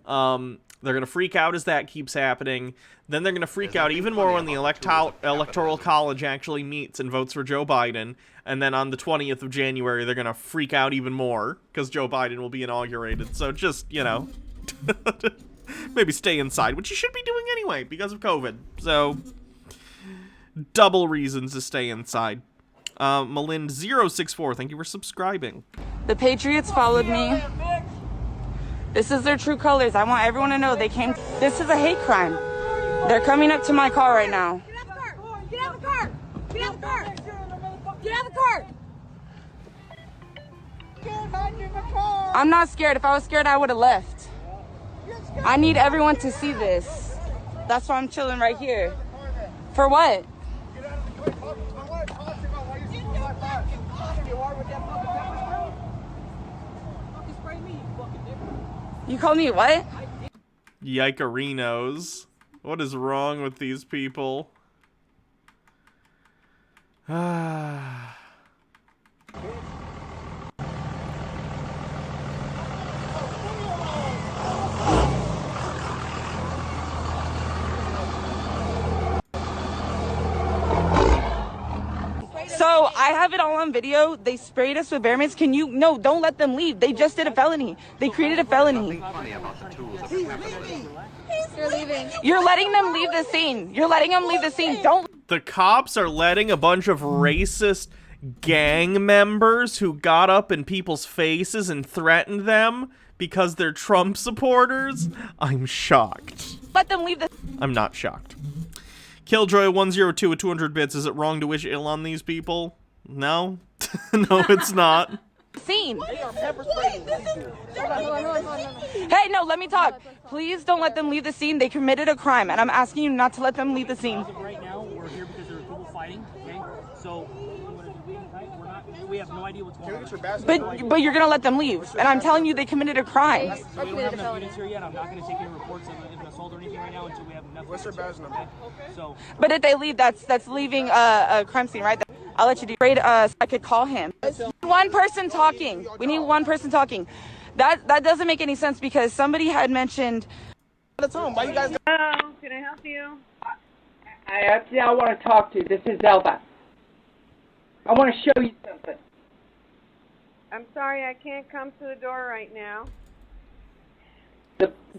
They're going to freak out as that keeps happening. Then they're going to freak out even more when the Electoral College actually meets and votes for Joe Biden. And then on the 20th of January, they're going to freak out even more because Joe Biden will be inaugurated. So just, maybe stay inside, which you should be doing anyway because of COVID. So double reasons to stay inside. Malind064, thank you for subscribing. The Patriots followed me. This is their true colors. I want everyone to know they came. This is a hate crime. They're coming up to my car right now. Get out of the car. Get out of the car. Get out of the car. I'm not scared. If I was scared, I would have left. I need everyone to see this. That's why I'm chilling right here. For what? You called me what? Yikerinos. What is wrong with these people? So I have it all on video. They sprayed us with bear mints. No, don't let them leave. They just did a felony. They created a felony. You're leaving. You're letting them leave the scene. You're letting them leave the scene. Don't. The cops are letting a bunch of racist gang members who got up in people's faces and threatened them because they're Trump supporters? I'm shocked. Let them leave the. I'm not shocked. Killjoy102 with 200 bits. Is it wrong to wish ill on these people? No? No, it's not. Scene. Hey, no, let me talk. Please don't let them leave the scene. They committed a crime, and I'm asking you not to let them leave the scene. Right now, we're here because there are people fighting, okay? So, we have no idea what's going on. But you're gonna let them leave, and I'm telling you they committed a crime. So we don't have enough units here yet. I'm not gonna take any reports of an assault or anything right now until we have enough. What's their badge number? So. But if they leave, that's leaving a crime scene, right? I'll let you do. So I could call him. One person talking. We need one person talking. That doesn't make any sense because somebody had mentioned. Hello, can I help you? Actually, I want to talk to you. This is Elba. I want to show you something. I'm sorry, I can't come to the door right now.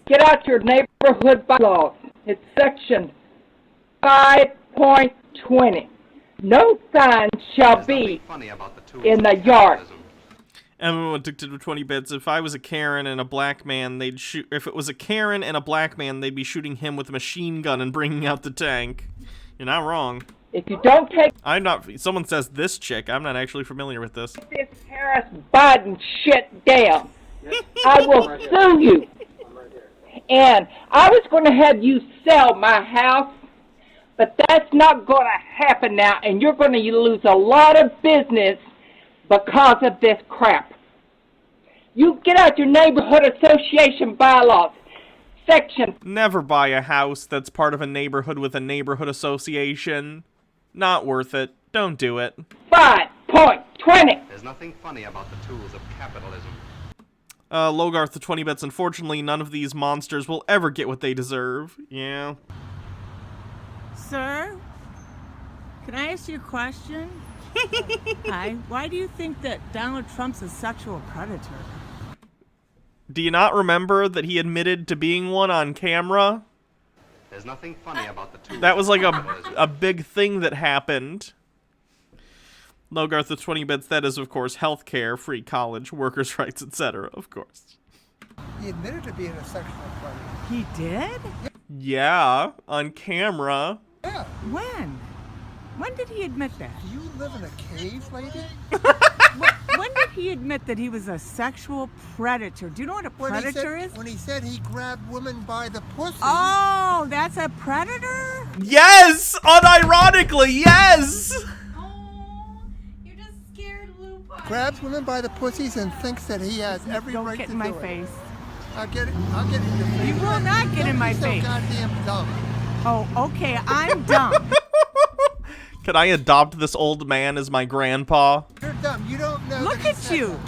Get out your neighborhood bylaws. It's section 5.20. No sign shall be in the yard. Everyone addicted to 20 bits. If I was a Karen and a black man, they'd shoot. If it was a Karen and a black man, they'd be shooting him with a machine gun and bringing out the tank. You're not wrong. If you don't take... I'm not... Someone says this chick. I'm not actually familiar with this. This Harris Biden shit down, I will sue you. And I was going to have you sell my house, but that's not going to happen now, and you're going to lose a lot of business because of this crap. You get out your neighborhood association bylaws. Section... Never buy a house that's part of a neighborhood with a neighborhood association. Not worth it. Don't do it. 5.20. There's nothing funny about the tools of capitalism. Logarth the 20 bits. Unfortunately, none of these monsters will ever get what they deserve. Yeah. Sir, can I ask you a question? Hi. Why do you think that Donald Trump's a sexual predator? Do you not remember that he admitted to being one on camera? There's nothing funny about the tools. That was like a big thing that happened. Logarth the 20 bits. That is, of course, healthcare, free college, workers' rights, etc. Of course. He admitted to being a sexual predator. He did? Yeah, on camera. Yeah. When? When did he admit that? Do you live in a cave, lady? When did he admit that he was a sexual predator? Do you know what a predator is? When he said he grabbed women by the pussy. Oh, that's a predator? Yes! Unironically, yes! You're just scared, Lupa. Grabs women by the pussies and thinks that he has every right to do it. Don't get in my face. I'll get in your face. You will not get in my face. You're so goddamn dumb. Oh, okay, I'm dumb. Can I adopt this old man as my grandpa? You're dumb. You don't know. Look at you.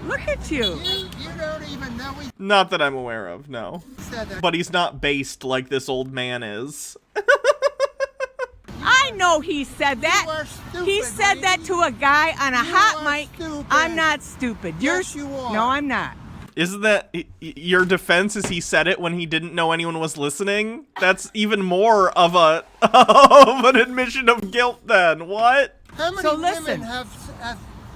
Look at you. You don't even know he Not that I'm aware of, no. said that. But he's not based like this old man is. I know he said that. You are stupid, He said that to a guy on a hot mic. Stupid. I'm not stupid. Yes, you are. No, I'm not. Isn't that your defense? Is he said it when he didn't know anyone was listening? That's even more of a of an admission of guilt. Then what? How many So listen. women have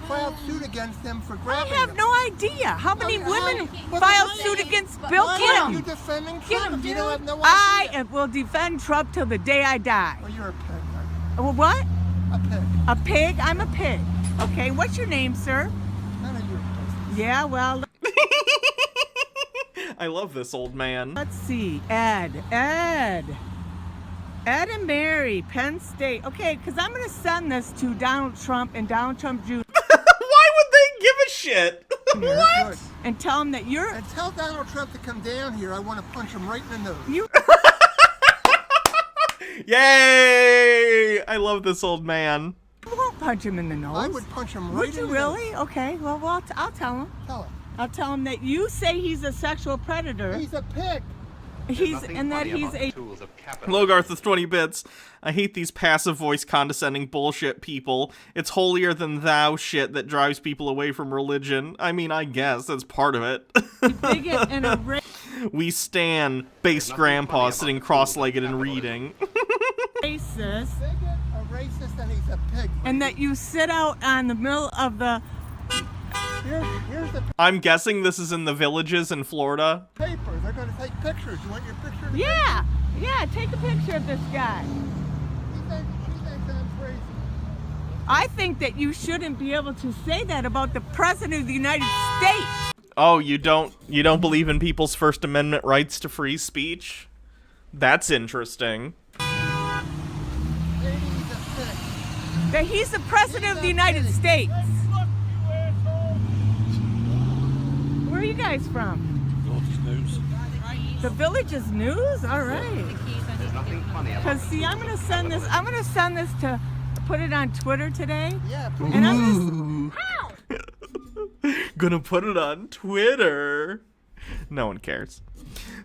filed suit against them for grabbing I have them? no idea. How many women Well, filed then suit against Bill Why are you Clinton? defending Get Trump? him, You dude. don't have no I idea. will defend Trump till the day I die. Well, you're a pig. What? A pig. A pig? I'm a pig. Okay, what's your name, sir? None of your business. Yeah, well, I love this old man. let's see. Ed and Mary, Penn State. Okay, because I'm going to send this to Donald Trump and Donald Trump Jr. Why would they give a shit? What? and tell him that you're... And tell Donald Trump to come down here. I want to punch him right in the nose. You... Yay! I love this old man. You won't punch him in the nose. I would punch him right Would in you the really? nose. Okay, well, I'll tell him. Tell him. I'll tell him that you say he's a sexual predator. He's a pig. And that he's a... Logarth with 20 bits. I hate these passive voice condescending bullshit people. It's holier than thou shit that drives people away from religion. I mean, I guess that's part of it. bigot and a We stan base grandpa sitting cross-legged and reading. racist. A racist and he's a pig. And that you sit out on the middle of the... Here's the I'm guessing this is in the villages in Florida. paper. They're going to take pictures. You want your picture? To Yeah, take a picture of this guy. She thinks I'm crazy. I think that you shouldn't be able to say that about the President of the United States. Oh, you don't believe in people's First Amendment rights to free speech? That's interesting. That he's the President of the United States. Where are you guys from? The Village's News? All right. There's nothing funny about Because see, I'm gonna send this to put it on Twitter today. Yeah, and I'm gonna Gonna put it on Twitter. No one cares.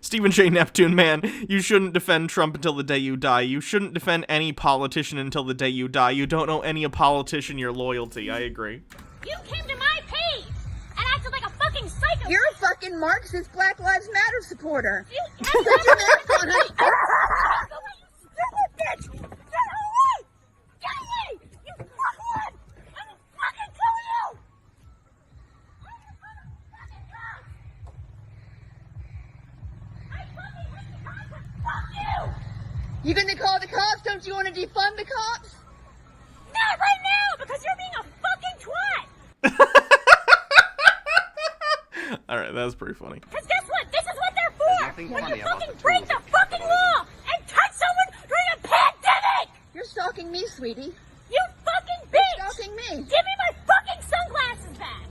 Stephen J. Neptune, man, you shouldn't defend Trump until the day you die. You shouldn't defend any politician until the day you die. You don't owe any politician your loyalty. I agree. You came to my page and acted like a fucking psycho. You're a fucking Marxist Black Lives Matter supporter. You Put your mask on, honey. You stupid bitch! Get away! Get away! You fuckwit! I will fucking kill you! Fuck you! You gonna call the cops? Don't you want to defund the cops? Not right now, because you're being a fucking twat! Alright, that was pretty funny. Because guess what? This is what they're for! nothing When funny you about fucking the break tools the of fucking law and touch someone during a pandemic! You're stalking me, sweetie. You fucking bitch! You're stalking me. Give me my fucking sunglasses back!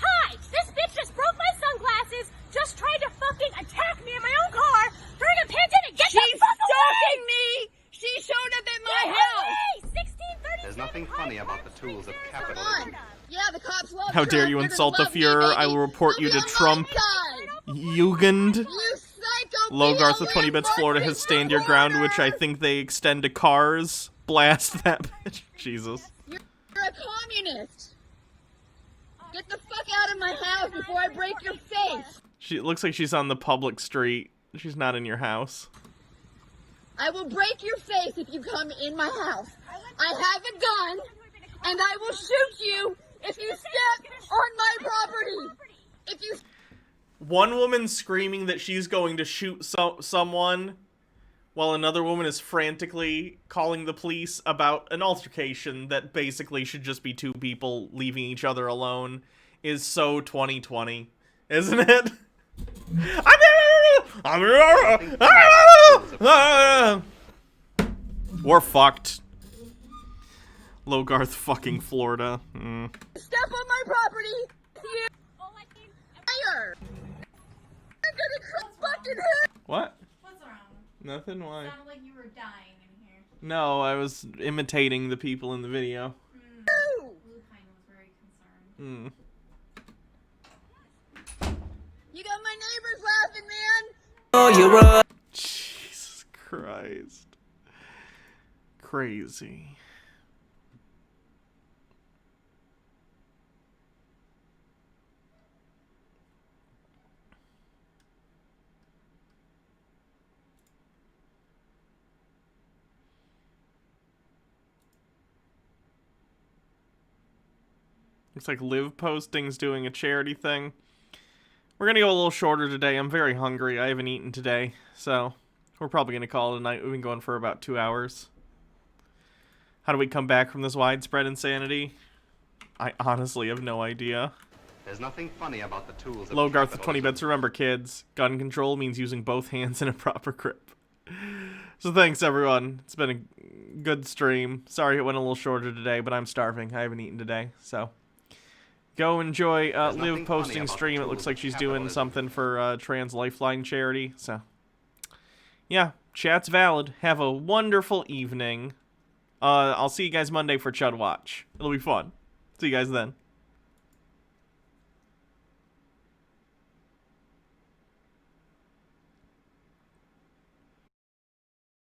Hi! This bitch just broke my sunglasses, just tried to fucking attack me in my own car during a pandemic! Get the fuck away! me! She showed up at my Get house! away! 1637 There's nothing funny about the tools of Come capitalism. on. Yeah, the cops love How Trump. dare you They're insult gonna the love me, Fuhrer? I baby. will report you They'll to be Trump. on my side. Jugend. You psycho Logarth with BLM 20 bits. Florida has stand your ground, which I think they extend to cars. Blast that bitch. Jesus. You're a communist. Get the fuck out of my house before I break your face. She looks like she's on the public street. She's not in your house. I will break your face if you come in my house. I have a gun, and I will shoot you if you step on my property. If you... One woman screaming that she's going to shoot someone, while another woman is frantically calling the police about an altercation that basically should just be two people leaving each other alone, is so 2020, isn't it? We're fucked. Logarth fucking Florida. Step on my property. You liar. I'm gonna fucking hurt. What? What's wrong? Nothing, why? It sounded like you were dying in here. No, I was imitating the people in the video. Lupine was very concerned. You got my neighbors laughing, man. Oh, you're right. Jesus Christ. Crazy. Looks like Liv Posting's doing a charity thing. We're gonna go a little shorter today. I'm very hungry. I haven't eaten today, so we're probably gonna call it a night. We've been going for about 2 hours. How do we come back from this widespread insanity? I honestly have no idea. There's nothing funny about the tools of Logarth with 20 capitalism. bits. Remember, kids, gun control means using both hands in a proper grip. So thanks, everyone. It's been a good stream. Sorry it went a little shorter today, but I'm starving. I haven't eaten today, so... Go enjoy Liv posting stream. It looks like she's doing something for Trans Lifeline charity. So, yeah, chat's valid. Have a wonderful evening. I'll see you guys Monday for Chud Watch. It'll be fun. See you guys then.